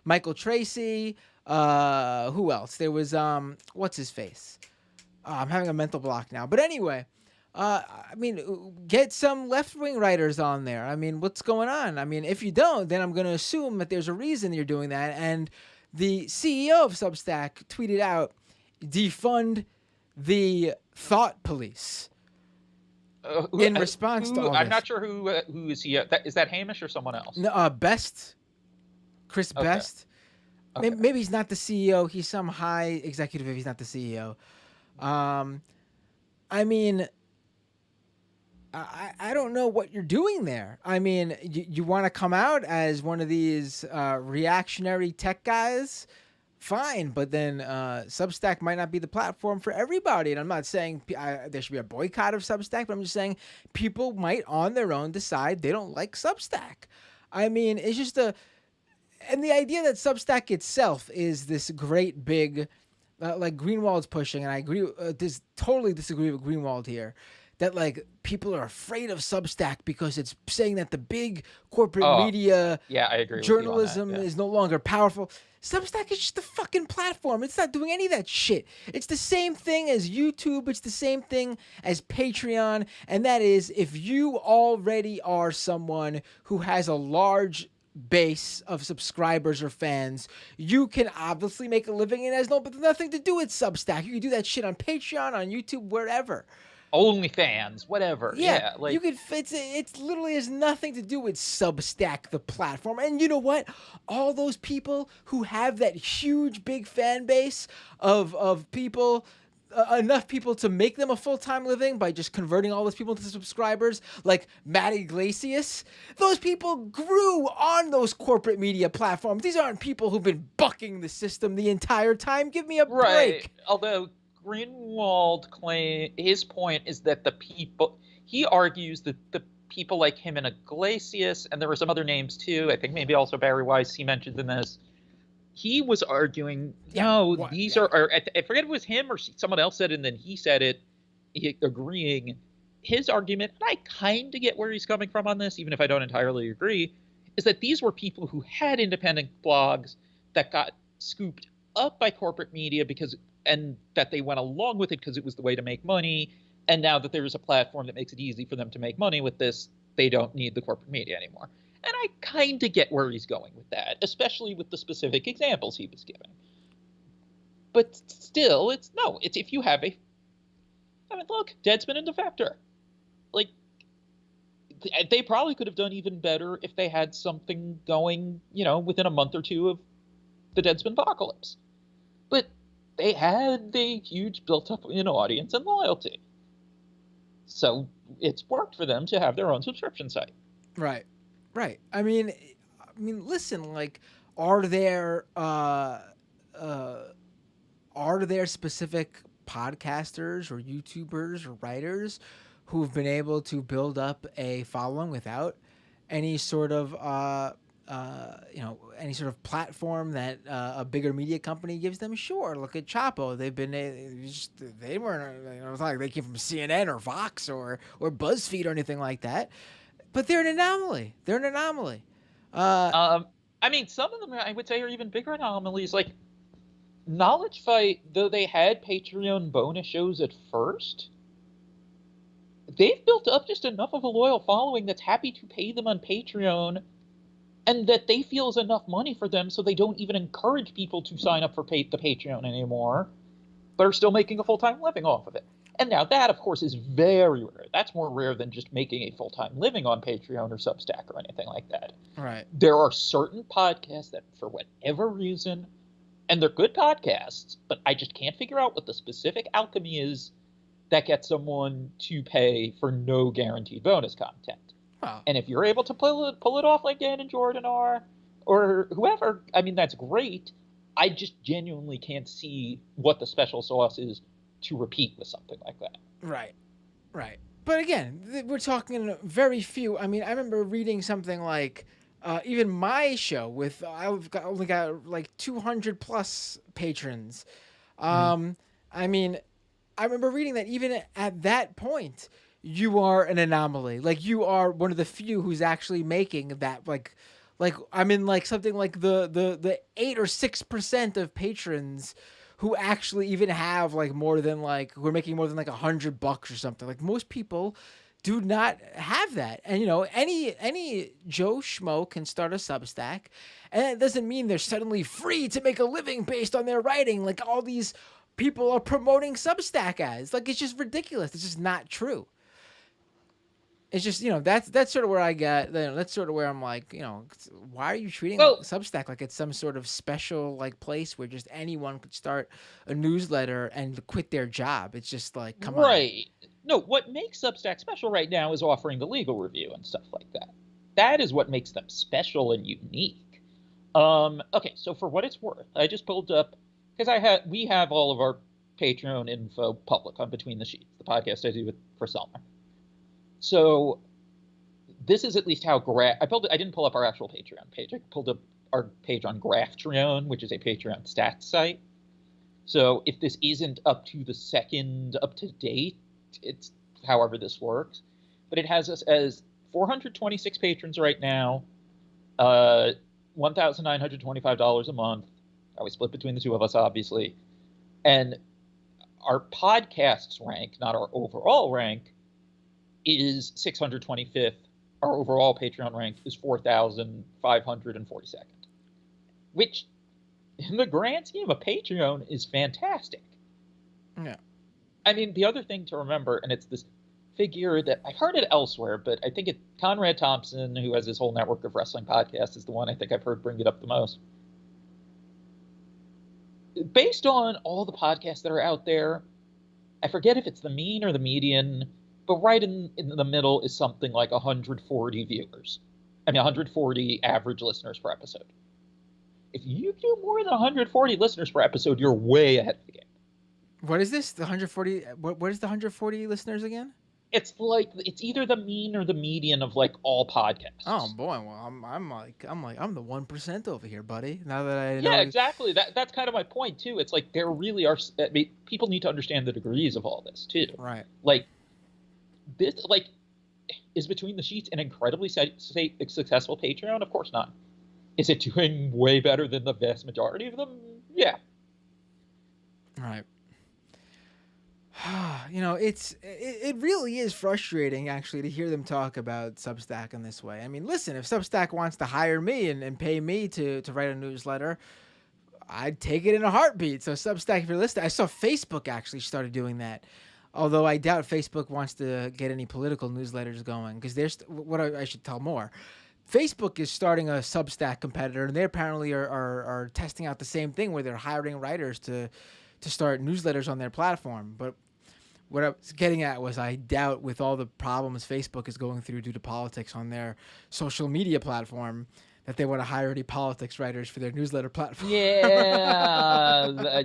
[SPEAKER 1] Michael Tracy. Who else? There was what's his face? I'm having a mental block now. But anyway. I mean, get some left-wing writers on there. I mean, what's going on? I mean, if you don't, then I'm going to assume that there's a reason you're doing that. And the CEO of Substack tweeted out, defund the thought police in response to all this.
[SPEAKER 3] I'm not sure who is he. Is that Hamish or someone else?
[SPEAKER 1] No, Best. Chris Best. Okay. Maybe he's not the CEO. He's some high executive if he's not the CEO. I mean... I don't know what you're doing there. I mean, you want to come out as one of these reactionary tech guys? Fine, but then Substack might not be the platform for everybody. And I'm not saying there should be a boycott of Substack, but I'm just saying people might on their own decide they don't like Substack. I mean, it's just and the idea that Substack itself is this great big, like Greenwald's pushing, and I agree, totally disagree with Greenwald here, that like people are afraid of Substack because it's saying that the big corporate
[SPEAKER 3] Oh,
[SPEAKER 1] media
[SPEAKER 3] yeah, I agree with you on that,
[SPEAKER 1] journalism
[SPEAKER 3] yeah.
[SPEAKER 1] is no longer powerful. Substack is just a fucking platform. It's not doing any of that shit. It's the same thing as YouTube. It's the same thing as Patreon. And that is, if you already are someone who has a large base of subscribers or fans, you can obviously make a living, and it has nothing to do with Substack. You can do that shit on Patreon, on YouTube, wherever.
[SPEAKER 3] OnlyFans, whatever. Yeah, like
[SPEAKER 1] you could. It's literally has nothing to do with Substack, the platform. And you know what? All those people who have that huge, big fan base of people, enough people to make them a full-time living by just converting all those people into subscribers, like Matt Iglesias. Those people grew on those corporate media platforms. These aren't people who've been bucking the system the entire time. Give me a break.
[SPEAKER 3] Although Greenwald his point is that he argues that the people like him and Iglesias, and there were some other names too, I think maybe also Barry Weiss he mentioned in this, he was arguing, these are, I forget if it was him or someone else said it, and then he said it, agreeing. His argument, and I kind of get where he's coming from on this, even if I don't entirely agree, is that these were people who had independent blogs that got scooped up by corporate media and that they went along with it because it was the way to make money. And now that there is a platform that makes it easy for them to make money with this, they don't need the corporate media anymore. And I kind of get where he's going with that, especially with the specific examples he was giving. But still, it's if you have look, Deadspin and Defector. Like, they probably could have done even better if they had something going, within a month or two of the Deadspin apocalypse. But they had a huge built-up audience and loyalty. So it's worked for them to have their own subscription site.
[SPEAKER 1] Right. I mean, listen, like, are there specific podcasters or YouTubers or writers who've been able to build up a following without any sort of platform that a bigger media company gives them? Sure. Look at Chapo. They weren't, it's not like they came from CNN or Vox or BuzzFeed or anything like that. But they're an anomaly.
[SPEAKER 3] Some of them I would say are even bigger anomalies. Like Knowledge Fight, though they had Patreon bonus shows at first, they've built up just enough of a loyal following that's happy to pay them on Patreon, and that they feel is enough money for them, so they don't even encourage people to sign up for the Patreon anymore, but are still making a full-time living off of it. And now that, of course, is very rare. That's more rare than just making a full-time living on Patreon or Substack or anything like that.
[SPEAKER 1] Right.
[SPEAKER 3] There are certain podcasts that, for whatever reason, and they're good podcasts, but I just can't figure out what the specific alchemy is that gets someone to pay for no guaranteed bonus content.
[SPEAKER 1] Wow.
[SPEAKER 3] And if you're able to pull it off like Dan and Jordan are, or whoever, that's great. I just genuinely can't see what the special sauce is to repeat with something like that.
[SPEAKER 1] Right. But again, we're talking very few. I remember reading something like, even my show I've only got like 200 plus patrons. I remember reading that even at that point, you are an anomaly. Like, you are one of the few who's actually making that, like something like the 8 or 6% of patrons who actually even have who are making more than like $100 or something. Like, most people do not have that. And any Joe Schmo can start a Substack, and it doesn't mean they're suddenly free to make a living based on their writing. Like, all these people are promoting Substack ads. Like, it's just ridiculous. It's just not true. It's just, that's sort of where I got, that's sort of where I'm like, why are you treating Substack like it's some sort of special, like, place where just anyone could start a newsletter and quit their job? It's just like, come on.
[SPEAKER 3] Right. No, what makes Substack special right now is offering the legal review and stuff like that. That is what makes them special and unique. Okay, so for what it's worth, I just pulled up, because we have all of our Patreon info public on Between the Sheets, the podcast I do with Chris Elmer. So this is at least how I didn't pull up our actual Patreon page. I pulled up our page on Graphtreon, which is a Patreon stats site. So if this isn't up to the second up to date, it's however this works, but it has us as 426 patrons right now, $1,925 a month. We split between the two of us, obviously. And our podcast's rank, not our overall rank, is 625th. Our overall Patreon rank is 4,542nd, which, in the grand scheme of Patreon, is fantastic.
[SPEAKER 1] Yeah.
[SPEAKER 3] I mean, the other thing to remember, and it's this figure that I heard it elsewhere, but I think Conrad Thompson, who has his whole network of wrestling podcasts, is the one I think I've heard bring it up the most. Based on all the podcasts that are out there, I forget if it's the mean or the median, but right in the middle is something like 140 viewers. I mean, 140 average listeners per episode. If you do more than 140 listeners per episode, you're way ahead of the game.
[SPEAKER 1] What is this? The 140? What is the 140 listeners again?
[SPEAKER 3] It's like it's either the mean or the median of like all podcasts.
[SPEAKER 1] Oh boy, well I'm the 1% over here, buddy. Now that I know.
[SPEAKER 3] Yeah, exactly. That's kind of my point too. It's like there really are. I mean, people need to understand the degrees of all this too.
[SPEAKER 1] Right.
[SPEAKER 3] Like this, like, is Between the Sheets an incredibly successful Patreon? Of course not. Is it doing way better than the vast majority of them? Yeah.
[SPEAKER 1] Right. You know, it really is frustrating, actually, to hear them talk about Substack in this way. I mean, listen, if Substack wants to hire me and pay me to write a newsletter, I'd take it in a heartbeat. So Substack, if you're listening, I saw Facebook actually started doing that. Although I doubt Facebook wants to get any political newsletters going, because there's what I should tell more. Facebook is starting a Substack competitor, and they apparently are testing out the same thing where they're hiring writers to start newsletters on their platform. But what I was getting at was I doubt, with all the problems Facebook is going through due to politics on their social media platform, that they want to hire any politics writers for their newsletter platform.
[SPEAKER 3] Yeah.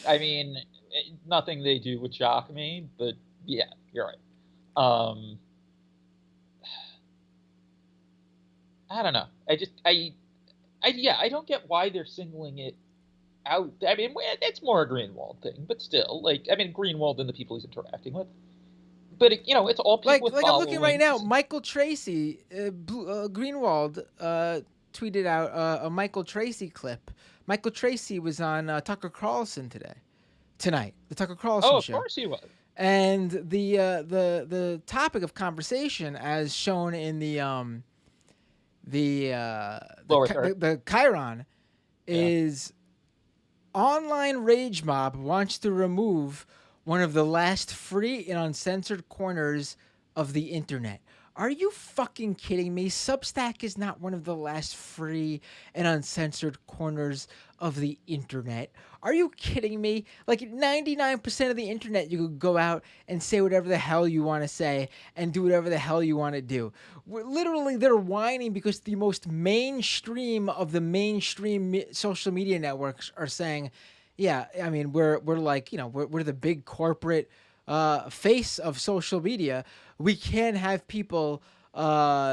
[SPEAKER 3] I mean, nothing they do would shock me, but yeah, you're right. I don't know. I don't get why they're singling it out. I mean, it's more a Greenwald thing, but still, like, I mean, Greenwald and the people he's interacting with. But it's all people with
[SPEAKER 1] like I'm looking right now.
[SPEAKER 3] followings.
[SPEAKER 1] Michael Tracy, Greenwald, tweeted out a Michael Tracy clip. Michael Tracy was on Tucker Carlson tonight, the Tucker Carlson
[SPEAKER 3] Oh, of
[SPEAKER 1] show.
[SPEAKER 3] course he was.
[SPEAKER 1] And the topic of conversation, as shown in the
[SPEAKER 3] Lower third.
[SPEAKER 1] the Chiron, is online rage mob wants to remove one of the last free and uncensored corners of the internet. Are you fucking kidding me? Substack is not one of the last free and uncensored corners of the internet. Are you kidding me? Like 99% of the internet, you could go out and say whatever the hell you want to say and do whatever the hell you want to do. Literally, they're whining because the most mainstream of the mainstream social media networks are saying, yeah, I mean, we're like, we're the big corporate face of social media. We can't have people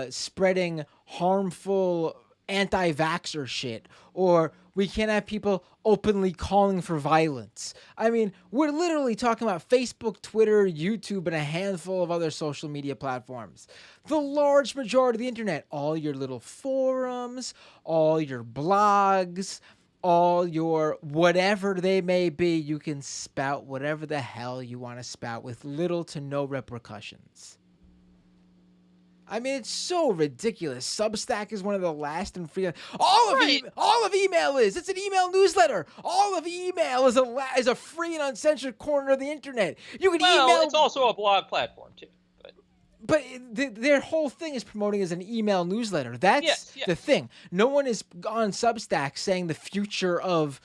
[SPEAKER 1] spreading harmful anti-vaxxer shit, or we can't have people openly calling for violence. I mean, we're literally talking about Facebook, Twitter, YouTube, and a handful of other social media platforms. The large majority of the internet, all your little forums, all your blogs, all your whatever they may be, you can spout whatever the hell you want to spout with little to no repercussions. I mean, it's so ridiculous. Substack is one of the last and free. All of email is. It's an email newsletter. All of email is a free and uncensored corner of the internet. You can email.
[SPEAKER 3] It's also a blog platform too.
[SPEAKER 1] But their whole thing is promoting as an email newsletter. That's the thing. No one is on Substack saying the future of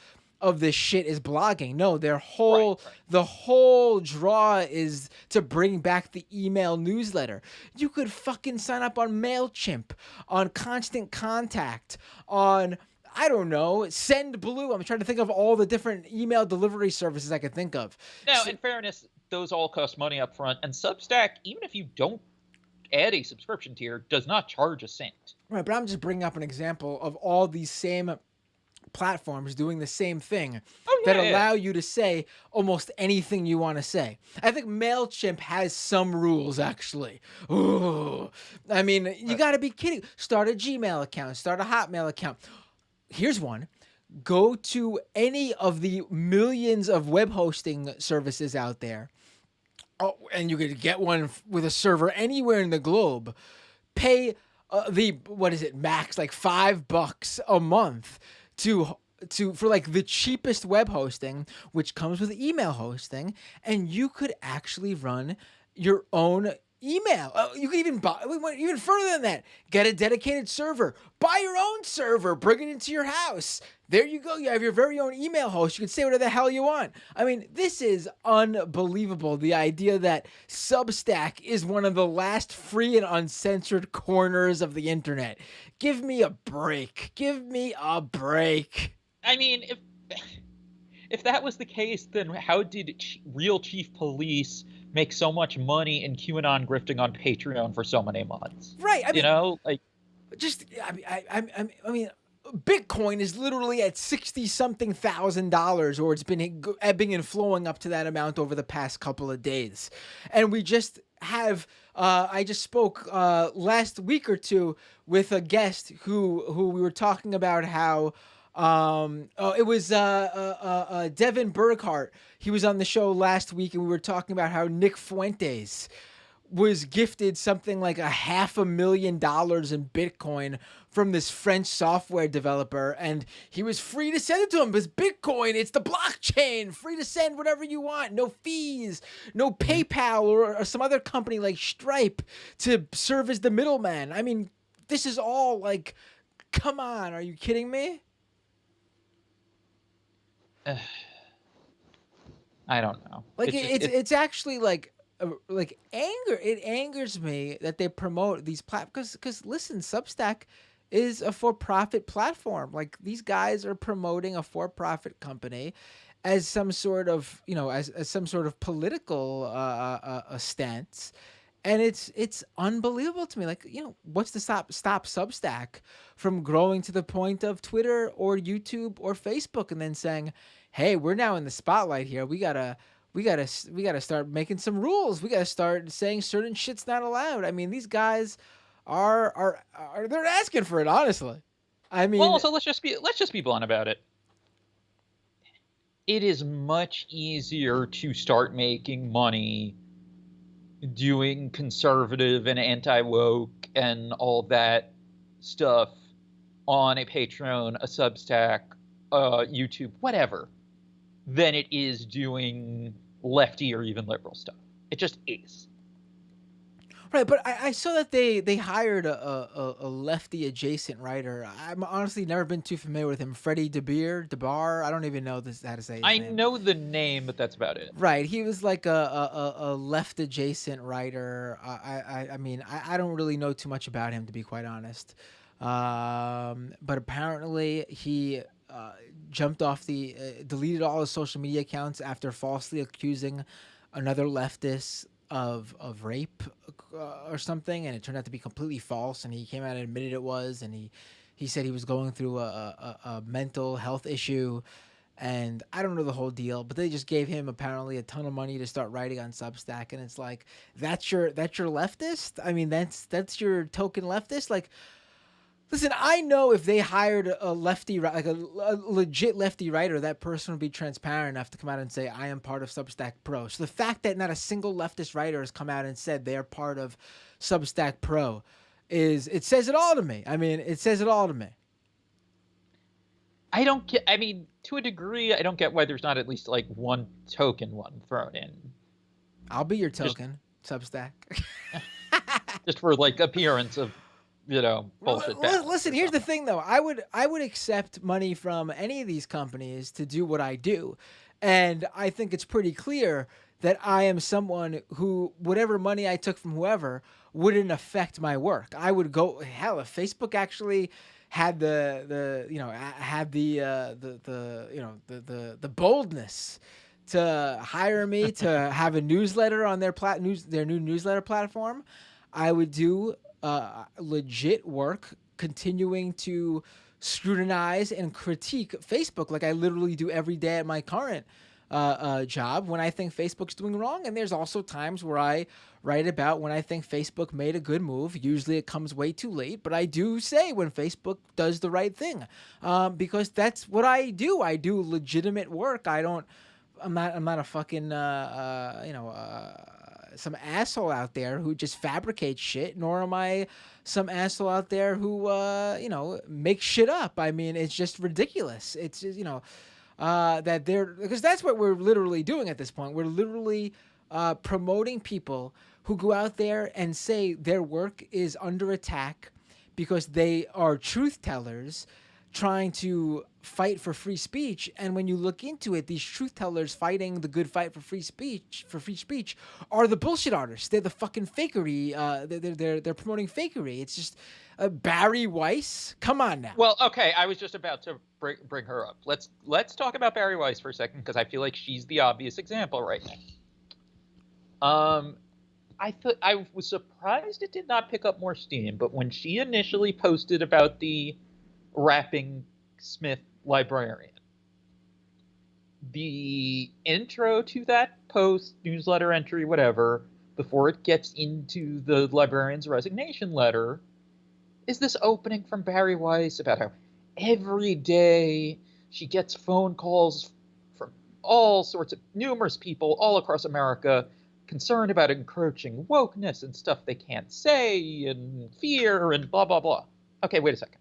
[SPEAKER 1] this shit is blogging. No, the whole draw is to bring back the email newsletter. You could fucking sign up on MailChimp, on Constant Contact, on, I don't know, SendBlue. I'm trying to think of all the different email delivery services I could think of.
[SPEAKER 3] Now, in fairness, those all cost money up front, and Substack, even if you don't add a subscription tier, does not charge a cent.
[SPEAKER 1] Right, but I'm just bringing up an example of all these same platforms doing the same thing
[SPEAKER 3] Oh,
[SPEAKER 1] that
[SPEAKER 3] yeah, yeah.
[SPEAKER 1] allow you to say almost anything you want to say. I think MailChimp has some rules, actually. Ooh. I mean, you got to be kidding. Start a Gmail account, start a Hotmail account. Here's one. Go to any of the millions of web hosting services out there. Oh, and you could get one with a server anywhere in the globe. Pay what is it, max like $5 a month for like the cheapest web hosting, which comes with email hosting, and you could actually run your own email. You could even buy, we went even further than that. Get a dedicated server. Buy your own server. Bring it into your house. There you go. You have your very own email host. You can say whatever the hell you want. I mean, this is unbelievable. The idea that Substack is one of the last free and uncensored corners of the internet. Give me a break. Give me a break.
[SPEAKER 3] I mean, if that was the case, then how did real chief police make so much money in QAnon grifting on Patreon for so many months?
[SPEAKER 1] Right. I mean, I mean, Bitcoin is literally at $60-something thousand, or it's been ebbing and flowing up to that amount over the past couple of days. And we just have, I just spoke last week or two with a guest who we were talking about how, it was Devin Burkhart. He was on the show last week, and we were talking about how Nick Fuentes was gifted something like $500,000 in Bitcoin from this French software developer, and he was free to send it to him because Bitcoin, it's the blockchain, free to send whatever you want, no fees, no PayPal or some other company like Stripe to serve as the middleman. I mean, this is all like, come on, are you kidding me?
[SPEAKER 3] I don't know.
[SPEAKER 1] Like it's actually like anger. It angers me that they promote these platforms because listen, Substack is a for-profit platform. Like these guys are promoting a for-profit company as some sort of as some sort of political stance. And it's unbelievable to me. Like, what's to stop Substack from growing to the point of Twitter or YouTube or Facebook and then saying, hey, we're now in the spotlight here. We gotta start making some rules. We gotta start saying certain shit's not allowed. I mean, these guys are they're asking for it, honestly. I mean,
[SPEAKER 3] well, so let's just be blunt about it. It is much easier to start making money doing conservative and anti-woke and all that stuff on a Patreon, a Substack, YouTube, whatever, than it is doing lefty or even liberal stuff. It just is.
[SPEAKER 1] Right, but I saw that they hired a lefty adjacent writer. I'm honestly never been too familiar with him. Freddie DeBar. I don't even know how to say his name.
[SPEAKER 3] I know the name, but that's about it.
[SPEAKER 1] Right, he was like a left adjacent writer. I mean, I don't really know too much about him, to be quite honest. But apparently he jumped off deleted all his social media accounts after falsely accusing another leftist of rape or something, and it turned out to be completely false, and he came out and admitted it was, and he said he was going through a mental health issue, and I don't know the whole deal, but they just gave him apparently a ton of money to start writing on Substack, and it's like, that's your leftist? I mean, that's your token leftist? Like, listen, I know if they hired a lefty, like a legit lefty writer, that person would be transparent enough to come out and say, I am part of Substack Pro. So the fact that not a single leftist writer has come out and said they are part of Substack Pro it says it all to me. I mean, it says it all to me.
[SPEAKER 3] I mean, to a degree, I don't get why there's not at least like one token thrown in.
[SPEAKER 1] I'll be your token, Substack.
[SPEAKER 3] Just for like appearance of, bullshit.
[SPEAKER 1] Listen, here's the thing, though. I would accept money from any of these companies to do what I do. And I think it's pretty clear that I am someone who, whatever money I took from whoever, wouldn't affect my work. I would go, hell, if Facebook actually had the boldness to hire me to have a newsletter on their new newsletter platform, I would do legit work, continuing to scrutinize and critique Facebook like I literally do every day at my current job when I think Facebook's doing wrong. And there's also times where I write about when I think Facebook made a good move. Usually it comes way too late, but I do say when Facebook does the right thing, because that's what I do. I do legitimate work. I'm not a fucking, some asshole out there who just fabricates shit, nor am I some asshole out there who, makes shit up. I mean, it's just ridiculous. It's just, that they're, because that's what we're literally doing at this point. We're literally promoting people who go out there and say their work is under attack because they are truth tellers trying to fight for free speech. And when you look into it, these truth tellers fighting the good fight for free speech are the bullshit artists. They're the fucking fakery. They're promoting fakery. It's just Barry Weiss. Come on now.
[SPEAKER 3] Well, okay, I was just about to bring her up. Let's talk about Barry Weiss for a second, because I feel like she's the obvious example right now. I was surprised it did not pick up more steam, but when she initially posted about the rapping Smith librarian, the intro to that post, newsletter entry, whatever, before it gets into the librarian's resignation letter, is this opening from Barry Weiss about how every day she gets phone calls from all sorts of numerous people all across America concerned about encroaching wokeness and stuff they can't say and fear and blah, blah, blah. Okay, wait a second.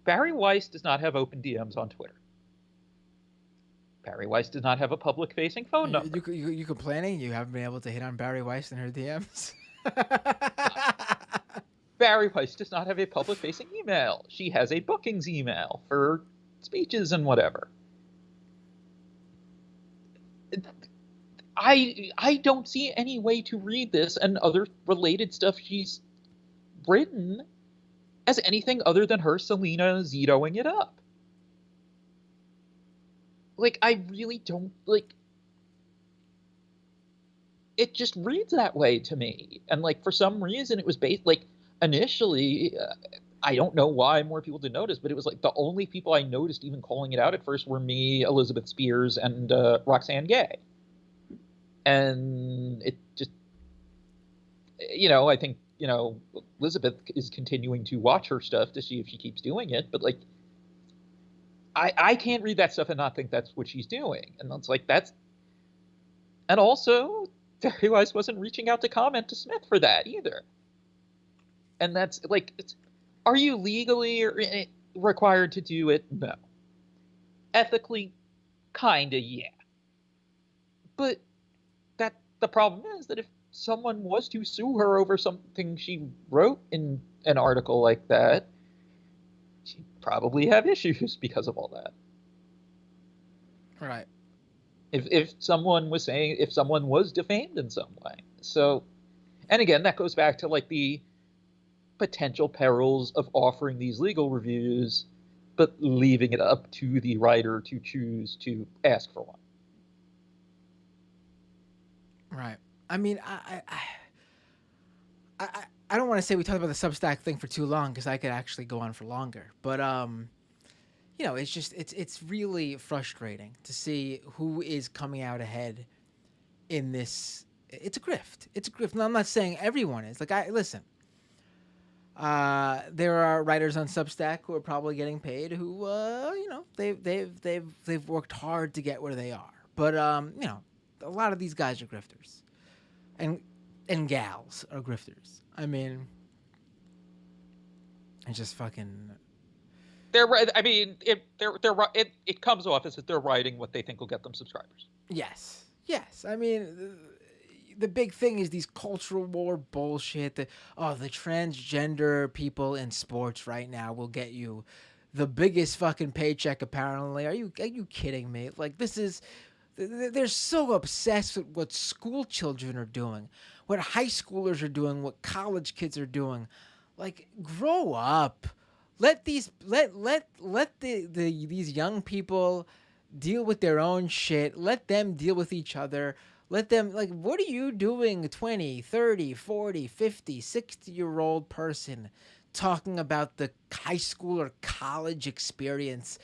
[SPEAKER 3] Barry Weiss does not have open DMs on Twitter. Barry Weiss does not have a public-facing phone number.
[SPEAKER 1] You complaining you haven't been able to hit on Barry Weiss in her DMs?
[SPEAKER 3] Barry Weiss does not have a public-facing email. She has a bookings email for speeches and whatever. I don't see any way to read this and other related stuff she's written as anything other than her Selena Zitoing it up. Like, I really don't, like, it just reads that way to me. And, like, for some reason it was based, like, initially, I don't know why more people didn't notice, but it was, like, the only people I noticed even calling it out at first were me, Elizabeth Spears, and Roxane Gay. And it just, I think, Elizabeth is continuing to watch her stuff to see if she keeps doing it, but like, I can't read that stuff and not think that's what she's doing. And it's like, and also, Barry Weiss wasn't reaching out to comment to Smith for that either. And that's like, are you legally required to do it? No. Ethically, kinda, yeah. But the problem is that if someone was to sue her over something she wrote in an article like that, she'd probably have issues because of all that.
[SPEAKER 1] Right.
[SPEAKER 3] If someone was defamed in some way. So, and again, that goes back to like the potential perils of offering these legal reviews, but leaving it up to the writer to choose to ask for one.
[SPEAKER 1] Right. I mean, I don't want to say we talked about the Substack thing for too long, because I could actually go on for longer. But it's just it's really frustrating to see who is coming out ahead in this. It's a grift. It's a grift. Now, I'm not saying everyone is. Like, listen. There are writers on Substack who are probably getting paid who they've worked hard to get where they are. But a lot of these guys are grifters, and gals are grifters. I mean, it's just fucking.
[SPEAKER 3] They're right. I mean, it comes off as if they're writing what they think will get them subscribers.
[SPEAKER 1] Yes. I mean, the big thing is these cultural war bullshit. The transgender people in sports right now will get you the biggest fucking paycheck. Apparently, are you kidding me? Like, this is. They're so obsessed with what school children are doing, what high schoolers are doing, what college kids are doing. Like, grow up. Let these these young people deal with their own shit. Let them deal with each other. Let them, like, what are you doing, 20, 30, 40, 50, 60-year-old person talking about the high school or college experience.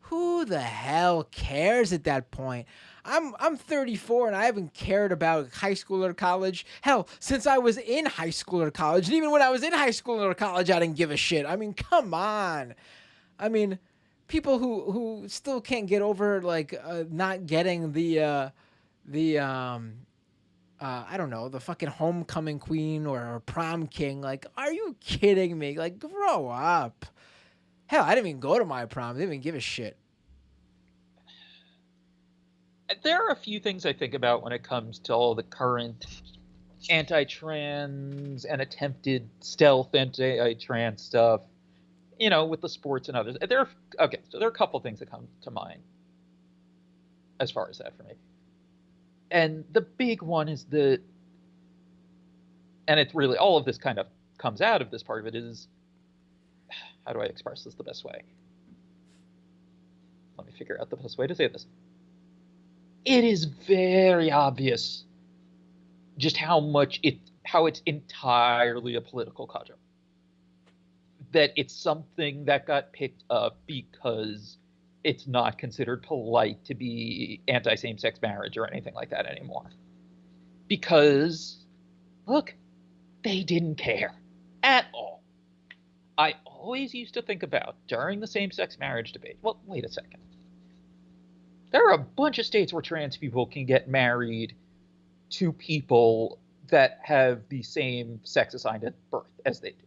[SPEAKER 1] Who the hell cares at that point? I'm 34 and I haven't cared about high school or college. Hell, since I was in high school or college, and even when I was in high school or college, I didn't give a shit. I mean, come on. I mean, people who still can't get over like not getting the I don't know, the fucking homecoming queen or prom king. Like, are you kidding me? Like, grow up. Hell, I didn't even go to my prom. I didn't even give a shit.
[SPEAKER 3] There are a few things I think about when it comes to all the current anti-trans and attempted stealth anti-trans stuff, with the sports and others. So there are a couple things that come to mind as far as that for me. And the big one is and it's really, all of this kind of comes out of this part of it is, how do I express this the best way? Let me figure out the best way to say this. It is very obvious just how it's entirely a political cudgel. That it's something that got picked up because it's not considered polite to be anti-same-sex marriage or anything like that anymore. Because, look, they didn't care at all. I always used to think about, during the same-sex marriage debate, well, wait a second. There are a bunch of states where trans people can get married to people that have the same sex assigned at birth as they do.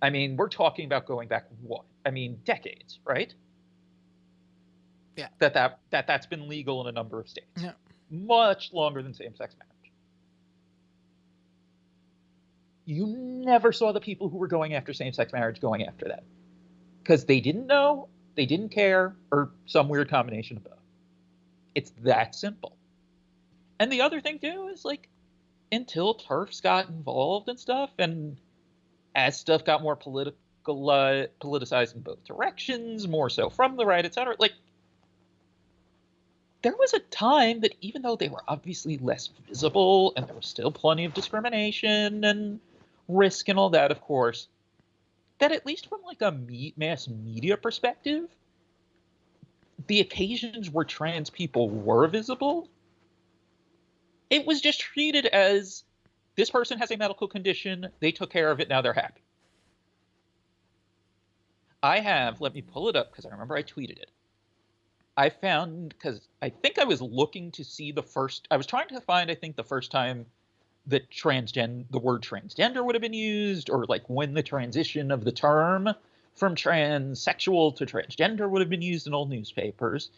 [SPEAKER 3] I mean, we're talking about going back decades, right?
[SPEAKER 1] Yeah.
[SPEAKER 3] That's been legal in a number of states.
[SPEAKER 1] Yeah.
[SPEAKER 3] Much longer than same-sex marriage. You never saw the people who were going after same-sex marriage going after that. Because they didn't know, they didn't care, or some weird combination of both. It's that simple. And the other thing, too, is, until TERFs got involved and stuff, and as stuff got more politicized in both directions, more so from the right, etc., there was a time that even though they were obviously less visible, and there was still plenty of discrimination and risk and all that, of course, that at least from a mass media perspective, the occasions where trans people were visible, it was just treated as, this person has a medical condition, they took care of it, now they're happy. Let me pull it up because I remember I tweeted it. I found, because I think I was looking to see I was trying to find, I think, the first time that the word transgender would have been used, or when the transition of the term from transsexual to transgender would have been used in old newspapers.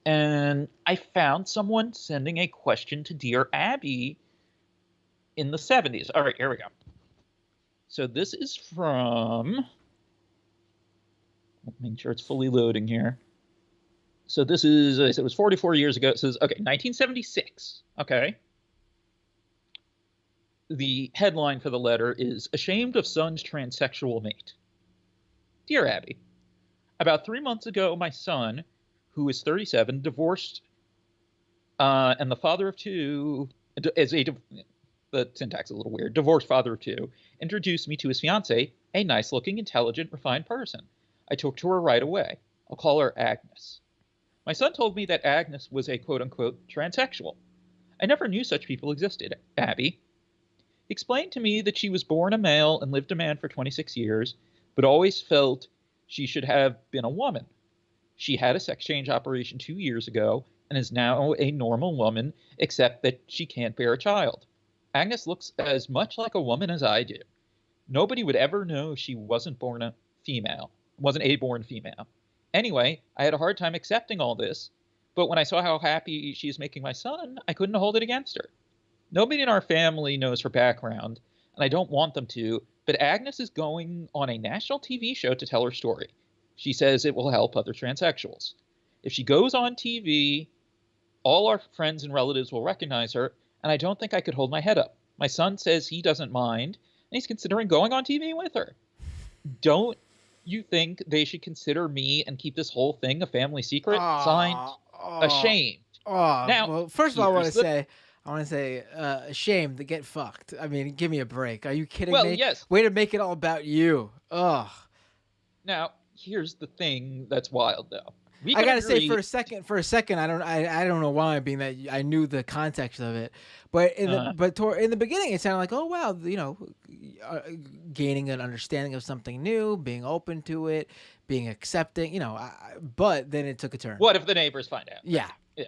[SPEAKER 3] And I found someone sending a question to Dear Abby in the 70s. All right, here we go. So this is from, make sure it's fully loading here. So this is, I said it was 44 years ago. It says, 1976. Okay. The headline for the letter is, Ashamed of Son's Transsexual Mate. Dear Abby, about 3 months ago, my son, who is 37, divorced, and the father of two, the syntax is a little weird, divorced father of two, introduced me to his fiancée, a nice-looking, intelligent, refined person. I took to her right away. I'll call her Agnes. My son told me that Agnes was a quote-unquote transsexual. I never knew such people existed, Abby. He explained to me that she was born a male and lived a man for 26 years, but always felt she should have been a woman. She had a sex change operation 2 years ago and is now a normal woman, except that she can't bear a child. Agnes looks as much like a woman as I do. Nobody would ever know she wasn't a born female. Anyway, I had a hard time accepting all this, but when I saw how happy she is making my son, I couldn't hold it against her. Nobody in our family knows her background, and I don't want them to, but Agnes is going on a national TV show to tell her story. She says it will help other transsexuals. If she goes on TV, all our friends and relatives will recognize her, and I don't think I could hold my head up. My son says he doesn't mind, and he's considering going on TV with her. Don't you think they should consider me and keep this whole thing a family secret? Signed, Ashamed.
[SPEAKER 1] Now, well, first of all, I want to say, I want to say, ashamed to get fucked. I mean, give me a break. Are you kidding
[SPEAKER 3] Well,
[SPEAKER 1] me?
[SPEAKER 3] yes.
[SPEAKER 1] Way to make it all about you. Ugh.
[SPEAKER 3] Now, here's the thing that's wild, though. We
[SPEAKER 1] I
[SPEAKER 3] can
[SPEAKER 1] gotta say,
[SPEAKER 3] agree.
[SPEAKER 1] for a second, I don't know why, being that I knew the context of it, but in the beginning, it sounded like, oh wow, gaining an understanding of something new, being open to it, being accepting, but then it took a turn.
[SPEAKER 3] What if the neighbors find out?
[SPEAKER 1] Yeah.
[SPEAKER 3] Yeah.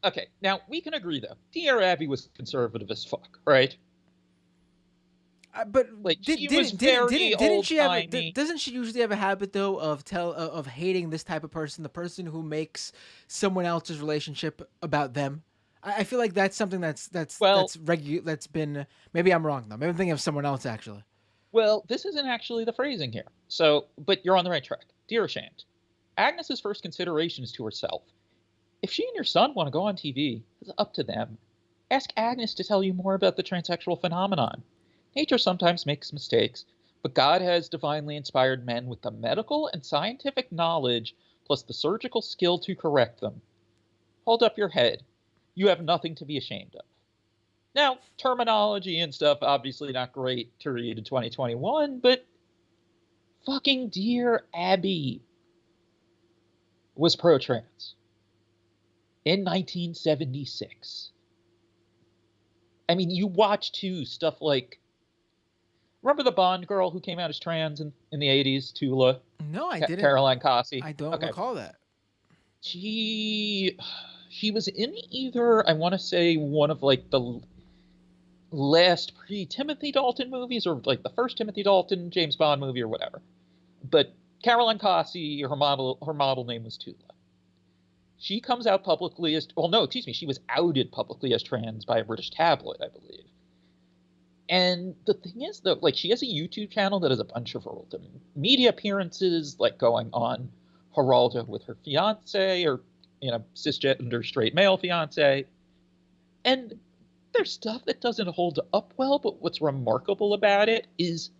[SPEAKER 3] Okay. Now we can agree, though. Dear Abby was conservative as fuck, right?
[SPEAKER 1] But
[SPEAKER 3] like didn't
[SPEAKER 1] she have? Doesn't she usually have a habit though of hating this type of person, the person who makes someone else's relationship about them? I feel like that's something that's been. Maybe I'm wrong though. Maybe I'm thinking of someone else actually.
[SPEAKER 3] Well, this isn't actually the phrasing here. So, but you're on the right track. Dear Ashamed, Agnes's first consideration is to herself. If she and your son want to go on TV, it's up to them. Ask Agnes to tell you more about the transsexual phenomenon. Nature sometimes makes mistakes, but God has divinely inspired men with the medical and scientific knowledge plus the surgical skill to correct them. Hold up your head. You have nothing to be ashamed of. Now, terminology and stuff, obviously not great to read in 2021, but fucking dear Abby was pro-trans in 1976. I mean, you watch, too, stuff like, remember the Bond girl who came out as trans in the 80s, Tula?
[SPEAKER 1] No, I didn't.
[SPEAKER 3] Caroline Cossi.
[SPEAKER 1] I don't recall that.
[SPEAKER 3] She was in either, I want to say, one of like the last pre-Timothy Dalton movies or like the first Timothy Dalton James Bond movie or whatever. But Caroline Cossi, her model name was Tula. She comes out publicly as, she was outed publicly as trans by a British tabloid, I believe. And the thing is, though, like, she has a YouTube channel that has a bunch of media appearances, like going on Geraldo with her fiance or, cisgender straight male fiance. And there's stuff that doesn't hold up well, but what's remarkable about it is,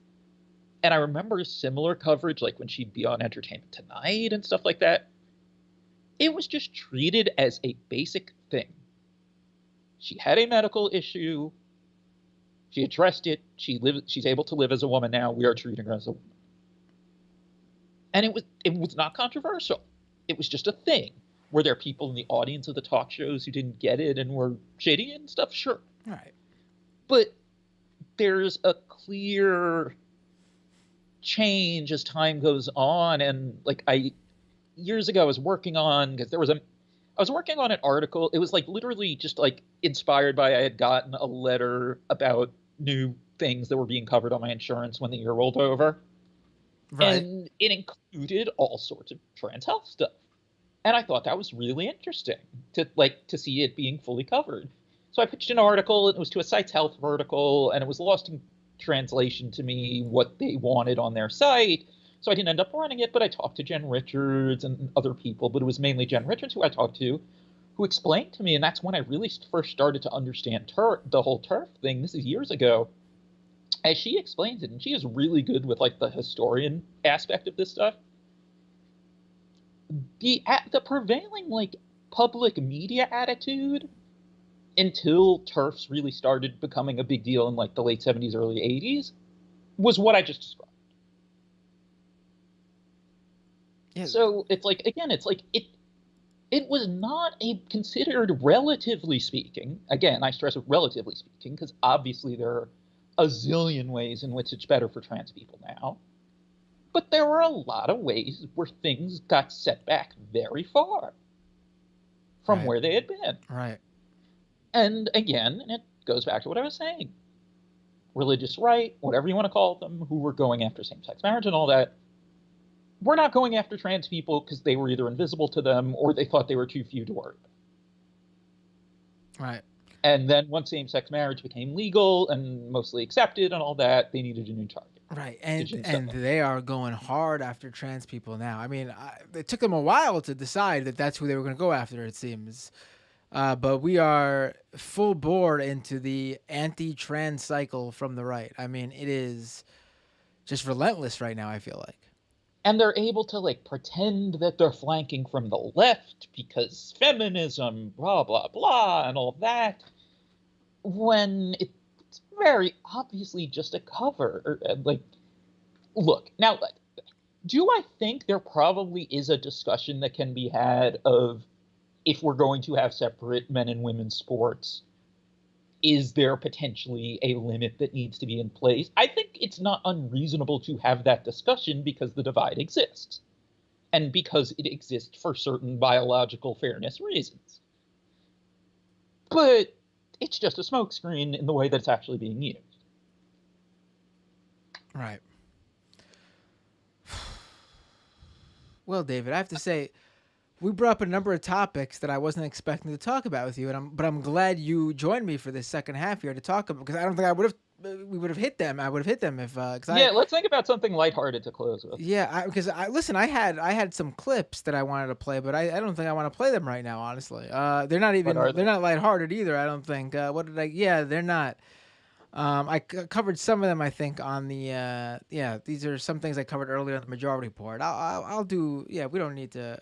[SPEAKER 3] and I remember similar coverage, like when she'd be on Entertainment Tonight and stuff like that, it was just treated as a basic thing. She had a medical issue. She addressed it. She's able to live as a woman now. We are treating her as a woman. And it was not controversial. It was just a thing. Were there people in the audience of the talk shows who didn't get it and were shady and stuff? Sure.
[SPEAKER 1] All right.
[SPEAKER 3] But there's a clear change as time goes on. And like years ago I was working on, because I was working on an article. It was like literally just like inspired by, I had gotten a letter about new things that were being covered on my insurance when the year rolled over. Right. And it included all sorts of trans health stuff. And I thought that was really interesting to see it being fully covered. So I pitched an article, and it was to a Sites Health vertical, and it was lost in translation to me what they wanted on their site. So I didn't end up running it, but I talked to Jen Richards and other people, but it was mainly Jen Richards who I talked to, who explained to me, and that's when I really first started to understand the whole TERF thing. This is years ago. As she explains it, and she is really good with like the historian aspect of this stuff, the prevailing like public media attitude until TERFs really started becoming a big deal in like the late 70s, early 80s was what I just described. Yeah. So it's like, again, it's like it was not considered, relatively speaking, again, I stress relatively speaking, because obviously there are a zillion ways in which it's better for trans people now. But there were a lot of ways where things got set back very far from where they had been.
[SPEAKER 1] Right.
[SPEAKER 3] And again, it goes back to what I was saying. Religious right, whatever you want to call them, who were going after same-sex marriage and all that, we're not going after trans people because they were either invisible to them or they thought they were too few to worry about.
[SPEAKER 1] Right.
[SPEAKER 3] And then once same-sex marriage became legal and mostly accepted and all that, they needed a new target.
[SPEAKER 1] Right, and they are going hard after trans people now. I mean, it took them a while to decide that that's who they were going to go after, it seems. But we are full bore into the anti-trans cycle from the right. I mean, it is just relentless right now, I feel like.
[SPEAKER 3] And they're able to, like, pretend that they're flanking from the left because feminism, blah, blah, blah, and all that. when it's very obviously just a cover. Like, look, now, do I think there probably is a discussion that can be had of if we're going to have separate men and women's sports, is there potentially a limit that needs to be in place? I think it's not unreasonable to have that discussion because the divide exists and because it exists for certain biological fairness reasons. But it's just a smokescreen in the way that it's actually being used.
[SPEAKER 1] Right. Well, David, I have to say, we brought up a number of topics that I wasn't expecting to talk about with you, but I'm glad you joined me for this second half here to talk about, because I don't think we would have hit them. I would have hit them if
[SPEAKER 3] let's think about something lighthearted to close with.
[SPEAKER 1] Yeah, listen, I had some clips that I wanted to play, but I don't think I want to play them right now. Honestly, they're not lighthearted either. I don't think. What did I? Yeah, they're not. Covered some of them, I think, on the these are some things I covered earlier on the Majority Report. I'll do. Yeah, we don't need to.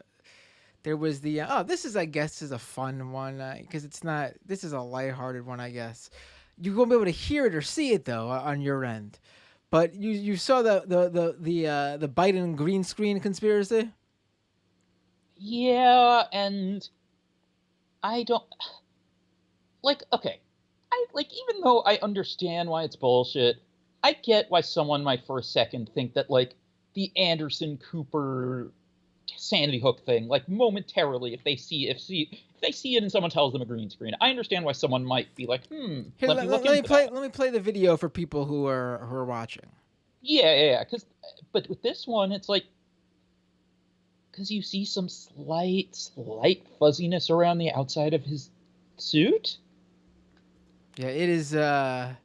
[SPEAKER 1] There was the this is, I guess, is a fun one because it's not. This is a lighthearted one, I guess. You won't be able to hear it or see it though on your end, but you saw the Biden green screen conspiracy.
[SPEAKER 3] Yeah, and I don't like. Okay, I like, even though I understand why it's bullshit, I get why someone might for a second think that like the Anderson Cooper Sandy Hook thing, like momentarily, if they see it and someone tells them a green screen, I understand why someone might be like,
[SPEAKER 1] Here, let me play the video for people who are watching.
[SPEAKER 3] Yeah. But with this one, it's like, because you see some slight fuzziness around the outside of his suit.
[SPEAKER 1] Yeah, it is. Here,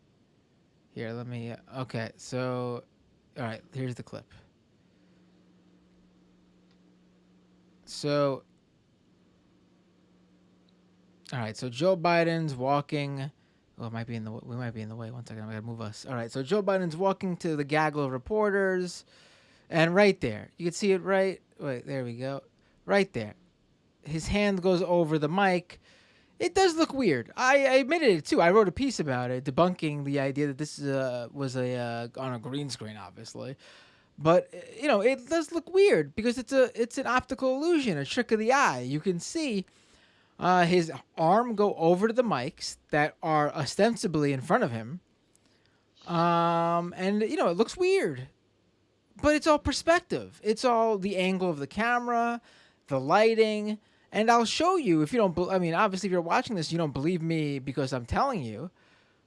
[SPEAKER 1] let me. Okay, so, all right, here's the clip. So, all right. So Joe Biden's walking. Oh, it might be in the. We might be in the way. 1 second. I'm gonna move us. All right. So Joe Biden's walking to the gaggle of reporters, and right there, you can see it. Right. Wait. There we go. Right there, his hand goes over the mic. It does look weird. I admitted it too. I wrote a piece about it, debunking the idea that this was on a green screen, obviously. But it does look weird because it's an optical illusion, a trick of the eye. You can see his arm go over to the mics that are ostensibly in front of him, and it looks weird. But it's all perspective. It's all the angle of the camera, the lighting, and I'll show you if you don't. Obviously, if you're watching this, you don't believe me because I'm telling you.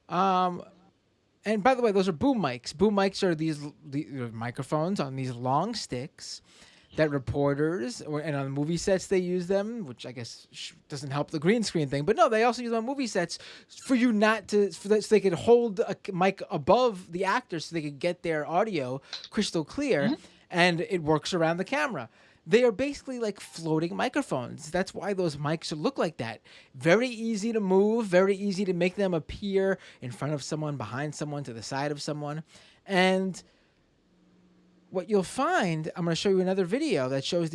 [SPEAKER 1] And by the way, those are boom mics. Boom mics are these microphones on these long sticks that reporters, and on movie sets they use them, which I guess doesn't help the green screen thing. But no, they also use them on movie sets for you not to, so they could hold a mic above the actors so they could get their audio crystal clear, and it works around the camera. They are basically like floating microphones. That's why those mics look like that. Very easy to move, very easy to make them appear in front of someone, behind someone, to the side of someone. And what you'll find, I'm going to show you another video that shows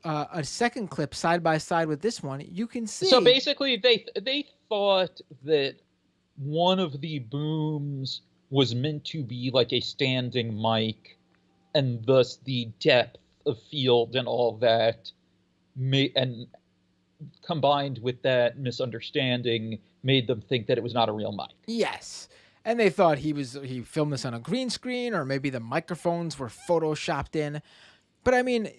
[SPEAKER 1] a second clip side by side with this one. You can see.
[SPEAKER 3] So basically, they thought that one of the booms was meant to be like a standing mic, and thus the depth of field and all that, and combined with that misunderstanding, made them think that it was not a real mic.
[SPEAKER 1] Yes. And they thought he filmed this on a green screen, or maybe the microphones were photoshopped in. But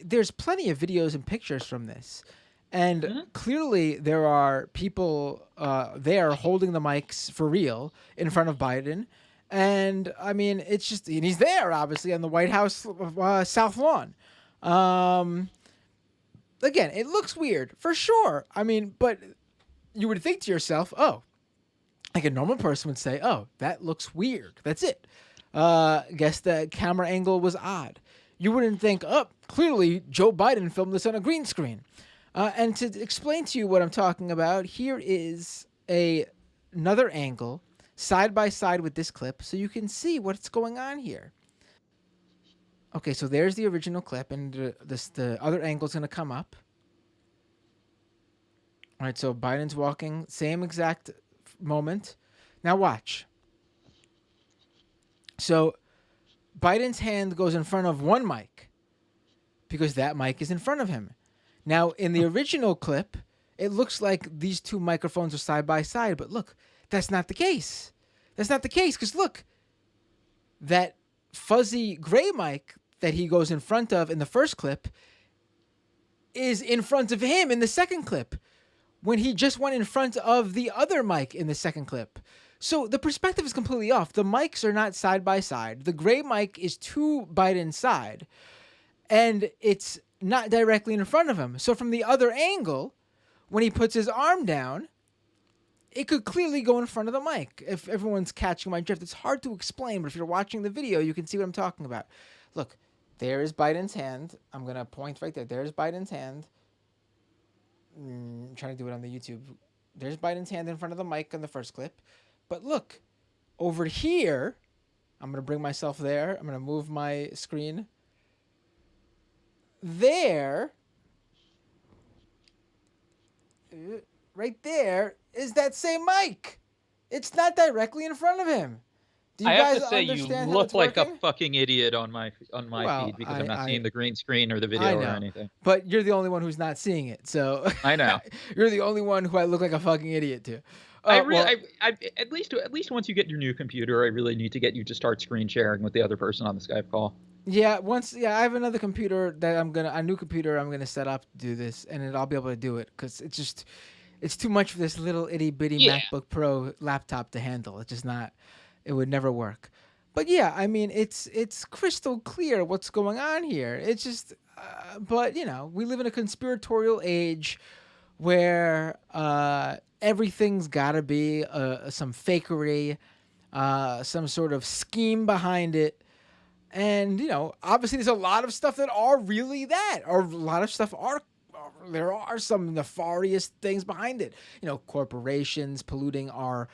[SPEAKER 1] there's plenty of videos and pictures from this. And clearly there are people there holding the mics for real in front of Biden. And it's just, and he's there obviously on the White House South Lawn. Again, it looks weird for sure. But you would think to yourself, oh, like a normal person would say, oh, that looks weird. That's it. Guess the camera angle was odd. You wouldn't think, oh, clearly Joe Biden filmed this on a green screen. And to explain to you what I'm talking about, here is another angle side by side with this clip so you can see what's going on here. Okay, so there's the original clip, and the other angle's going to come up. All right, so Biden's walking, same exact moment. Now watch. So Biden's hand goes in front of one mic because that mic is in front of him. Now, in the original clip, it looks like these two microphones are side by side, but look, that's not the case. That's not the case because look, that fuzzy gray mic that he goes in front of in the first clip is in front of him in the second clip when he just went in front of the other mic in the second clip. So the perspective is completely off. The mics are not side by side. The gray mic is to Biden's side, and it's not directly in front of him. So from the other angle, when he puts his arm down, it could clearly go in front of the mic. If everyone's catching my drift, it's hard to explain, but if you're watching the video, you can see what I'm talking about. Look, there is Biden's hand. I'm going to point right there. There's Biden's hand. I'm trying to do it on the YouTube. There's Biden's hand in front of the mic on the first clip. But look, over here, I'm going to bring myself there. I'm going to move my screen. There, right there, is that same mic. It's not directly in front of him. Do you
[SPEAKER 3] I
[SPEAKER 1] guys
[SPEAKER 3] have to say, you
[SPEAKER 1] understand how
[SPEAKER 3] look
[SPEAKER 1] it's
[SPEAKER 3] like
[SPEAKER 1] working?
[SPEAKER 3] a fucking idiot on my
[SPEAKER 1] Well,
[SPEAKER 3] feed because I'm not seeing the green screen or the
[SPEAKER 1] I
[SPEAKER 3] video or
[SPEAKER 1] know.
[SPEAKER 3] anything.
[SPEAKER 1] But you're the only one who's not seeing it, so
[SPEAKER 3] I know.
[SPEAKER 1] You're the only one who I look like a fucking idiot to.
[SPEAKER 3] I at least once you get your new computer, I really need to get you to start screen sharing with the other person on the Skype call.
[SPEAKER 1] Yeah, I have another computer that a new computer I'm gonna set up to do this, and then I'll be able to do it because it's too much for this little itty bitty MacBook Pro laptop to handle. It's just not. It would never work. But yeah, I mean, it's crystal clear what's going on here. It's just, but you know, we live in a conspiratorial age where everything's got to be some fakery, some sort of scheme behind it. And, you know, obviously there's a lot of stuff that are really that, or a lot of stuff there are some nefarious things behind it. You know, corporations polluting our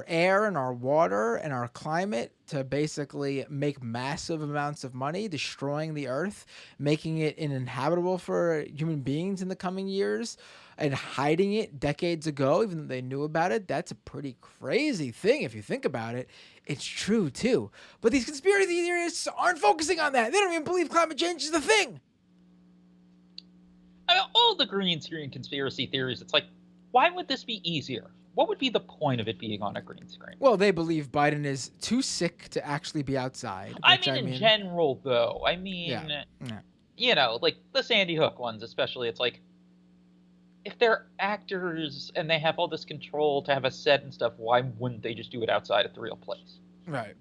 [SPEAKER 1] air and our water and our climate to basically make massive amounts of money, destroying the earth, making it uninhabitable for human beings in the coming years, and hiding it decades ago, even though they knew about it. That's a pretty crazy thing if you think about it. It's true, too. But these conspiracy theorists aren't focusing on that. They don't even believe climate change is the thing.
[SPEAKER 3] I mean, all the green screen conspiracy theories, it's like, why would this be easier? What would be the point of it being on a green screen?
[SPEAKER 1] Well, they believe Biden is too sick to actually be outside.
[SPEAKER 3] I mean, in general, though. I mean, you know, like the Sandy Hook ones especially, it's like, if they're actors and they have all this control to have a set and stuff, why wouldn't they just do it outside at the real place?
[SPEAKER 1] Right.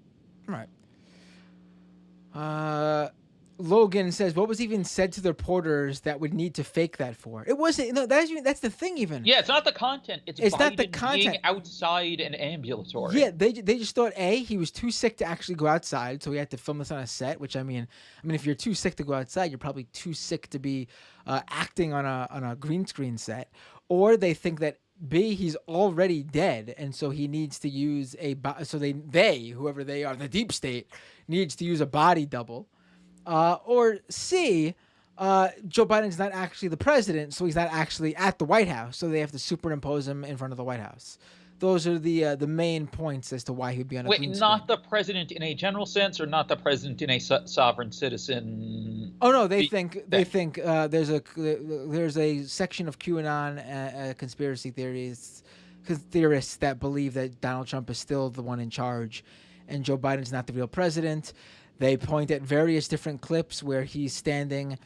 [SPEAKER 1] Logan says, what was even said to the reporters that would need to fake that for? It wasn't. No, that's the thing even.
[SPEAKER 3] Yeah, it's not the content. It's Biden
[SPEAKER 1] not the content.
[SPEAKER 3] Being outside and ambulatory.
[SPEAKER 1] Yeah, they just thought, he was too sick to actually go outside, so he had to film this on a set, which I mean, if you're too sick to go outside, you're probably too sick to be acting on a green screen set. Or they think that B, he's already dead, and so he needs to use whoever they are, the deep state, needs to use a body double. Or C, Joe Biden's not actually the president, so he's not actually at the White House, so they have to superimpose him in front of the White House. Those are the main points as to why he'd be on a green screen.
[SPEAKER 3] Not the president in a general sense, or not the president in a sovereign citizen?
[SPEAKER 1] Oh no, they think there's a section of QAnon conspiracy theorists that believe that Donald Trump is still the one in charge, and Joe Biden's not the real president. They point at various different clips where he's standing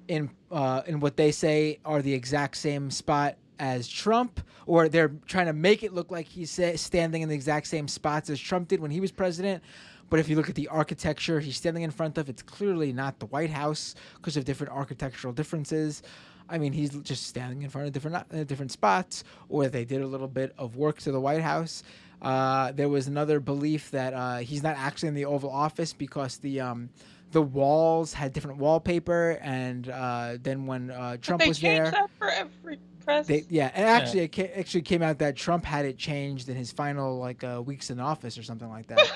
[SPEAKER 1] in what they say are the exact same spot as Trump, or they're trying to make it look like he's standing in the exact same spots as Trump did when he was president. But if you look at the architecture he's standing in front of, it's clearly not the White House because of different architectural differences. I mean, he's just standing in front of different spots, or they did a little bit of work to the White House. There was another belief that he's not actually in the Oval Office because the walls had different wallpaper, and then when Trump was there,
[SPEAKER 3] they changed that for every president.
[SPEAKER 1] It actually came out that Trump had it changed in his final weeks in office or something like that.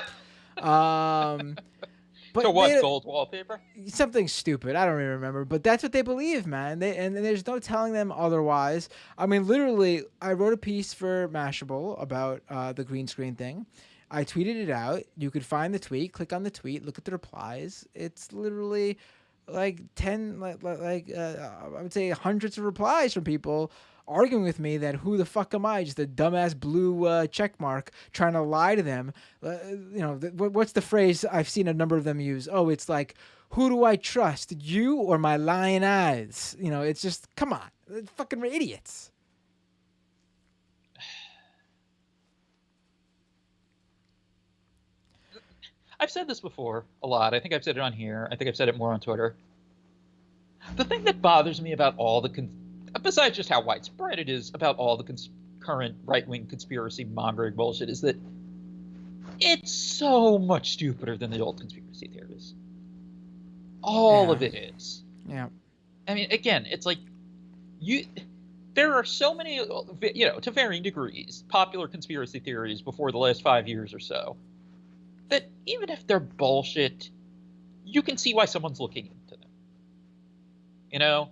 [SPEAKER 1] But
[SPEAKER 3] So what, gold wallpaper?
[SPEAKER 1] something stupid. I don't even remember, but that's what they believe, man. And there's no telling them otherwise. I mean, literally, I wrote a piece for Mashable about the green screen thing. I tweeted it out. You could find the tweet, click on the tweet, look at the replies. It's literally like 10, I would say hundreds of replies from people arguing with me that who the fuck am I, just a dumbass blue check mark trying to lie to them. What's the phrase I've seen a number of them use? Oh, it's like, who do I trust, you or my lying eyes? It's just, come on, they're fucking idiots.
[SPEAKER 3] I've said this before a lot. I think I've said it on here. I think I've said it more on Twitter. The thing that bothers me about all the besides just how widespread it is about all the current right-wing conspiracy mongering bullshit is that it's so much stupider than the old conspiracy theories. All of it is.
[SPEAKER 1] Yeah.
[SPEAKER 3] I mean, again, it's like there are so many, to varying degrees, popular conspiracy theories before the last 5 years or so that even if they're bullshit, you can see why someone's looking into them.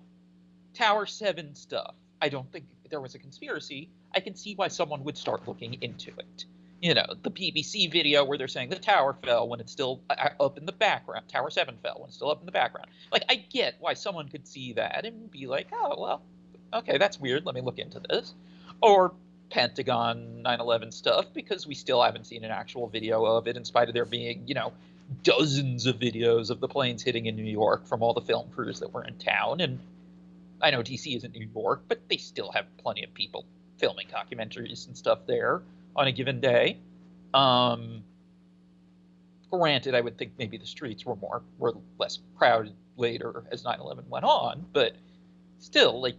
[SPEAKER 3] Tower 7 stuff. I don't think there was a conspiracy. I can see why someone would start looking into it. The BBC video where they're saying the tower fell when it's still up in the background. Tower 7 fell when it's still up in the background. Like, I get why someone could see that and be like, oh, well, okay, that's weird. Let me look into this. Or Pentagon 9/11 stuff, because we still haven't seen an actual video of it, in spite of there being, dozens of videos of the planes hitting in New York from all the film crews that were in town. And I know DC isn't New York, but they still have plenty of people filming documentaries and stuff there on a given day. Granted, I would think maybe the streets were less crowded later as 9/11 went on, but still, like,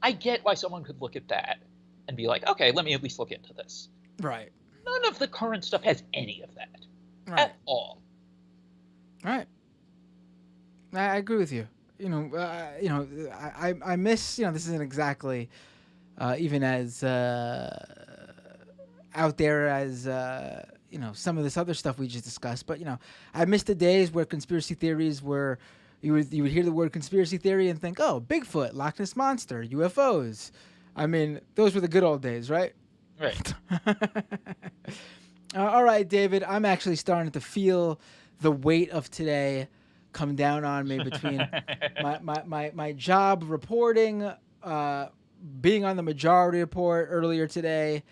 [SPEAKER 3] I get why someone could look at that and be like, okay, let me at least look into this.
[SPEAKER 1] Right.
[SPEAKER 3] None of the current stuff has any of that at all.
[SPEAKER 1] Right. I agree with you. I miss, this isn't exactly even as out there as some of this other stuff we just discussed, but I miss the days where conspiracy theories were you would hear the word conspiracy theory and think, oh, Bigfoot, Loch Ness Monster, UFOs. I mean, those were the good old days, right?
[SPEAKER 3] Right.
[SPEAKER 1] All right, David, I'm actually starting to feel the weight of today come down on me between my job reporting, being on the Majority Report earlier today,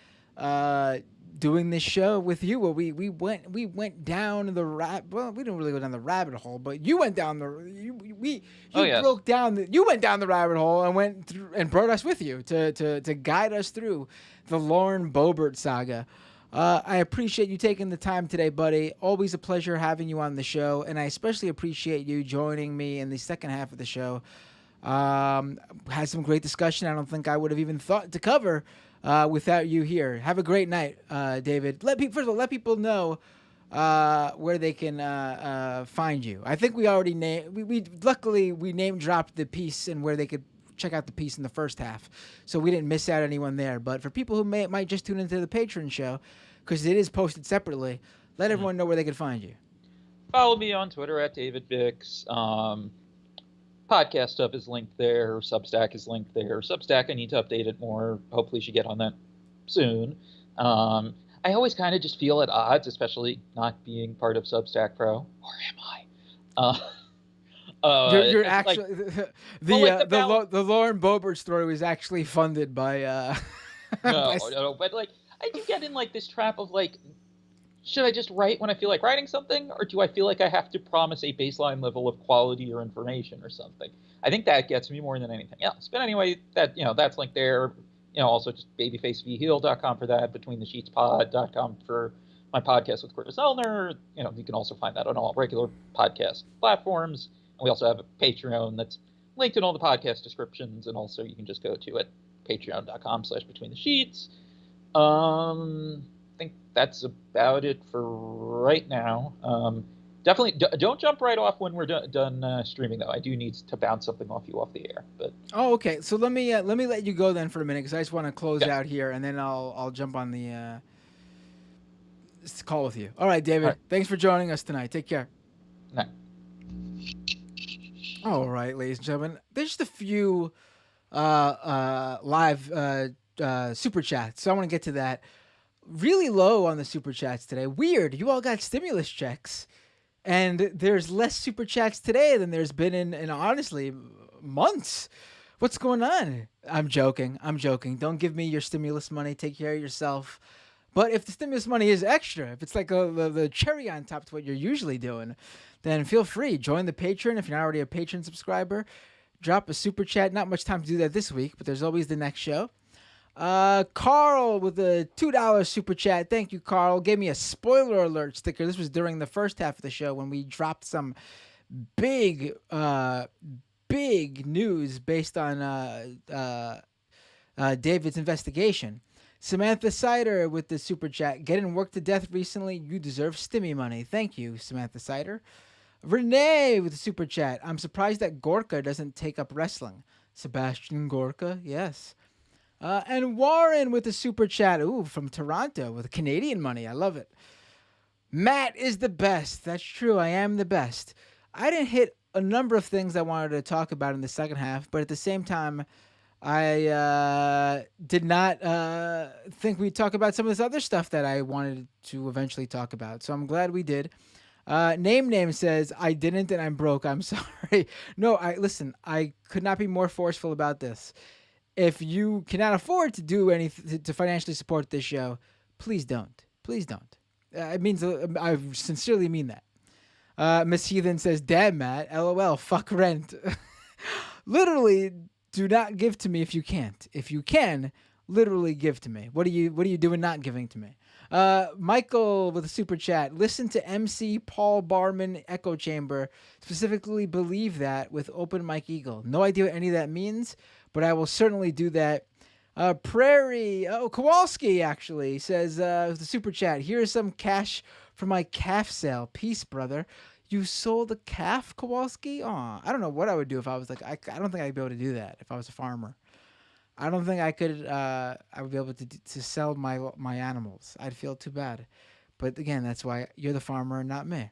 [SPEAKER 1] doing this show with you, where we went down the well, we didn't really go down the rabbit hole, but you went down broke down you went down the rabbit hole and went through and brought us with you to guide us through the Lauren Boebert saga. I appreciate you taking the time today, buddy. Always a pleasure having you on the show, and I especially appreciate you joining me in the second half of the show. Had some great discussion. I don't think I would have even thought to cover without you here. Have a great night, David. Let people know where they can find you. I think we already luckily we name dropped the piece and where they could check out the piece in the first half, so we didn't miss out anyone there. But for people who might just tune into the Patreon show, because it is posted separately, let everyone know where they can find you.
[SPEAKER 3] Follow me on Twitter at David Bix. Podcast stuff is linked there. Substack is linked there. Substack, I need to update it more. Hopefully should get on that soon. I always kind of just feel at odds, especially not being part of Substack Pro. Or am I?
[SPEAKER 1] You're actually the Lauren Boebert story was actually funded by
[SPEAKER 3] no, but like I do get in like this trap of like, should I just write when I feel like writing something, or do I feel like I have to promise a baseline level of quality or information or something? I think that gets me more than anything else. But anyway, that's linked there. Also just babyfacevheal.com for that, betweenthesheetspod.com for my podcast with Chris Elner. You can also find that on all regular podcast platforms. And we also have a Patreon that's linked in all the podcast descriptions, and also you can just go to it, patreon.com/betweenthesheets. I think that's about it for right now. Definitely don't jump right off when we're done streaming, though. I do need to bounce something off the air. But
[SPEAKER 1] okay. So let me let you go then for a minute, because I just want to close out here, and then I'll jump on the call with you. All right, David. All right. Thanks for joining us tonight. Take care.
[SPEAKER 3] No.
[SPEAKER 1] All right, ladies and gentlemen, there's just a few live super chats, so I want to get to that. Really low on the super chats today. Weird, you all got stimulus checks, and there's less super chats today than there's been in honestly months. What's going on? I'm joking. Don't give me your stimulus money. Take care of yourself. But if the stimulus money is extra, if it's like the cherry on top to what you're usually doing, then feel free. Join the Patreon if you're not already a Patreon subscriber. Drop a super chat. Not much time to do that this week, but there's always the next show. Carl with a $2 super chat. Thank you, Carl. Gave me a spoiler alert sticker. This was during the first half of the show when we dropped some big news based on David's investigation. Samantha Sider with the super chat. Getting worked to death recently. You deserve stimmy money. Thank you, Samantha Sider. Renee with the super chat. I'm surprised that Gorka doesn't take up wrestling. Sebastian Gorka, yes. And Warren with the super chat. Ooh, from Toronto with Canadian money. I love it. Matt is the best. That's true. I am the best. I didn't hit a number of things I wanted to talk about in the second half, but at the same time, I did not think we'd talk about some of this other stuff that I wanted to eventually talk about. So I'm glad we did. Name says, I didn't and I'm broke. I'm sorry. No, listen, I could not be more forceful about this. If you cannot afford to do anything to financially support this show, please don't. Please don't. It means I sincerely mean that. Miss Heathen says, "Damn, Matt, LOL, fuck rent." Literally, do not give to me if you can't. If you can, literally give to me. What are you doing not giving to me? Michael with a super chat. Listen to MC Paul Barman Echo Chamber. Specifically believe that with Open Mike Eagle. No idea what any of that means, but I will certainly do that. Prairie, Kowalski actually says, the super chat, here's some cash for my calf sale. Peace, brother. You sold a calf, Kowalski? Aw, I don't know what I would do if I was like, I don't think I'd be able to do that if I was a farmer. I don't think I could, I would be able to sell my animals. I'd feel too bad. But again, that's why you're the farmer and not me.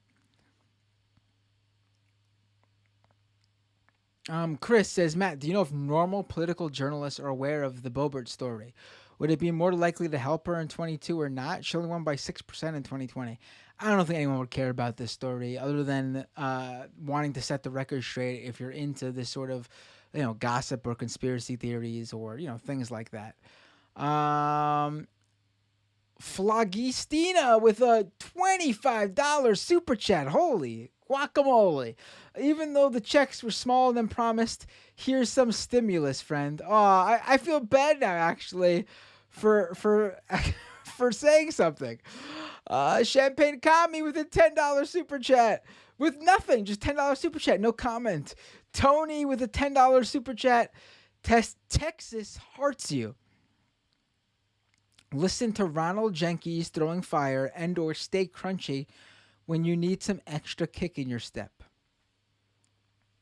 [SPEAKER 1] Chris says, Matt, do you know if normal political journalists are aware of the Bobert story? Would it be more likely to help her in 22 or not? She only won by 6% in 2020. I don't think anyone would care about this story other than wanting to set the record straight if you're into this sort of, gossip or conspiracy theories or, things like that. Flogistina with a $25 super chat. Holy guacamole. Even though the checks were smaller than promised, here's some stimulus, friend. Oh, I feel bad now, actually, for for saying something. Champagne Kami with a $10 super chat. With nothing, just $10 super chat, no comment. Tony with a $10 super chat. Texas hearts you. Listen to Ronald Jenkins throwing fire and or stay crunchy when you need some extra kick in your step.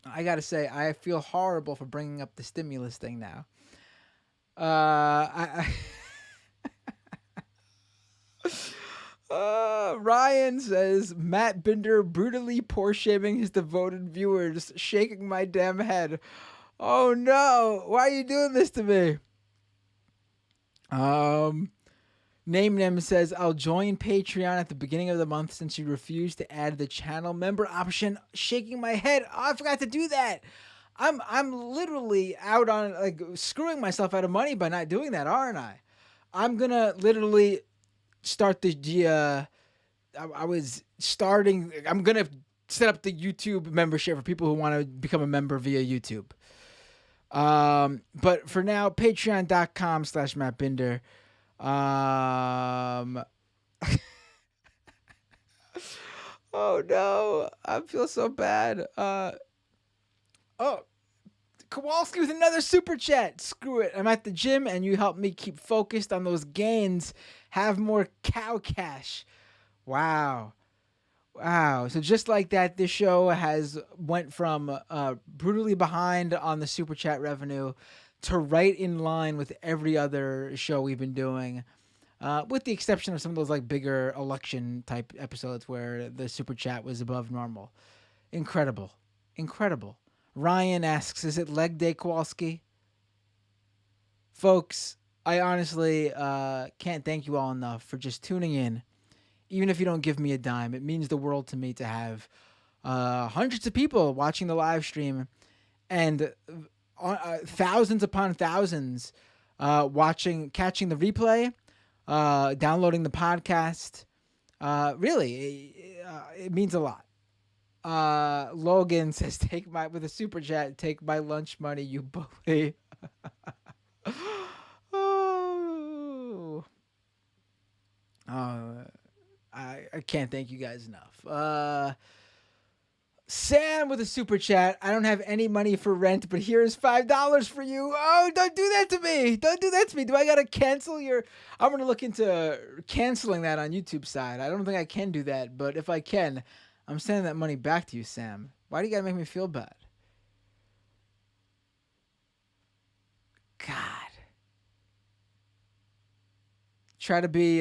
[SPEAKER 1] I gotta say, I feel horrible for bringing up the stimulus thing now. Ryan says, Matt Binder brutally poor-shaming his devoted viewers, shaking my damn head. Oh no, why are you doing this to me? Name says, I'll join Patreon at the beginning of the month since you refused to add the channel member option. Shaking my head. Oh, I forgot to do that. I'm literally out on screwing myself out of money by not doing that, aren't I? I'm gonna literally start I'm gonna set up the YouTube membership for people who want to become a member via YouTube. But for now, patreon.com/MattBinder. Oh no, I feel so bad. Kowalski with another super chat. Screw it. I'm at the gym and you help me keep focused on those gains. Have more cow cash. Wow. So just like that, this show went from brutally behind on the super chat revenue to right in line with every other show we've been doing, with the exception of some of those bigger election type episodes where the super chat was above normal. Incredible. Incredible. Ryan asks, is it leg day, Kowalski? Folks, I honestly can't thank you all enough for just tuning in. Even if you don't give me a dime, it means the world to me to have hundreds of people watching the live stream and thousands upon thousands catching the replay, downloading the podcast. Really, it means a lot. Logan says, with a super chat, take my lunch money, you bully. Oh. I can't thank you guys enough. Sam with a super chat. I don't have any money for rent, but here's $5 for you. Oh, don't do that to me. Don't do that to me. Do I gotta cancel your? I'm gonna look into canceling that on YouTube side. I don't think I can do that, but if I can, I'm sending that money back to you, Sam. Why do you gotta make me feel bad? God. Try to be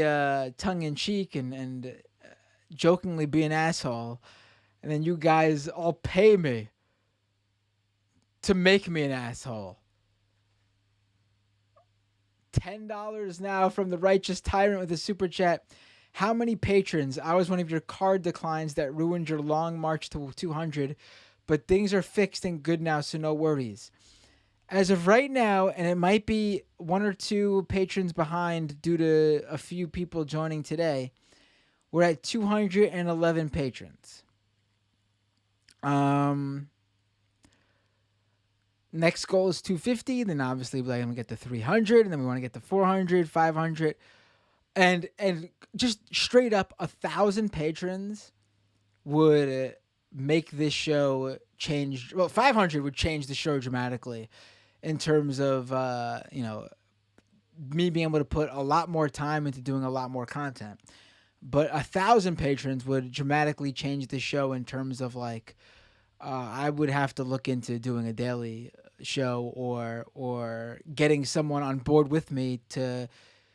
[SPEAKER 1] tongue in cheek and jokingly be an asshole. And then you guys all pay me to make me an asshole. $10 now from the Righteous Tyrant with a super chat. How many patrons? I was one of your card declines that ruined your long march to 200, but things are fixed and good now, so no worries. As of right now, and it might be one or two patrons behind due to a few people joining today, we're at 211 patrons. Next goal is 250. Then obviously we're going to get to 300, and then we want to get to 400, 500, and just straight up 1,000 patrons would make this show change. Well, 500 would change the show dramatically in terms of me being able to put a lot more time into doing a lot more content. But 1,000 patrons would dramatically change the show in terms of I would have to look into doing a daily show or getting someone on board with me to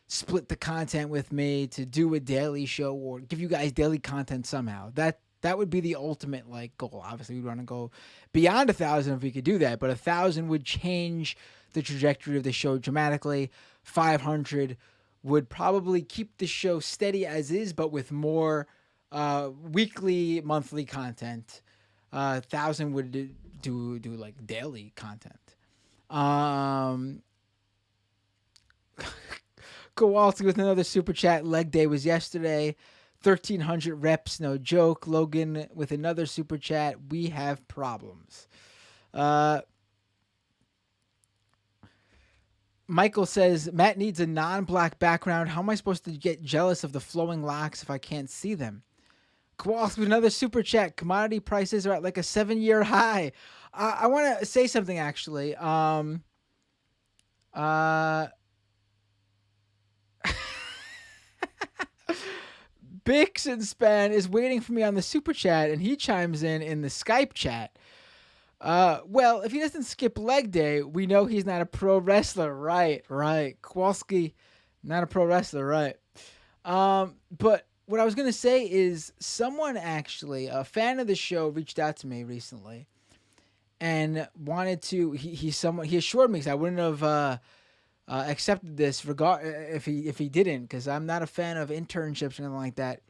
[SPEAKER 1] split the content with me, to do a daily show or give you guys daily content somehow. That would be the ultimate goal. Obviously, we'd want to go beyond 1,000 if we could do that, but 1,000 would change the trajectory of the show dramatically. 500 would probably keep the show steady as is, but with more weekly, monthly content. 1,000 would do daily content. Kowalski with another super chat. Leg day was yesterday. 1,300 reps, no joke. Logan with another super chat. We have problems. Michael says, Matt needs a non-black background. How am I supposed to get jealous of the flowing locks if I can't see them? Kowalski with another super chat. Commodity prices are at a 7-year high. I want to say something, actually. Bixenspan is waiting for me on the super chat, and he chimes in the Skype chat. Well, if he doesn't skip leg day, we know he's not a pro wrestler. Right. Kowalski, not a pro wrestler, right. But what I was going to say is someone actually, a fan of the show, reached out to me recently and wanted to, he assured me, because I wouldn't have accepted this if he didn't, because I'm not a fan of internships or anything like that.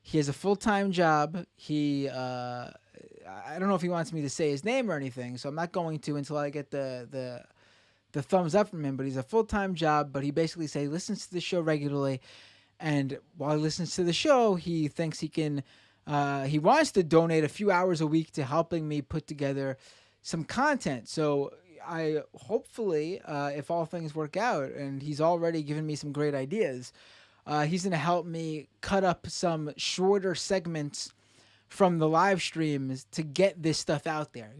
[SPEAKER 1] He has a full-time job. I don't know if he wants me to say his name or anything, so I'm not going to until I get the thumbs up from him. But he's a full-time job, but he basically says he listens to the show regularly, and while he listens to the show, he thinks he can, he wants to donate a few hours a week to helping me put together some content. So I hopefully, if all things work out, and he's already given me some great ideas, he's going to help me cut up some shorter segments from the live streams to get this stuff out there.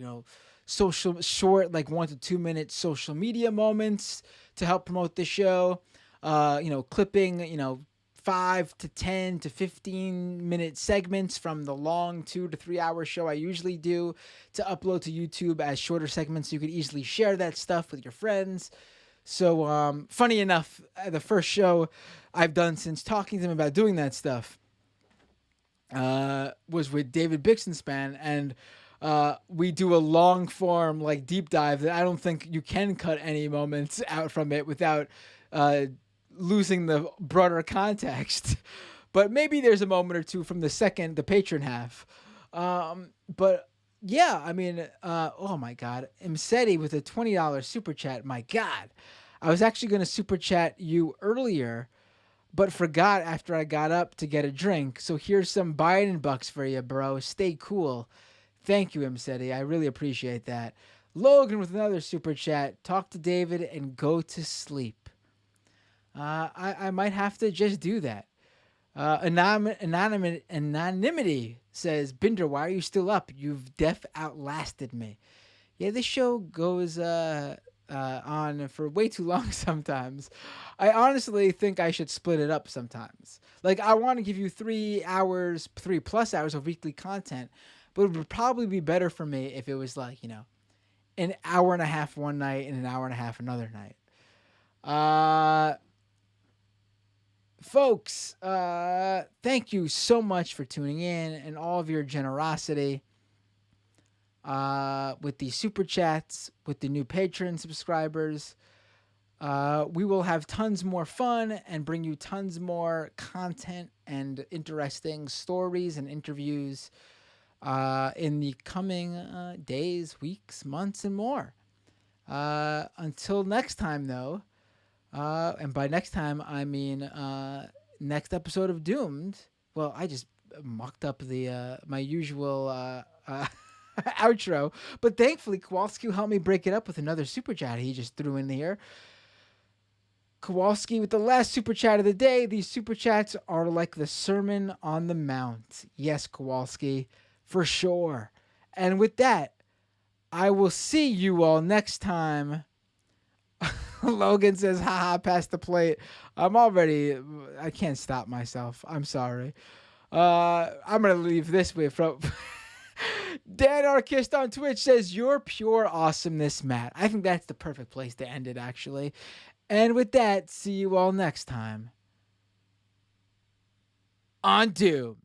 [SPEAKER 1] Short 1 to 2 minute social media moments to help promote the show. Clipping, 5 to 10 to 15 minute segments from the long 2 to 3 hour show I usually do to upload to YouTube as shorter segments, so you could easily share that stuff with your friends. So, funny enough, the first show I've done since talking to him about doing that stuff was with David Bixenspan, and we do a long form like deep dive that I don't think you can cut any moments out from it without losing the broader context. But maybe there's a moment or two from the patron half. But yeah, I mean, oh my God, Imseti with a $20 super chat. My God, I was actually going to super chat you earlier, but forgot after I got up to get a drink. So here's some Biden bucks for you, bro. Stay cool. Thank you, Imseti. I really appreciate that. Logan with another super chat. Talk to David and go to sleep. I might have to just do that. Anonymity says, Binder, why are you still up? You've outlasted me. Yeah, this show goes on for way too long sometimes. I honestly think I should split it up sometimes. Like, I want to give you 3 hours, 3+ hours of weekly content, but it would probably be better for me if it was like, an hour and a half one night and an hour and a half another night. Folks, thank you so much for tuning in and all of your generosity with the super chats, with the new Patreon subscribers. We will have tons more fun and bring you tons more content and interesting stories and interviews in the coming days, weeks, months, and more. Until next time, though, and by next time, I mean next episode of Doomed. Well, I just mucked up the my usual outro, but thankfully Kowalski helped me break it up with another super chat he just threw in here. Kowalski with the last super chat of the day. These super chats are like the Sermon on the Mount. Yes, Kowalski, for sure. And with that, I will see you all next time. Logan says, haha, pass the plate. I can't stop myself. I'm sorry. I'm going to leave this way from... Dan Archist on Twitch says, you're pure awesomeness, Matt. I think that's the perfect place to end it, actually. And with that, see you all next time on Doom.